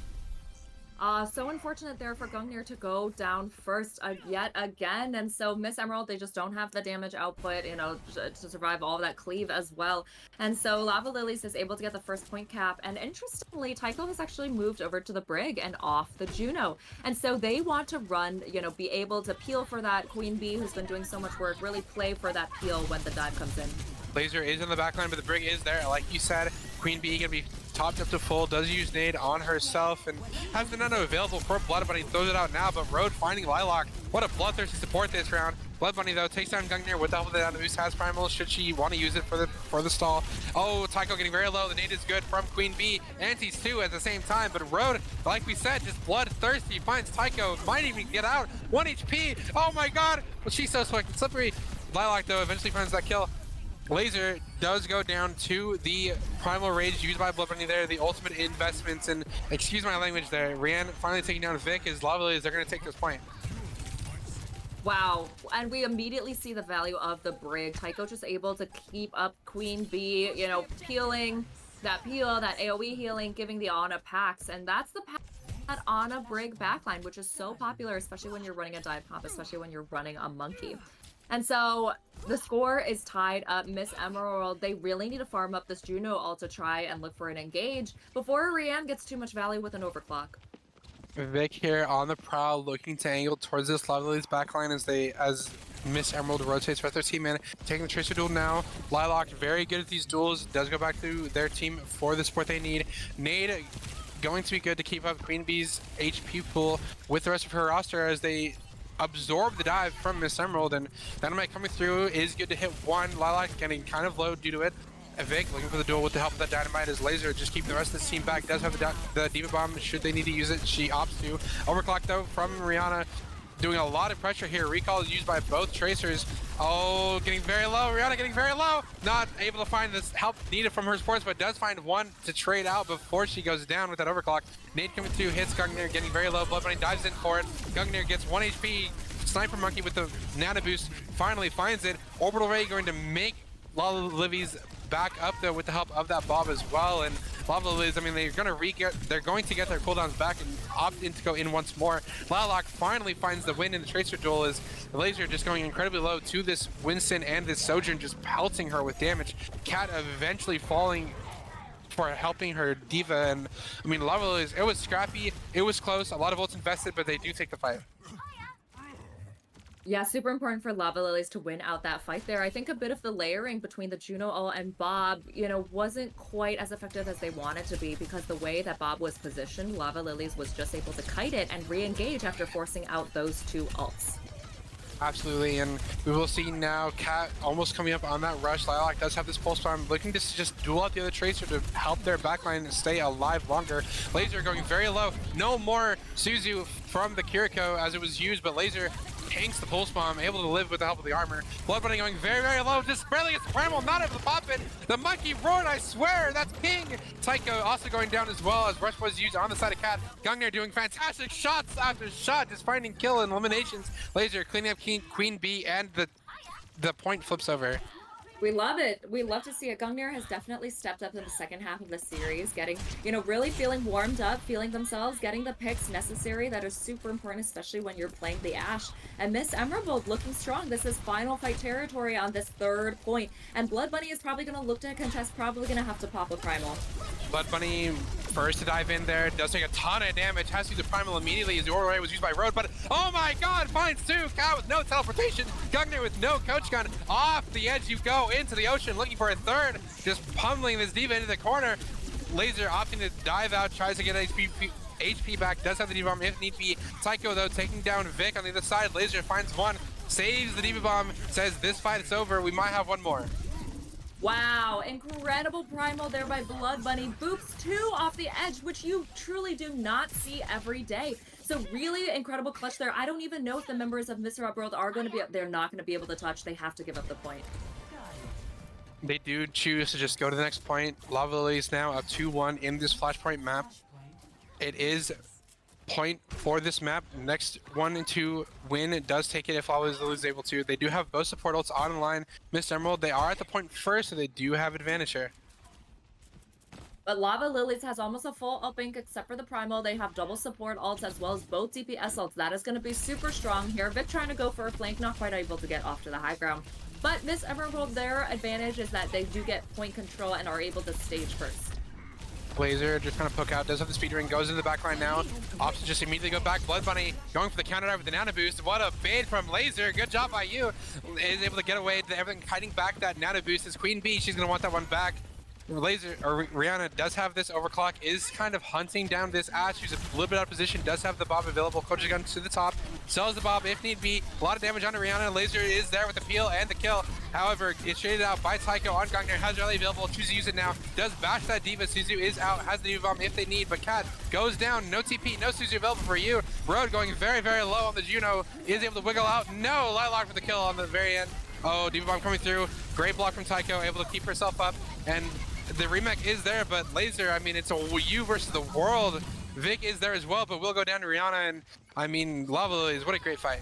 [SPEAKER 1] So unfortunate there for Gungnir to go down first yet again, and so Miss Emerald, they just don't have the damage output, you know, to survive all of that cleave as well. And so Lava Lilies is able to get the first point cap, and interestingly, Tycho has actually moved over to the Brig and off the Juno. And so they want to run, you know, be able to peel for that Queen Bee, who's been doing so much work, really play for that peel when the dive comes in.
[SPEAKER 2] Laser is in the backline, but the Brig is there. Like you said, Queen Bee gonna be topped up to full, does use nade on herself, and has the nano available for Blood Bunny, throws it out now, but Road finding Lilac. What a bloodthirsty support this round. Blood Bunny though takes down Gungnir with the help of the down boost, has primal should she want to use it for the stall. Oh, Tycho getting very low, the nade is good from Queen Bee, Antis too at the same time, but Road, like we said, just bloodthirsty, finds Tycho, might even get out, 1 HP, oh my god, well she's so slippery. Lilac though eventually finds that kill. Laser does go down to the Primal Rage used by Blood Bunny there, the ultimate investments, and excuse my language there, Rand finally taking down Vic as Lava Lilies, they're going to take this point.
[SPEAKER 1] Wow, and we immediately see the value of the Brig. Tycho just able to keep up Queen Bee, you know, peeling, that peel, that AoE healing, giving the Ana packs, and that's the pack that Ana Brig backline, which is so popular, especially when you're running a dive comp, especially when you're running a monkey. And so the score is tied up. Miss Emerald, they really need to farm up this Juno ult to try and look for an engage before Rianne gets too much value with an overclock.
[SPEAKER 2] Vic here on the prowl, looking to angle towards this Lava Lilies backline as Miss Emerald rotates for their team in, taking the Tracer duel now. Lilac very good at these duels, does go back to their team for the support they need. Nade going to be good to keep up Queen Bee's HP pool with the rest of her roster as they absorb the dive from Miss Emerald, and Dynamite coming through is good to hit 1. Lilac getting kind of low due to it. Vic looking for the duel with the help of that Dynamite as Laser just keeping the rest of the team back. Does have the D.Va Bomb should they need to use it. She opts to. Overclock though from Rihanna, doing a lot of pressure here. Recall is used by both Tracers. Oh, getting very low. Rihanna getting very low. Not able to find this help needed from her supports, but does find one to trade out before she goes down with that overclock. Nade coming through, hits Gungnir, getting very low. Blood Bunny dives in for it. Gungnir gets 1 HP, Sniper Monkey with the Nano Boost finally finds it. Orbital Ray going to make Lava Lily's back up though with the help of that Bob as well. And Lava Lilies, I mean, they're going to get their cooldowns back and opt in to go in once more. Lilac finally finds the win in the Tracer duel as Laser just going incredibly low to this Winston and this Sojourn just pelting her with damage. Cat eventually falling for helping her D.Va, and I mean, Lava Lilies, it was scrappy, it was close, a lot of ults invested, but they do take the fight.
[SPEAKER 1] Yeah, super important for Lava Lilies to win out that fight there. I think a bit of the layering between the Juno ult and Bob, you know, wasn't quite as effective as they wanted to be because the way that Bob was positioned, Lava Lilies was just able to kite it and re-engage after forcing out those two ults.
[SPEAKER 2] Absolutely, and we will see now Cat almost coming up on that rush. Lilac does have this pulse farm, looking to just duel out the other Tracer to help their backline stay alive longer. Laser going very low. No more Suzu from the Kiriko as it was used, but Laser tanks the pulse bomb, able to live with the help of the armor. Blood Bunny going very, very low, just barely gets the primal, not able to pop it. The monkey roared, I swear, that's king. Tycho also going down as well as Rush was used on the side of Cat. Gungnir doing fantastic shots after shot, just finding kill and eliminations. Laser cleaning up Queen Bee, and the point flips over.
[SPEAKER 1] We love it. We love to see it. Gungnir has definitely stepped up in the second half of the series, getting, you know, really feeling warmed up, feeling themselves, getting the picks necessary. That is super important, especially when you're playing the Ashe. And Miss Emerald looking strong. This is final fight territory on this third point. And Blood Bunny is probably going to look to contest, probably going to have to pop a primal.
[SPEAKER 2] Blood Bunny first to dive in there, does take a ton of damage, has to use the primal immediately as the Aura Ray was used by Road, but oh my god, finds two! Cat with no teleportation, Gungnir with no coach gun, off the edge you go into the ocean looking for a third, just pummeling this D.Va into the corner. Laser opting to dive out, tries to get HP back, does have the D.Va bomb if need be. Tycho though taking down Vic on the other side, Laser finds one, saves the D.Va bomb, says this fight is over, we might have one more.
[SPEAKER 1] Wow, incredible primal there by Blood Bunny. Boops 2 off the edge, which you truly do not see every day. So really incredible clutch there. I don't even know if the members of Mr. Upworld are going to be, they're not going to be able to touch. They have to give up the point.
[SPEAKER 2] They do choose to just go to the next point. Lava Lilies now up 2-1 in this Flashpoint map. It is point for this map. Next 1 and 2 win. It does take it if Lava Lilies is able to. They do have both support ults on the line. Miss Emerald, they are at the point first, so they do have advantage here.
[SPEAKER 1] But Lava Lilies has almost a full ult bank except for the primal. They have double support ults as well as both DPS ults. That is going to be super strong here. Vic trying to go for a flank, not quite able to get off to the high ground. But Miss Emerald, their advantage is that they do get point control and are able to stage first.
[SPEAKER 2] Laser just kind of poke out, does have the speed ring, goes into the back line now. Opts to just immediately go back. Blood Bunny going for the counter dive with the nano boost. What a bait from Laser. Good job by you. Is able to get away. Everything kiting back that nano boost is Queen Bee. She's going to want that one back. Laser or Rihanna does have this overclock, is kind of hunting down this Ashe. She's a little bit out of position, does have the Bob available. Coach gun to the top, sells the Bob if need be. A lot of damage onto Rihanna. Laser is there with the peel and the kill. However, it's shaded out by Tycho on Gungnir. Has rally available, chooses to use it now. Does bash that D.Va. Suzu is out, has the D.Va bomb if they need, but Cat goes down. No TP, no Suzu available for you. Road going very, very low on the Juno, is able to wiggle out. No, Lilac for the kill on the very end. Oh, D.Va bomb coming through. Great block from Tycho, able to keep herself up, and the remake is there, but Laser, I mean, it's a you versus the world. Vic is there as well, but we'll go down to Rihanna, and I mean, Lava Lilies, what a great fight.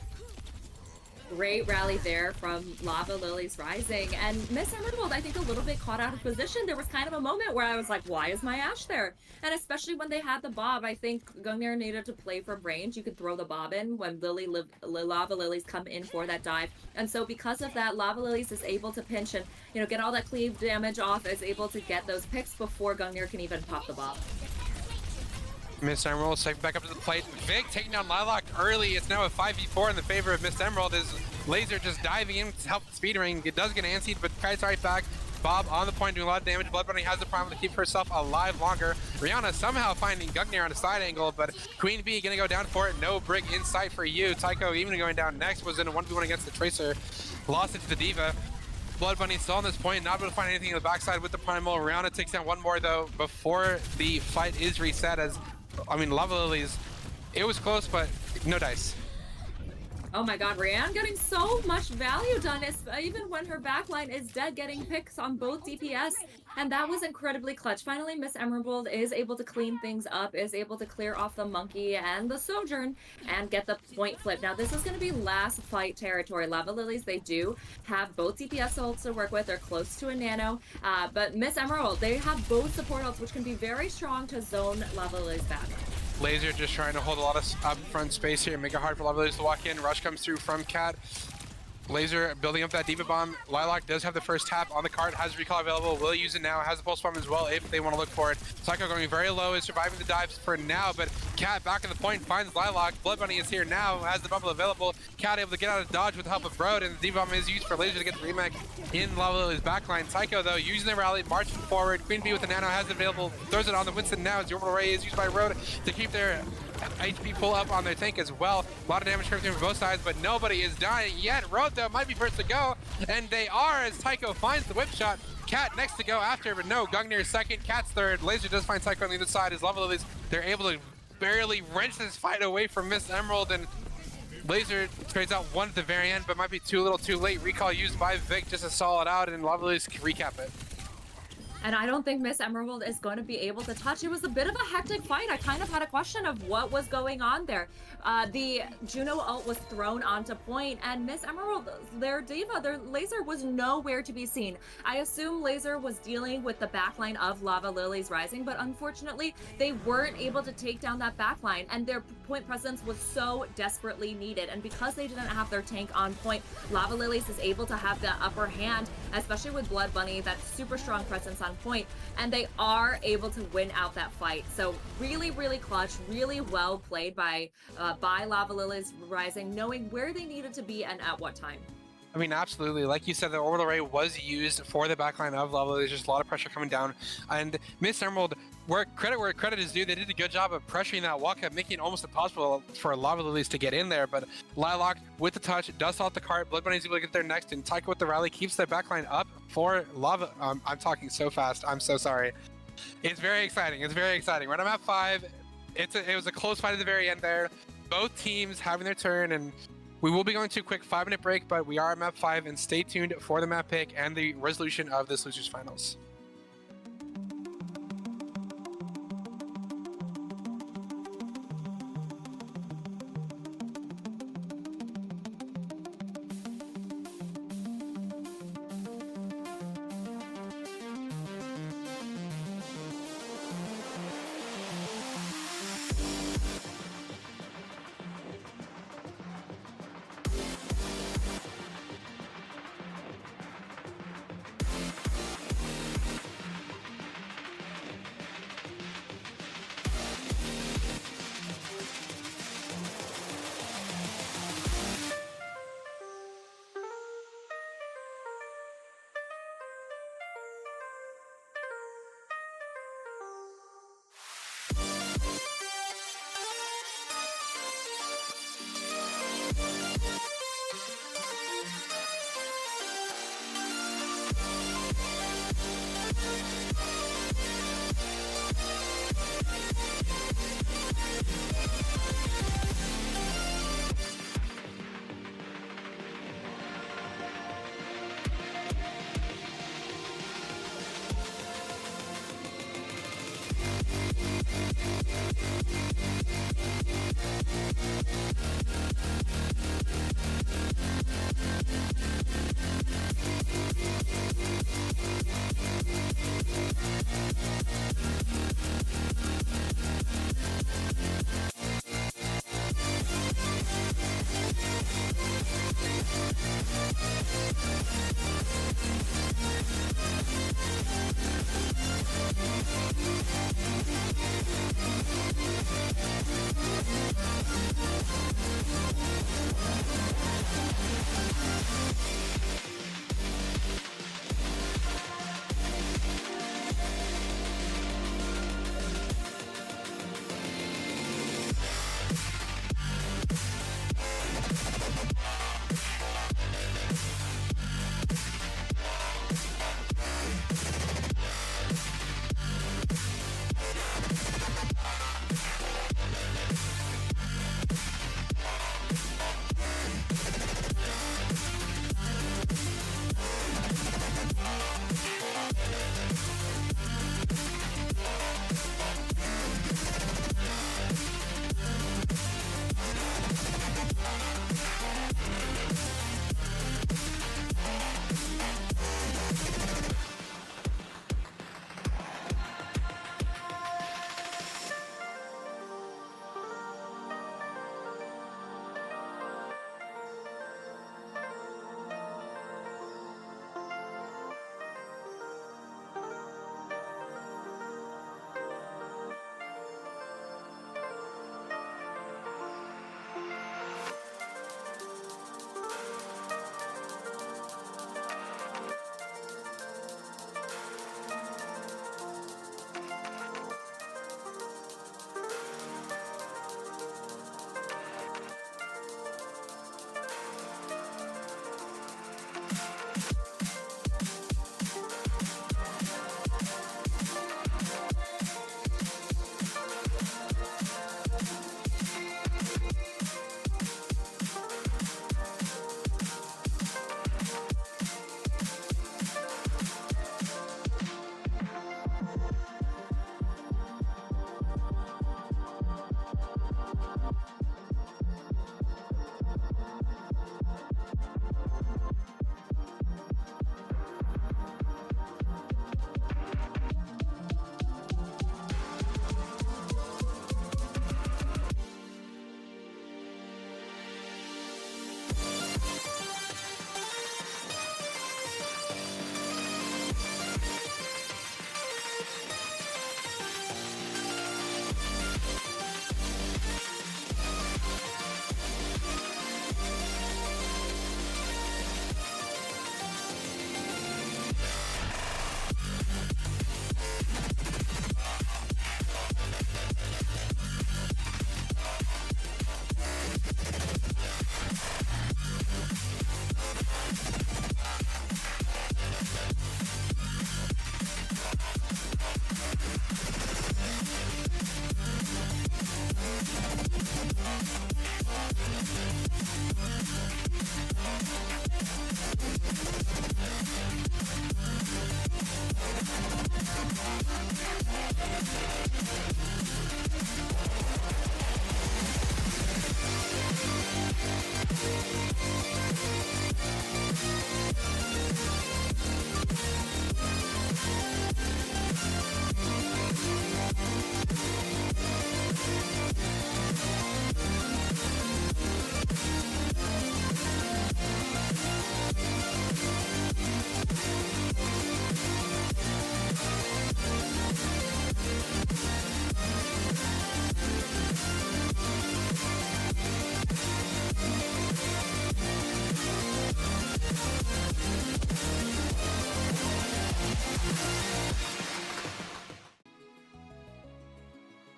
[SPEAKER 1] Great rally there from Lava Lilies Rising, and Miss Emerald, I think, a little bit caught out of position. There was kind of a moment where I was like, why is my Ashe there? And especially when they had the Bob, I think Gungnir needed to play for range. You could throw the Bob in when Lava Lilies come in for that dive. And so because of that, Lava Lilies is able to pinch and, you know, get all that cleave damage off, is able to get those picks before Gungnir can even pop the Bob.
[SPEAKER 2] Miss Emerald second back up to the plate. Vic taking down Lilac early. It's now a 5v4 in the favor of Miss Emerald as Laser just diving in to help the speed ring. It does get antsied, but kites right back. Bob on the point doing a lot of damage. Blood Bunny has the primal to keep herself alive longer. Rihanna somehow finding Gungnir on a side angle, but Queen Bee gonna go down for it. No Brig in sight for you. Tycho even going down next was in a 1v1 against the Tracer. Lost it to the D.Va. Blood Bunny still on this point, not able to find anything in the backside with the primal. Rihanna takes down one more though before the fight is reset as, I mean, Lava Lilies, it was close, but no dice.
[SPEAKER 1] Oh my god, Rihanna getting so much value done, even when her backline is dead, getting picks on both DPS. And that was incredibly clutch. Finally, Miss Emerald is able to clean things up, is able to clear off the monkey and the sojourn and get the point flip. Now, this is going to be last fight territory. Lava Lilies, they do have both DPS ults to work with. They're close to a nano. But Miss Emerald, they have both support ults, which can be very strong to zone Lava Lilies back.
[SPEAKER 2] Laser just trying to hold a lot of up front space here, make it hard for Lava Lilies to walk in. Rush comes through from Cat. Laser building up that Diva Bomb. Lilac does have the first tap on the card, has recall available, will use it now, has the Pulse Bomb as well if they want to look for it. Psycho going very low, is surviving the dives for now, but Cat back at the point, finds Lilac. Blood Bunny is here now, has the bubble available. Cat able to get out of dodge with the help of Road, and the Diva Bomb is used for Laser to get the remake in Lava Lily's backline. Psycho though, using the rally, marching forward. Queen Bee with the nano has it available, throws it on the Winston now, as the orbital ray is used by Road to keep their HP pull up on their tank as well. A lot of damage coming through from both sides, but nobody is dying yet. Road though might be first to go, and they are as Tycho finds the whip shot. Cat next to go after, but no, Gungnir is second, Cat's third. Laser does find Tycho on the other side. As Lava Lilies, they're able to barely wrench this fight away from Miss Emerald, and Laser trades out one at the very end, but might be too little too late. Recall used by Vic just to stall it out, and Lava Lilies can recap it.
[SPEAKER 1] And I don't think Miss Emerald is going to be able to touch. It was a bit of a hectic fight. I kind of had a question of what was going on there. The Juno ult was thrown onto point, and Miss Emerald, their Diva, their Laser was nowhere to be seen. I assume Laser was dealing with the backline of Lava Lilies Rising, but unfortunately, they weren't able to take down that backline, and their point presence was so desperately needed. And because they didn't have their tank on point, Lava Lilies is able to have the upper hand, especially with Blood Bunny, that super strong presence on point, and they are able to win out that fight. So really, really clutch, really well played by Lava Lilies Rising, knowing where they needed to be and at what time.
[SPEAKER 2] I mean, absolutely. Like you said, the orbital ray was used for the backline of Lava. There's just a lot of pressure coming down. And Miss Emerald, where credit is due, they did a good job of pressuring that walk-up, making it almost impossible for Lava Lilies to get in there. But Lilac, with the touch, does off the cart. Blood Bunny's able to get there next, and Tycho with the rally keeps their backline up for Lava. I'm talking so fast. I'm so sorry. It's very exciting. It's very exciting. We're on map 5. It was a close fight at the very end there. Both teams having their turn, and we will be going to a quick 5-minute break, but we are at map 5, and stay tuned for the map pick and the resolution of this losers finals.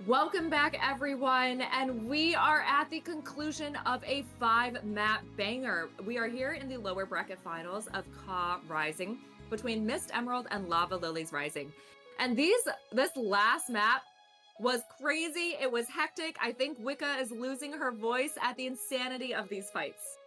[SPEAKER 1] Welcome back, everyone, and we are at the conclusion of a 5-map banger. We are here in the lower bracket finals of Ka Rising between Mist Emerald and Lava Lilies Rising. And this last map was crazy. It was hectic. I think Wicca is losing her voice at the insanity of these fights.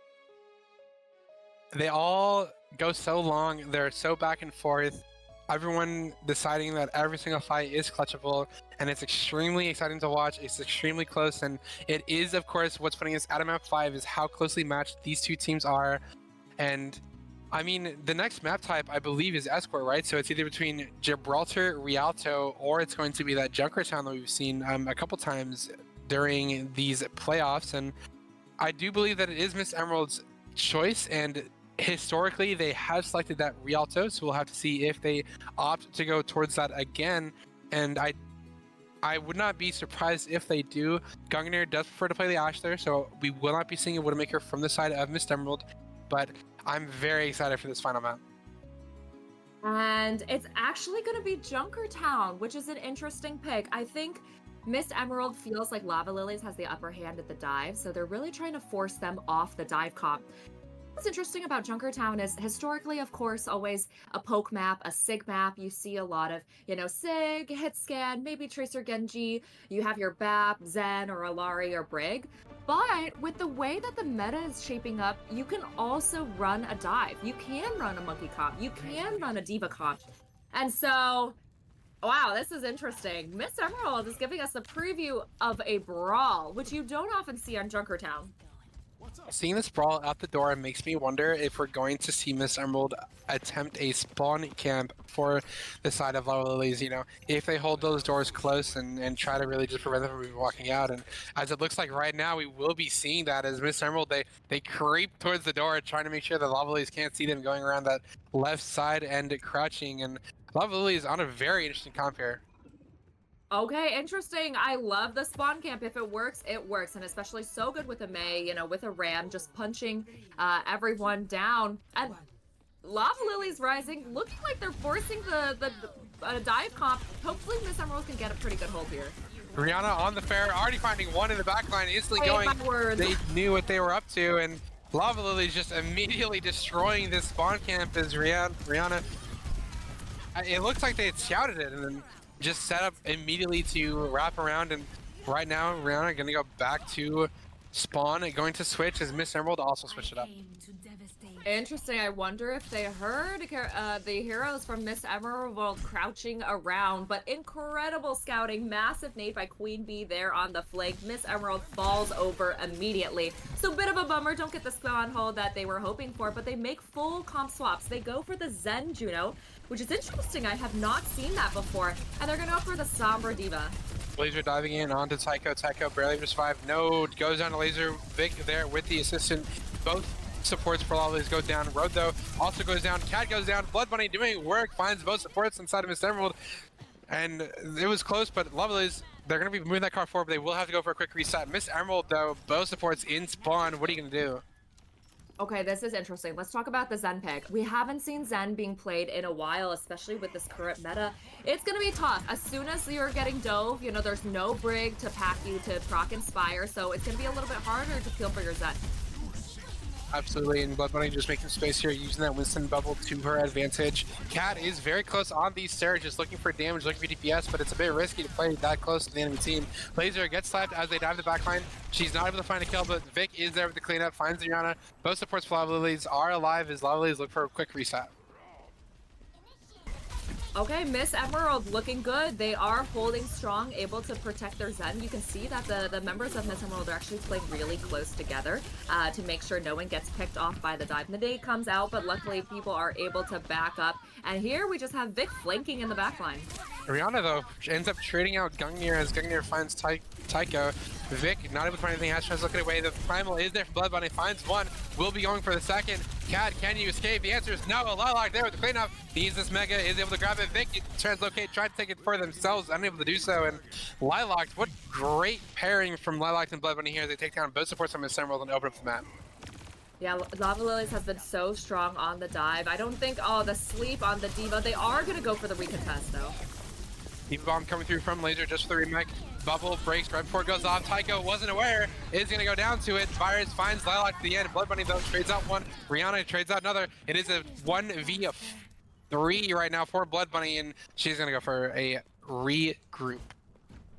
[SPEAKER 2] They all go so long. They're so back and forth. Everyone deciding that every single fight is clutchable, and it's extremely exciting to watch. It's extremely close, and it is, of course, what's putting us at a map 5 is how closely matched these two teams are. And I mean, the next map type, I believe, is Escort, right? So it's either between Gibraltar, Rialto, or it's going to be that Junkertown that we've seen a couple times during these playoffs. And I do believe that it is Miss Emerald's choice, and historically they have selected that Rialto, so we'll have to see if they opt to go towards that again. And I would not be surprised if they do. Gungnir does prefer to play the Ashe there, so we will not be seeing a Widowmaker from the side of Miss Emerald, but I'm very excited for this final map.
[SPEAKER 1] And it's actually going to be Junkertown, which is an interesting pick. I think Miss Emerald feels like Lava Lilies has the upper hand at the dive, so they're really trying to force them off the dive comp. What's interesting about Junkertown is historically, of course, always a poke map, a Sig map. You see a lot of, Sig, hit scan, maybe Tracer Genji. You have your BAP, Zen, or Alari, or Brig. But with the way that the meta is shaping up, you can also run a dive. You can run a monkey comp. You can run a diva comp. And so, wow, this is interesting. Miss Emerald is giving us a preview of a brawl, which you don't often see on Junkertown.
[SPEAKER 2] Seeing this brawl out the door makes me wonder if we're going to see Miss Emerald attempt a spawn camp for the side of Lava Lilies, if they hold those doors close and try to really just prevent them from walking out. And as it looks like right now, we will be seeing that as Miss Emerald, they creep towards the door, trying to make sure that Lava Lilies can't see them going around that left side and crouching. And Lava Lilies on a very interesting comp here.
[SPEAKER 1] Okay, interesting. I love the spawn camp. If it works, it works. And especially so good with a Mei, with a Ram, just punching everyone down. And Lava Lilies Rising, looking like they're forcing the dive comp. Hopefully Miss Emerald can get a pretty good hold here.
[SPEAKER 2] Rihanna on the fair, already finding one in the backline, instantly going. They knew what they were up to, and Lava Lilies just immediately destroying this spawn camp as Rihanna. It looks like they had scouted it and then just set up immediately to wrap around, and right now Rihanna gonna go back to spawn and going to switch as Miss Emerald also switched it up.
[SPEAKER 1] Interesting. I wonder if they heard the heroes from Miss Emerald crouching around, but incredible scouting, massive nade by Queen Bee there on the flank. Miss Emerald falls over immediately. So bit of a bummer, don't get the spawn hold that they were hoping for, but they make full comp swaps. They go for the Zen Juno, which is interesting. I have not seen that before. And they're gonna go for the Sombra Diva.
[SPEAKER 2] Laser diving in onto Tycho. Tycho barely able to survive. Node goes down to Laser. Vic there with the assistant. Both supports for Lava Lilies go down. Road though also goes down. Cat goes down. Blood Bunny doing work, finds both supports inside of Miss Emerald. And it was close, but Lava Lilies, they're going to be moving that car forward, but they will have to go for a quick reset. Miss Emerald though, both supports in spawn. What are you going to do?
[SPEAKER 1] Okay, this is interesting. Let's talk about the Zen pick. We haven't seen Zen being played in a while, especially with this current meta. It's gonna be tough. As soon as you're getting dove, there's no Brig to pack you to proc Inspire, so it's gonna be a little bit harder to peel for your Zen.
[SPEAKER 2] Absolutely, and Blood Bunny just making space here, using that Winston bubble to her advantage. Cat is very close on these stairs, just looking for damage, looking for DPS, but it's a bit risky to play that close to the enemy team. Laser gets slapped as they dive the backline. She's not able to find a kill, but Vic is there with the cleanup, finds Rihanna. Both supports for Lava Lilies are alive as Lava Lilies look for a quick reset.
[SPEAKER 1] Okay, Miss Emerald looking good. They are holding strong, able to protect their Zen. You can see that the members of Miss Emerald are actually playing really close together to make sure no one gets picked off by the dive. The nade comes out, but luckily people are able to back up. And here we just have Vic flanking in the backline.
[SPEAKER 2] Rihanna, though, ends up trading out Gungnir as Gungnir finds Tycho. Vic, not able to find anything. Astron's looking away. The Primal is there for Blood Bunny. Finds one. Will be going for the second. Cat, can you escape? The answer is no. Lilac there with the cleanup. He needs this Mega. Is able to grab it. Vic, translocate, try to take it for themselves. Unable to do so. And Lilac, what great pairing from Lilac and Blood Bunny here. They take down both supports from Miss Emerald and open up the map.
[SPEAKER 1] Yeah, Lava Lilies has been so strong on the dive. I don't think, the sleep on the Diva. They are going to go for the recontest, though.
[SPEAKER 2] Diva Bomb coming through from Laser just for the remake. Bubble breaks right before it goes off. Tycho wasn't aware. Is going to go down to it. Virus finds Lilac at the end. Blood Bunny, though, trades out one. Rihanna trades out another. It is a 1v3 right now for Blood Bunny, and she's going to go for a regroup.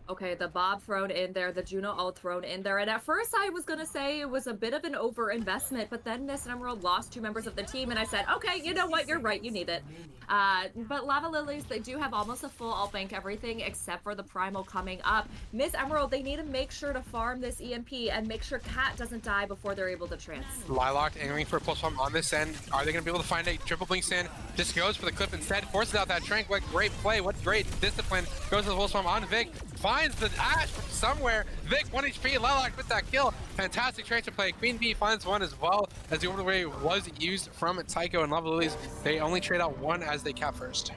[SPEAKER 1] Okay, the Bob thrown in there, the Juno ult thrown in there, and at first I was gonna say it was a bit of an over-investment, but then Miss Emerald lost 2 members of the team, and I said, okay, you know what, you're right, you need it. But Lava Lilies, they do have almost a full ult bank, everything except for the Primal coming up. Miss Emerald, they need to make sure to farm this EMP and make sure Cat doesn't die before they're able to trance.
[SPEAKER 2] Lilac aiming for a pulse bomb on this end. Are they going to be able to find a triple blinks in? Just goes for the clip instead, forces out that Trank. What great play, what great discipline. Goes to the pulse bomb on Vic. Finds the Ash from somewhere. Vic, 1 HP, Lilac with that kill. Fantastic transfer play. Queen Bee finds one as well as the overway was used from Tycho and Lava Lilies. They only trade out one as they cap first.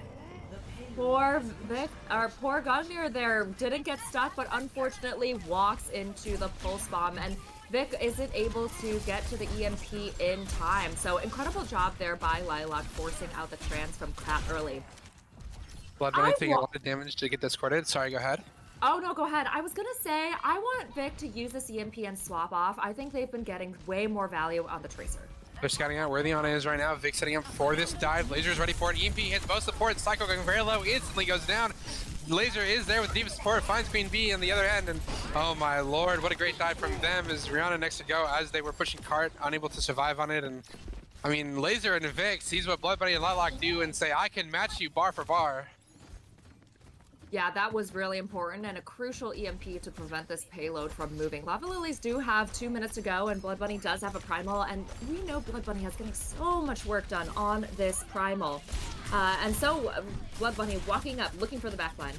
[SPEAKER 1] Poor Vic, or poor Gungnir there didn't get stuck, but unfortunately walks into the pulse bomb, and Vic isn't able to get to the EMP in time. So incredible job there by Lilac, forcing out the trans from Cat early.
[SPEAKER 2] Blood Bunny taking a lot of damage to get discorded. Sorry, go ahead.
[SPEAKER 1] Oh, no, go ahead. I was going to say, I want Vic to use this EMP and swap off. I think they've been getting way more value on the Tracer.
[SPEAKER 2] They're scouting out where the Ana is right now. Vic setting up for this dive. Laser's ready for it. EMP hits both supports. Psycho going very low. Instantly goes down. Laser is there with Diva support. Finds Queen Bee on the other end. And oh my lord, what a great dive from them. Is Rihanna next to go as they were pushing cart, unable to survive on it. And I mean, Laser and Vic sees what Blood Bunny and Lilac do and say, I can match you bar for bar.
[SPEAKER 1] Yeah, that was really important and a crucial EMP to prevent this payload from moving. Lava Lilies do have 2 minutes to go, and Blood Bunny does have a Primal, and we know Blood Bunny has getting so much work done on this Primal. And so Blood Bunny walking up, looking for the backline.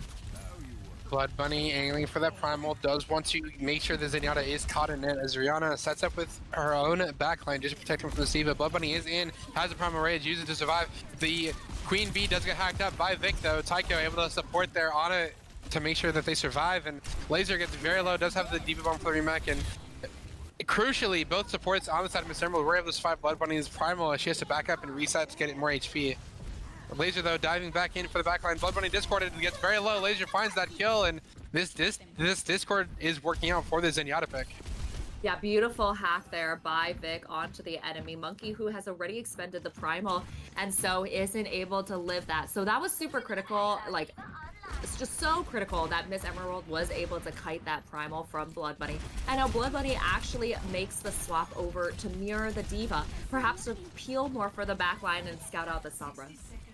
[SPEAKER 2] Blood Bunny aiming for that Primal, does want to make sure the Zenyatta is caught in it as Rihanna sets up with her own backline just to protect him from the Siva. Blood Bunny is in, has a Primal Rage, uses it to survive. The Queen Bee does get hacked up by Vic though. Tycho able to support their Ana to make sure that they survive, and Laser gets very low, does have the Diva Bomb for the remake, and crucially, both supports on the side of Miss Emerald were able to survive Blood Bunny's Primal as she has to back up and reset to get it more HP. Laser though diving back in for the backline. Blood Bunny discorded and gets very low. Laser finds that kill, and this discord is working out for the Zenyatta pick.
[SPEAKER 1] Yeah, beautiful hack there by Vic onto the enemy Monkey, who has already expended the Primal and so isn't able to live that. So that was super critical. Like, it's just so critical that Miss Emerald was able to kite that Primal from Blood Bunny. And now Blood Bunny actually makes the swap over to mirror the Diva, perhaps to peel more for the backline and scout out the Sombra.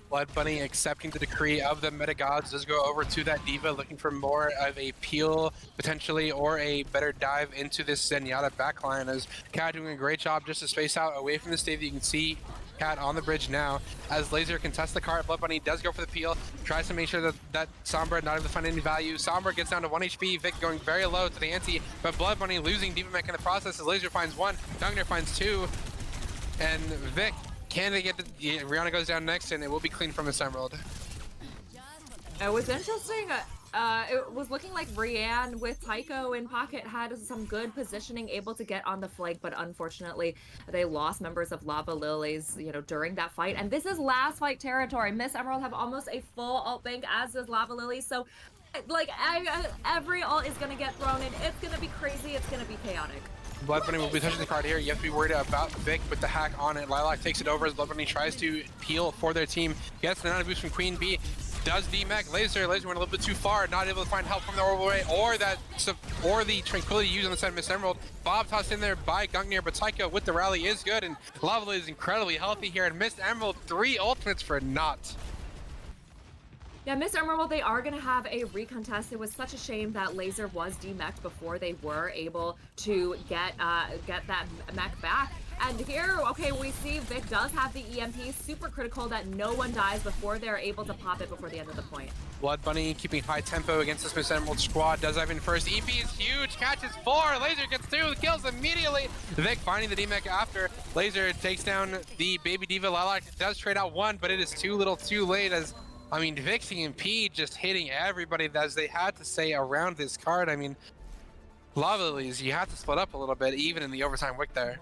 [SPEAKER 2] Blood Bunny accepting the decree of the meta gods does go over to that Diva, looking for more of a peel potentially or a better dive into this Zenyatta backline, as Cat doing a great job just to space out away from the stage. You can see Cat on the bridge now as Laser contests the cart. Blood Bunny does go for the peel, tries to make sure that Sombra not able to find any value. Sombra gets down to 1 HP, Vic going very low to the ante, but Blood Bunny losing Diva Mech in the process as Laser finds 1, Gungnir finds 2, and Vic, can they get the... Rihanna goes down next, and it will be clean from Miss Emerald.
[SPEAKER 1] It was interesting. It was looking like Brienne with Tycho in pocket had some good positioning, able to get on the flank, but unfortunately they lost members of Lava Lilies, during that fight. And this is last fight territory. Miss Emerald have almost a full ult bank, as does Lava Lilies. So, like, every ult is gonna get thrown in. It's gonna be crazy. It's gonna be chaotic.
[SPEAKER 2] Blood Bunny will be touching the card here. You have to be worried about Vic with the hack on it. Lilac takes it over as Blood Bunny tries to peel for their team. Gets an boost from Queen Bee. Does DMAC Laser went a little bit too far, not able to find help from the orbital way or the Tranquility used on the side of Miss Emerald. Bob tossed in there by Gungnir, but Taika with the rally is good, and Lava Lily is incredibly healthy here, and Miss Emerald 3 ultimates for naught.
[SPEAKER 1] Yeah, Miss Emerald, they are going to have a recontest. It was such a shame that Laser was demeched before they were able to get that mech back. And here, okay, we see Vic does have the EMP, super critical that no one dies before they're able to pop it before the end of the point.
[SPEAKER 2] Blood Bunny keeping high tempo against this Miss Emerald squad. Does dive in first. EP is huge, catches 4. Laser gets 2, kills immediately. Vic finding the DMEC after. Laser takes down the Baby Diva. Lilac does trade out 1, but it is too little too late as, I mean, Vic's EMP just hitting everybody as they had to say around this card. I mean, Lava Lilies, you have to split up a little bit, even in the overtime wick there.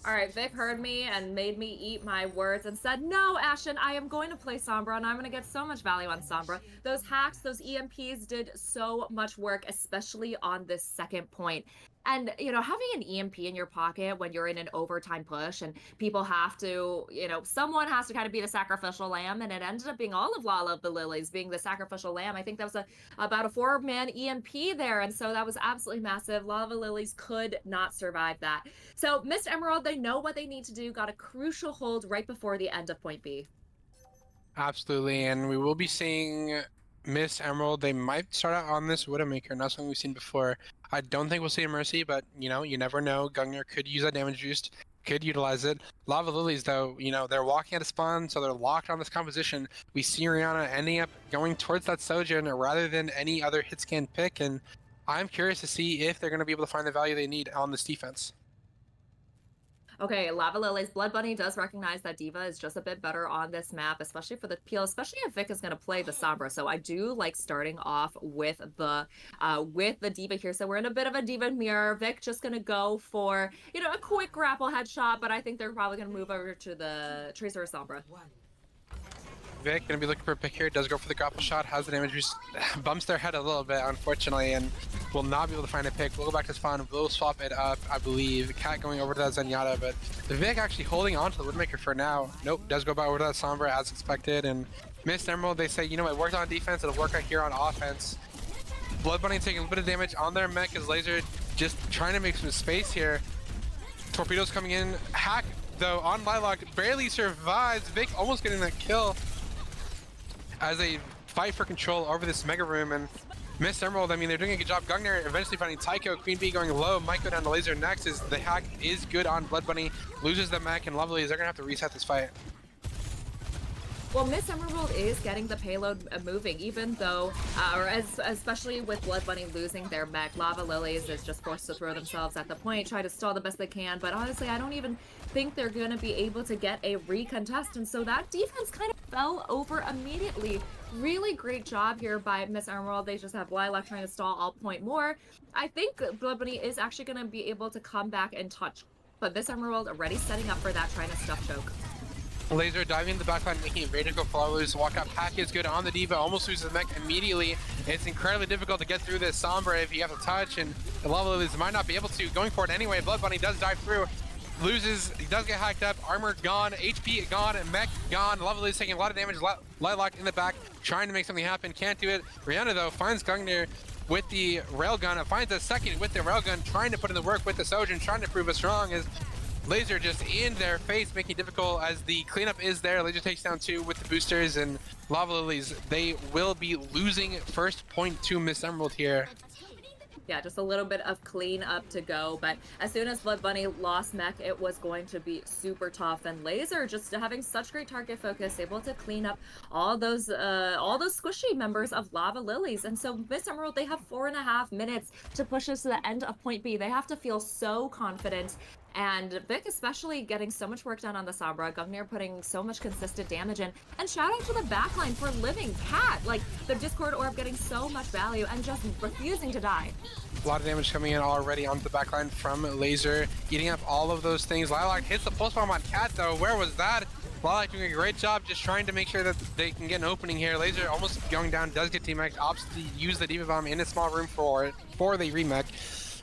[SPEAKER 1] All right, Vic heard me and made me eat my words and said, no, Ashen, I am going to play Sombra and I'm going to get so much value on Sombra. Those hacks, those EMPs did so much work, especially on this second point. And, you know, having an EMP in your pocket when you're in an overtime push and people have to, you know, someone has to kind of be the sacrificial lamb, and it ended up being all of Lala of the Lilies being the sacrificial lamb. I think that was about a 4-man EMP there, and so that was absolutely massive. Lava Lilies could not survive that. So Miss Emerald, they know what they need to do, got a crucial hold right before the end of point B.
[SPEAKER 2] Absolutely, and we will be seeing Miss Emerald. They might start out on this Widowmaker, not something we've seen before. I don't think we'll see a Mercy, but, you know, you never know. Gungnir could use that damage boost, could utilize it. Lava Lilies, though, you know, they're walking out of spawn, so they're locked on this composition. We see Rihanna ending up going towards that Sojourn rather than any other hit scan pick, and I'm curious to see if they're going to be able to find the value they need on this defense.
[SPEAKER 1] Okay, Lava Lily's Blood Bunny does recognize that Diva is just a bit better on this map, especially for the peel, especially if Vic is going to play the Sombra. So I do like starting off with the Diva here. So we're in a bit of a Diva mirror. Vic just going to go for, you know, a quick grapple headshot, but I think they're probably going to move over to the Tracer or Sombra.
[SPEAKER 2] Vic gonna be looking for a pick here, does go for the grapple shot, has the damage boost, bumps their head a little bit, unfortunately, and will not be able to find a pick. We'll go back to spawn, we'll swap it up, I believe. Cat going over to that Zenyatta, but Vic actually holding on to the Widowmaker for now. Nope, does go back over to that Sombra as expected, and Miss Emerald, they say, you know, it worked on defense, it'll work out here on offense. Blood Bunny taking a bit of damage on their mech as Laser just trying to make some space here. Torpedoes coming in, hack though on Lilac, barely survives. Vic almost getting that kill as they fight for control over this mega room, and Miss Emerald, I mean, they're doing a good job. Gungnir eventually finding Tycho, Queen Bee going low, might go down to Laser next as the hack is good on Blood Bunny, loses the mech, and Lovely, they're gonna have to reset this fight.
[SPEAKER 1] Well, Miss Emerald is getting the payload moving, even though, especially with Blood Bunny losing their mech, Lava Lilies is just forced to throw themselves at the point, try to stall the best they can, but honestly, I don't even think they're going to be able to get a recontest, and so that defense kind of fell over immediately. Really great job here by Miss Emerald. They just have Lilac trying to stall all point more. I think Blood Bunny is actually going to be able to come back and touch, but Miss Emerald already setting up for that, trying to stuff choke.
[SPEAKER 2] Laser diving in the backline, making it very difficult for Lava Lilies to walk up. Hack is good on the Diva, almost loses the mech immediately. It's incredibly difficult to get through this Sombra if you have to touch, and the Lava Lilies might not be able to. Going for it anyway, Blood Bunny does dive through, loses, he does get hacked up, armor gone, HP gone, mech gone. Lava Lilies taking a lot of damage, Lilac in the back, trying to make something happen, can't do it. Rihanna though finds Gungnir with the railgun, finds a second with the railgun, trying to put in the work with the Sojourn, trying to prove us wrong as Laser just in their face, making it difficult as the cleanup is there. Laser takes down 2 with the boosters, and Lava Lilies, they will be losing first point to Miss Emerald here.
[SPEAKER 1] Yeah, just a little bit of clean up to go, but as soon as Blood Bunny lost mech, it was going to be super tough, and Laser just having such great target focus, able to clean up all those squishy members of Lava Lilies. And so Miss Emerald, they have 4.5 minutes to push us to the end of point B. They have to feel so confident. And Vic especially getting so much work done on the Sombra, Gungnir putting so much consistent damage in, and shout out to the backline for living Cat, like the Discord orb getting so much value and just refusing to die.
[SPEAKER 2] A lot of damage coming in already onto the backline from Laser, eating up all of those things. Lilac hits the pulse bomb on Cat though, where was that? Lilac doing a great job just trying to make sure that they can get an opening here. Laser almost going down, does get team-mech, opts to use the Diva Bomb in a small room for the remech.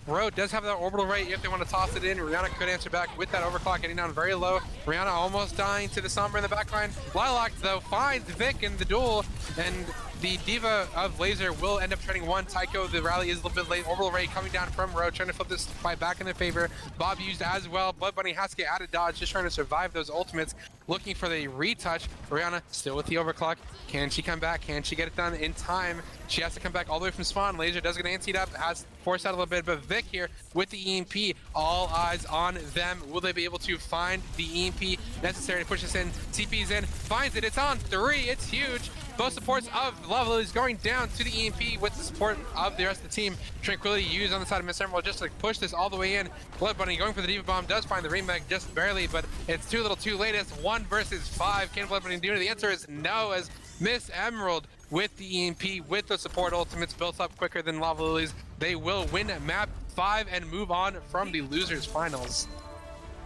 [SPEAKER 2] Ro does have that orbital right if they want to toss it in. Rihanna could answer back with that overclock, getting down very low. Rihanna almost dying to the Sombra in the backline. Lilac, though, finds Vic in the duel, and the Diva of Laser will end up trading one. Tycho, the rally is a little bit late. Orbital Ray coming down from Ro, trying to flip this fight back in their favor. Bob used as well. Blood Bunny has to get out of dodge, just trying to survive those ultimates, looking for the retouch. Rihanna still with the overclock. Can she come back? Can she get it done in time? She has to come back all the way from spawn. Laser does get antsied up, has forced out a little bit, but Vic here with the EMP. All eyes on them. Will they be able to find the EMP necessary to push this in? TP's in, finds it. It's on 3. It's huge. Both supports of Lava Lilies going down to the EMP with the support of the rest of the team. Tranquility used on the side of Miss Emerald just to push this all the way in. Blood Bunny going for the Diva Bomb, does find the remake just barely, but it's too little too late. It's 1 versus 5. Can Blood Bunny do it? The answer is no, as Miss Emerald with the EMP, with the support ultimates built up quicker than Lava Lilies, they will win map 5 and move on from the losers finals.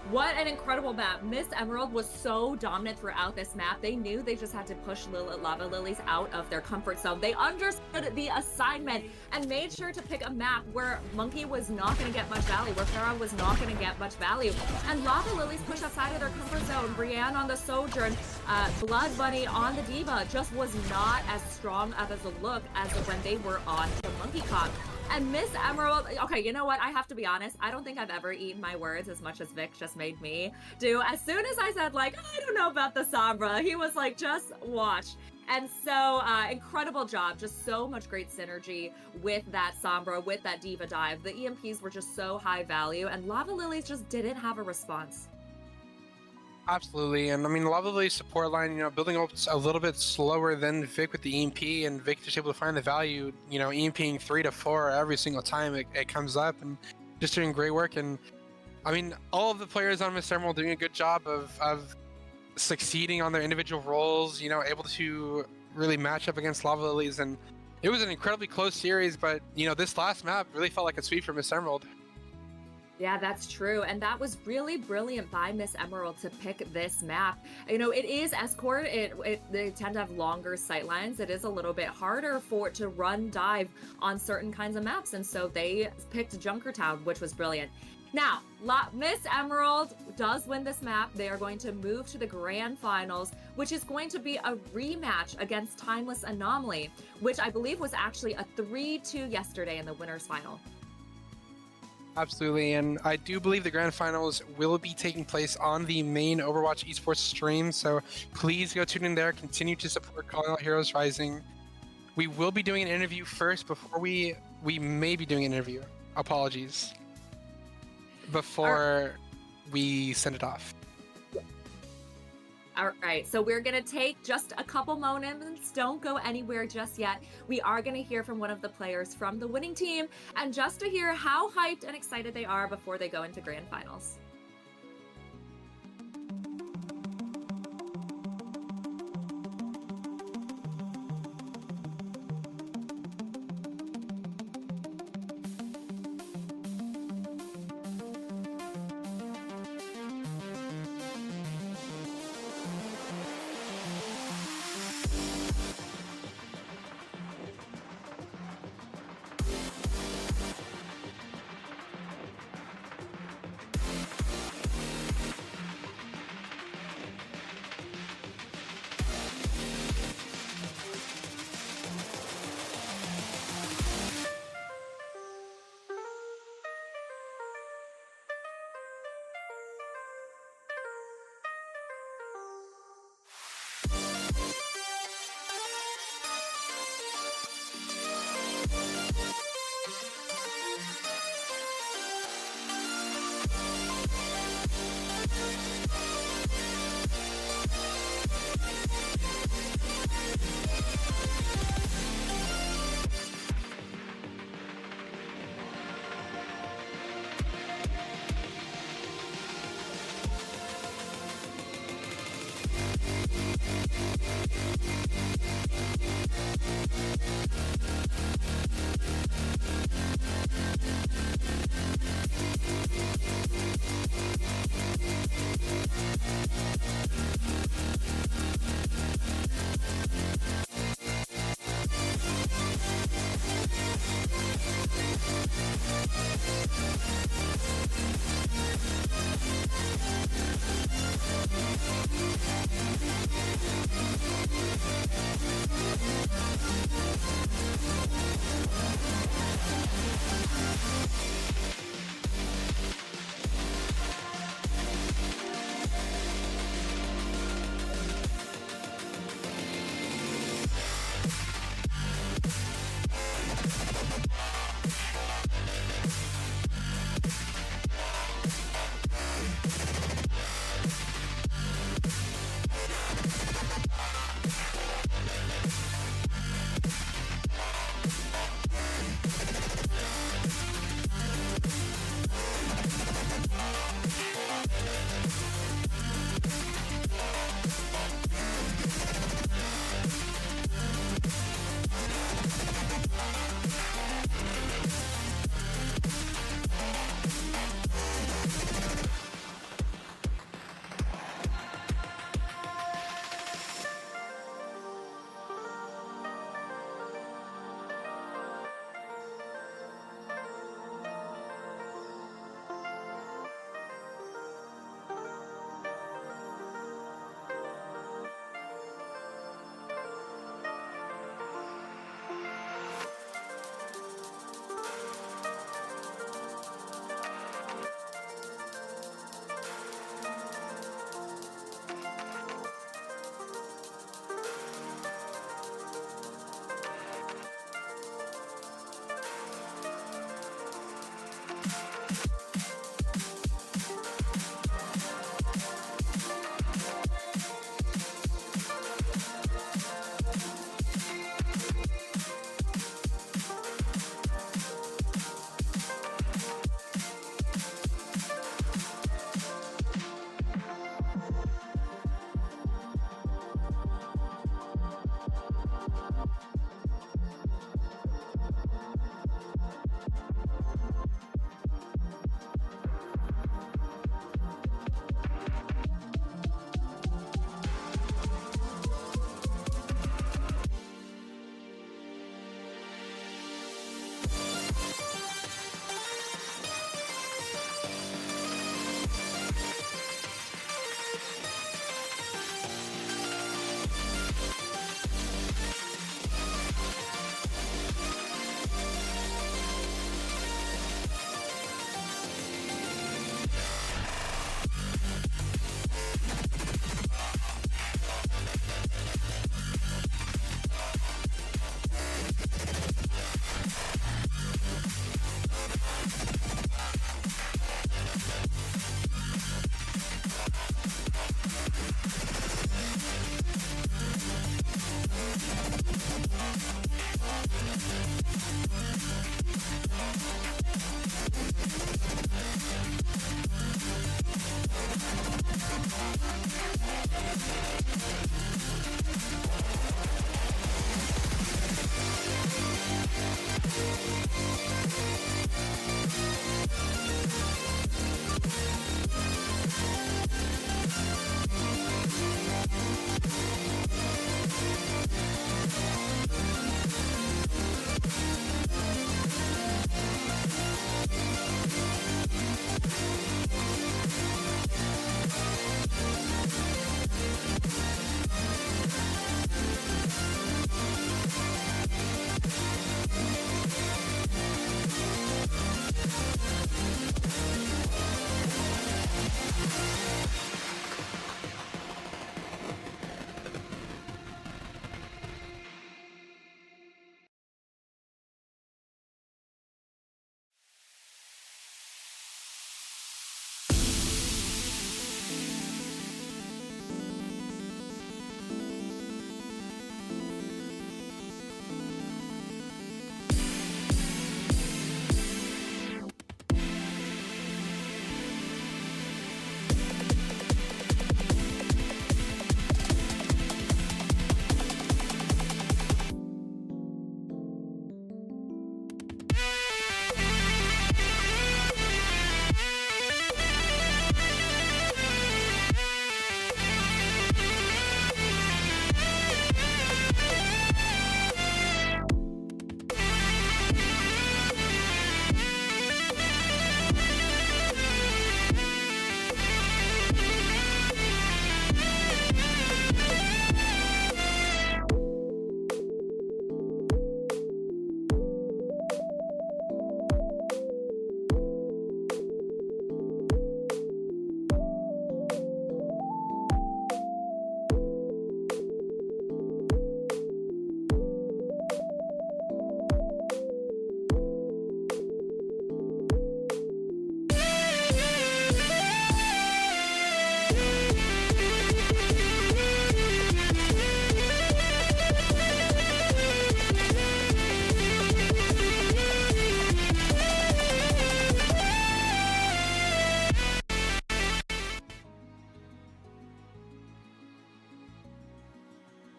[SPEAKER 1] What an incredible map. Miss Emerald was so dominant throughout this map. They knew they just had to push Lava Lilies out of their comfort zone. They understood the assignment and made sure to pick a map where Monkey was not going to get much value, where Farah was not going to get much value. And Lava Lilies pushed outside of their comfort zone. Brienne on the Sojourn, Blood Bunny on the Diva just was not as strong of a look as when they were on the Monkey Cop. And Miss Emerald, okay, you know what? I have to be honest. I don't think I've ever eaten my words as much as Vic just made me do. As soon as I said, like, I don't know about the Sombra, he was like, just watch. And so, incredible job. Just so much great synergy with that Sombra, with that Diva dive. The EMPs were just so high value, and Lava Lilies just didn't have a response.
[SPEAKER 2] Absolutely, and I mean, Lava Lily's support line, you know, building up a little bit slower than Vic with the EMP, and Vic just able to find the value, you know, EMPing 3 to 4 every single time it comes up, and just doing great work. And I mean, all of the players on Miss Emerald doing a good job of succeeding on their individual roles, you know, able to really match up against Lava Lilies, and it was an incredibly close series, but, you know, this last map really felt like a sweep for Miss Emerald.
[SPEAKER 1] Yeah, that's true. And that was really brilliant by Miss Emerald to pick this map. You know, it is Escort. They tend to have longer sight lines. It is a little bit harder to run dive on certain kinds of maps. And so they picked Junkertown, which was brilliant. Now, Miss Emerald does win this map. They are going to move to the grand finals, which is going to be a rematch against Timeless Anomaly, which I believe was actually a 3-2 yesterday in the winners final.
[SPEAKER 2] Absolutely, and I do believe the grand finals will be taking place on the main Overwatch esports stream, so please go tune in there, continue to support Calling All Heroes Rising. We will be doing an interview first before we may be doing an interview. Apologies. Before we send it off.
[SPEAKER 1] All right, so we're going to take just a couple moments. Don't go anywhere just yet. We are going to hear from one of the players from the winning team, and just to hear how hyped and excited they are before they go into grand finals.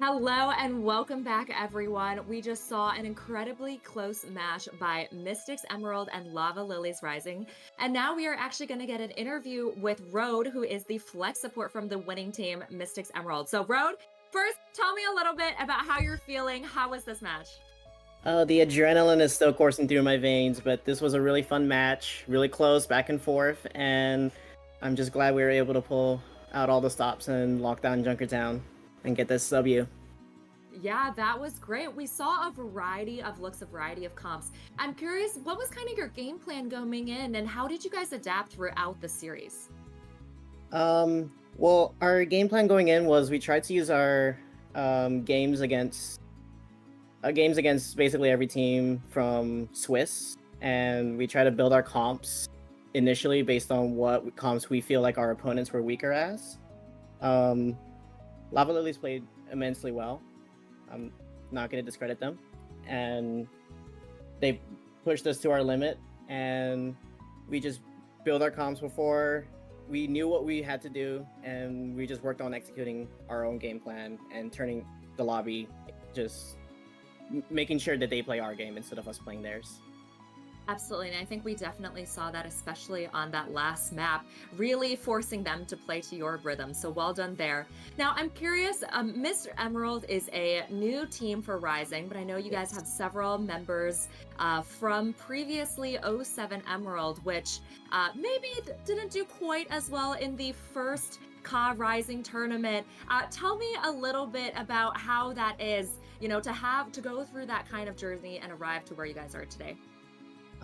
[SPEAKER 1] Hello and welcome back, everyone. We just saw an incredibly close match by Mystics Emerald and Lava Lilies Rising. And now we are actually going to get an interview with Road, who is the flex support from the winning team, Mystics Emerald. So, Road, first, tell me a little bit about how you're feeling. How was this match?
[SPEAKER 3] The adrenaline is still coursing through my veins, but this was a really fun match, really close, back and forth, and I'm just glad we were able to pull out all the stops and lock down Junkertown and get this W.
[SPEAKER 1] Yeah, that was great. We saw a variety of looks, a variety of comps. I'm curious, what was kind of your game plan going in, and how did you guys adapt throughout the series?
[SPEAKER 3] Well, our game plan going in was we tried to use our games against basically every team from Swiss, and we try to build our comps initially based on what comps we feel like our opponents were weaker as. Lava Lilies played immensely well. I'm not going to discredit them. And they pushed us to our limit, and we just built our comps before we knew what we had to do, and we just worked on executing our own game plan and turning the lobby, just making sure that they play our game instead of us playing theirs.
[SPEAKER 1] Absolutely, and I think we definitely saw that, especially on that last map, really forcing them to play to your rhythm. So well done there. Now, I'm curious, Mr. Emerald is a new team for Rising, but I know you guys have several members from previously 07 Emerald, which maybe didn't do quite as well in the first Ka Rising tournament. Tell me a little bit about how that is, to go through that kind of journey and arrive to where you guys are today.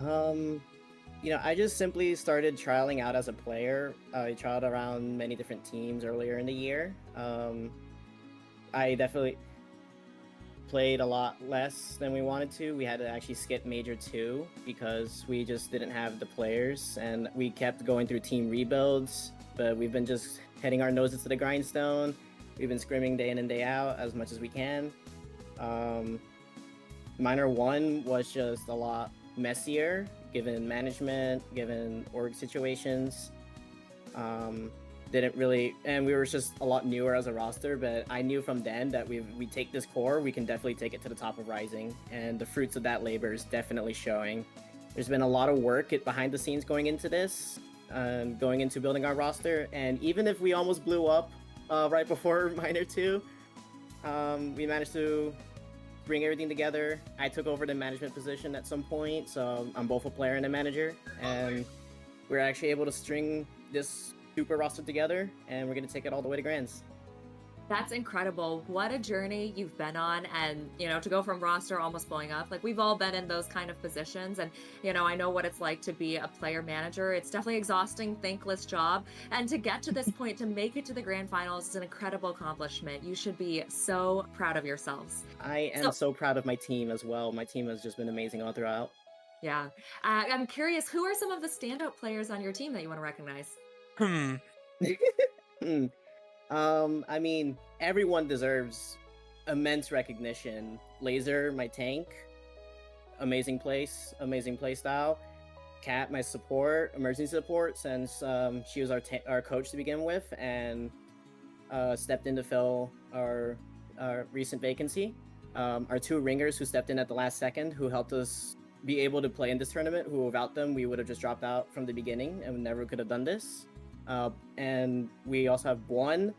[SPEAKER 3] I just simply started trialing out as a player. I trialed around many different teams earlier in the year. I definitely played a lot less than we wanted to. We had to actually skip Major 2 because we just didn't have the players, and we kept going through team rebuilds, but we've been just heading our noses to the grindstone. We've been scrimming day in and day out as much as we can. Minor 1 was just a lot messier given management, given org situations. Didn't really, and we were just a lot newer as a roster, but I knew from then that we take this core, we can definitely take it to the top of Rising, and the fruits of that labor is definitely showing. There's been a lot of work behind the scenes going into this, going into building our roster, and even if we almost blew up right before Minor 2, we managed to bring everything together. I took over the management position at some point, so I'm both a player and a manager, and we're actually able to string this super roster together, and we're going to take it all the way to Grands.
[SPEAKER 1] That's incredible. What a journey you've been on, and to go from roster almost blowing up, like we've all been in those kind of positions, and I know what it's like to be a player manager. It's definitely exhausting, thankless job, and to get to this point, to make it to the grand finals is an incredible accomplishment. You should be so proud of yourselves.
[SPEAKER 3] I am so proud of my team as well. My team has just been amazing all throughout.
[SPEAKER 1] Yeah. I'm curious, who are some of the standout players on your team that you want to recognize?
[SPEAKER 3] I mean, everyone deserves immense recognition. Laser, my tank, amazing play style. Kat, my support, emergency support, since she was our coach to begin with, and stepped in to fill our recent vacancy. Our two ringers who stepped in at the last second, who helped us be able to play in this tournament, who without them, we would have just dropped out from the beginning and never could have done this. And we also have Buon,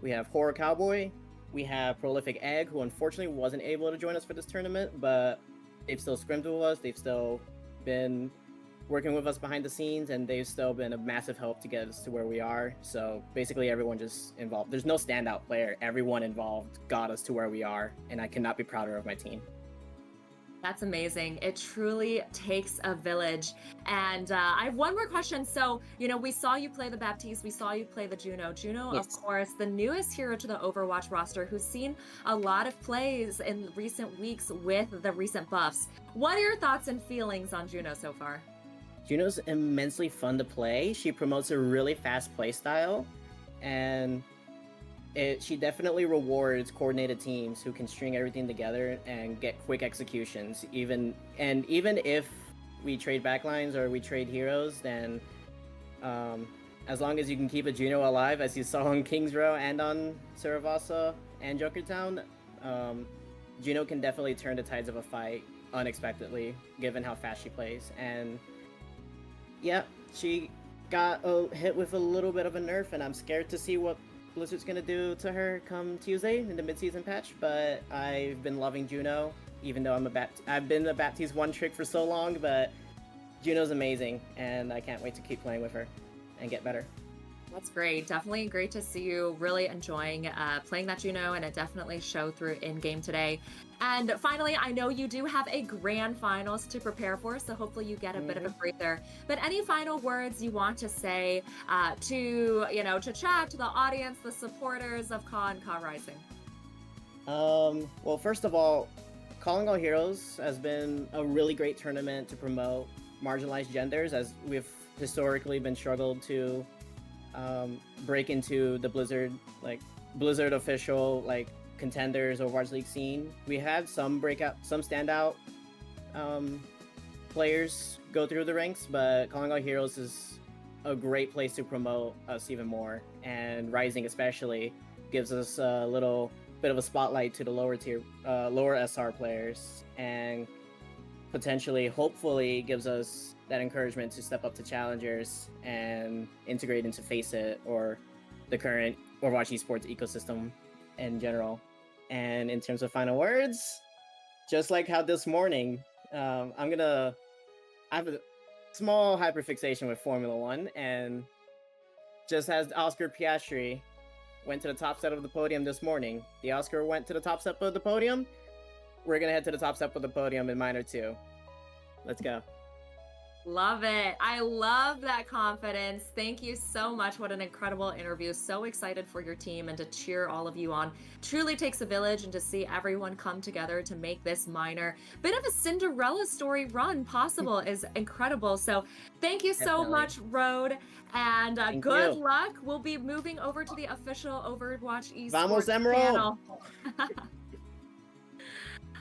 [SPEAKER 3] we have Horror Cowboy, we have Prolific Egg, who unfortunately wasn't able to join us for this tournament, but they've still scrimmed with us, they've still been working with us behind the scenes, and they've still been a massive help to get us to where we are. So basically everyone just involved. There's no standout player. Everyone involved got us to where we are, and I cannot be prouder of my team.
[SPEAKER 1] That's amazing. It truly takes a village. And I have one more question. So, we saw you play the Baptiste, we saw you play the Juno. Juno, yes, of course, the newest hero to the Overwatch roster, who's seen a lot of plays in recent weeks with the recent buffs. What are your thoughts and feelings on Juno so far?
[SPEAKER 3] Juno's immensely fun to play. She promotes a really fast play style, and she definitely rewards coordinated teams who can string everything together and get quick executions. Even if we trade backlines or we trade heroes, then as long as you can keep a Juno alive, as you saw on Kings Row and on Saravasa and Junkertown, Juno can definitely turn the tides of a fight unexpectedly, given how fast she plays. And yeah, she got hit with a little bit of a nerf, and I'm scared to see what Blizzard's gonna do to her come Tuesday in the mid-season patch. But I've been loving Juno, even though I've been a Baptiste one trick for so long, but Juno's amazing, and I can't wait to keep playing with her and get better.
[SPEAKER 1] That's great. Definitely great to see you really enjoying playing that Juno, and it definitely showed through in-game today. And finally, I know you do have a grand finals to prepare for, so hopefully you get a bit of a breather. But any final words you want to say to chat to the audience, the supporters of Ka and Ka Rising?
[SPEAKER 3] Well, first of all, Calling All Heroes has been a really great tournament to promote marginalized genders, as we've historically been struggled to break into the Blizzard official contenders Overwatch League scene. We had some standout players go through the ranks, but Calling All Heroes is a great place to promote us even more, and Rising especially gives us a little bit of a spotlight to the lower SR players, and potentially, hopefully, gives us that encouragement to step up to challengers and integrate into Face It or the current Overwatch esports ecosystem in general. And in terms of final words, just like how this morning, I have a small hyperfixation with Formula One, and just as Oscar Piastri went to the top step of the podium this morning, the Oscar went to the top step of the podium. We're gonna head to the top step of the podium in Minor 2. Let's go.
[SPEAKER 1] Love it. I love that confidence. Thank you so much. What an incredible interview. So excited for your team and to cheer all of you on. Truly takes a village, and to see everyone come together to make this Minor bit of a Cinderella story run possible is incredible. So thank you so much, Road, and good luck. We'll be moving over to the official Overwatch esports
[SPEAKER 3] Vamos, Emerald!
[SPEAKER 1] channel.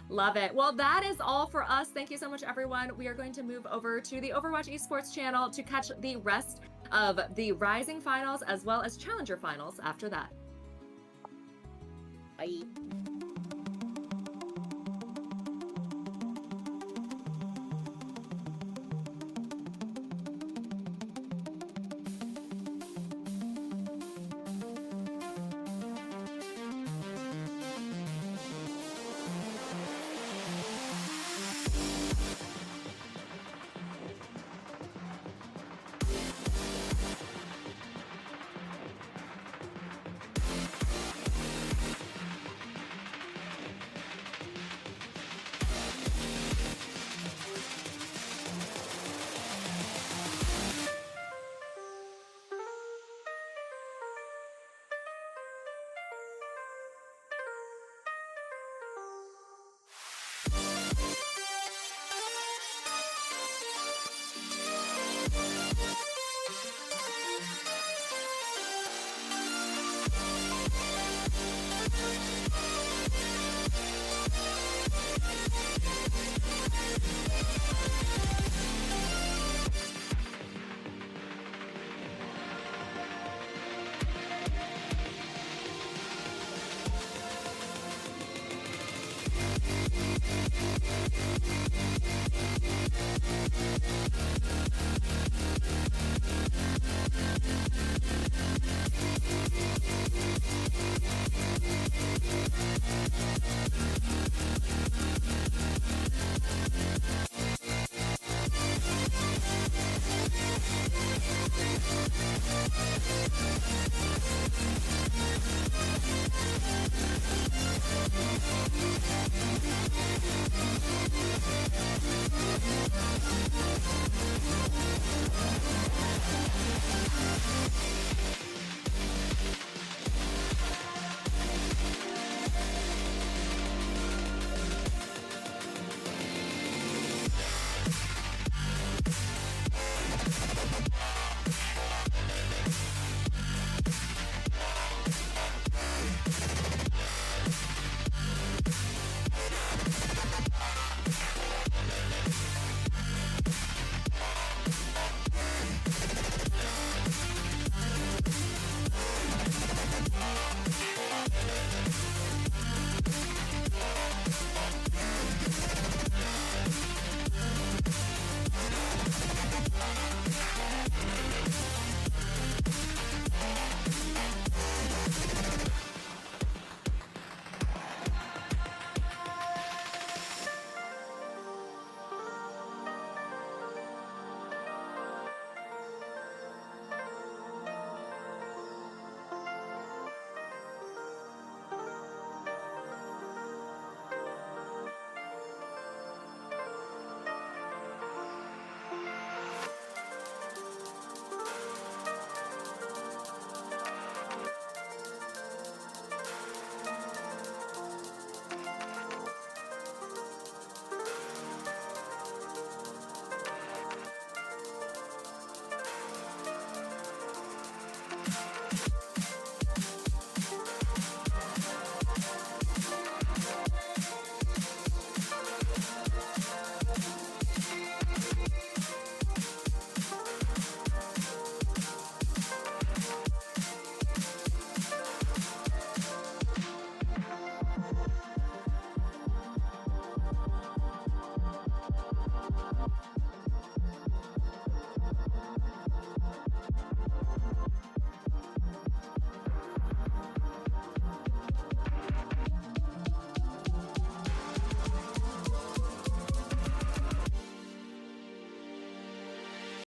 [SPEAKER 1] Love it. Well, that is all for us. Thank you so much, everyone. We are going to move over to the Overwatch Esports channel to catch the rest of the Rising finals as well as Challenger finals after that.
[SPEAKER 3] Bye.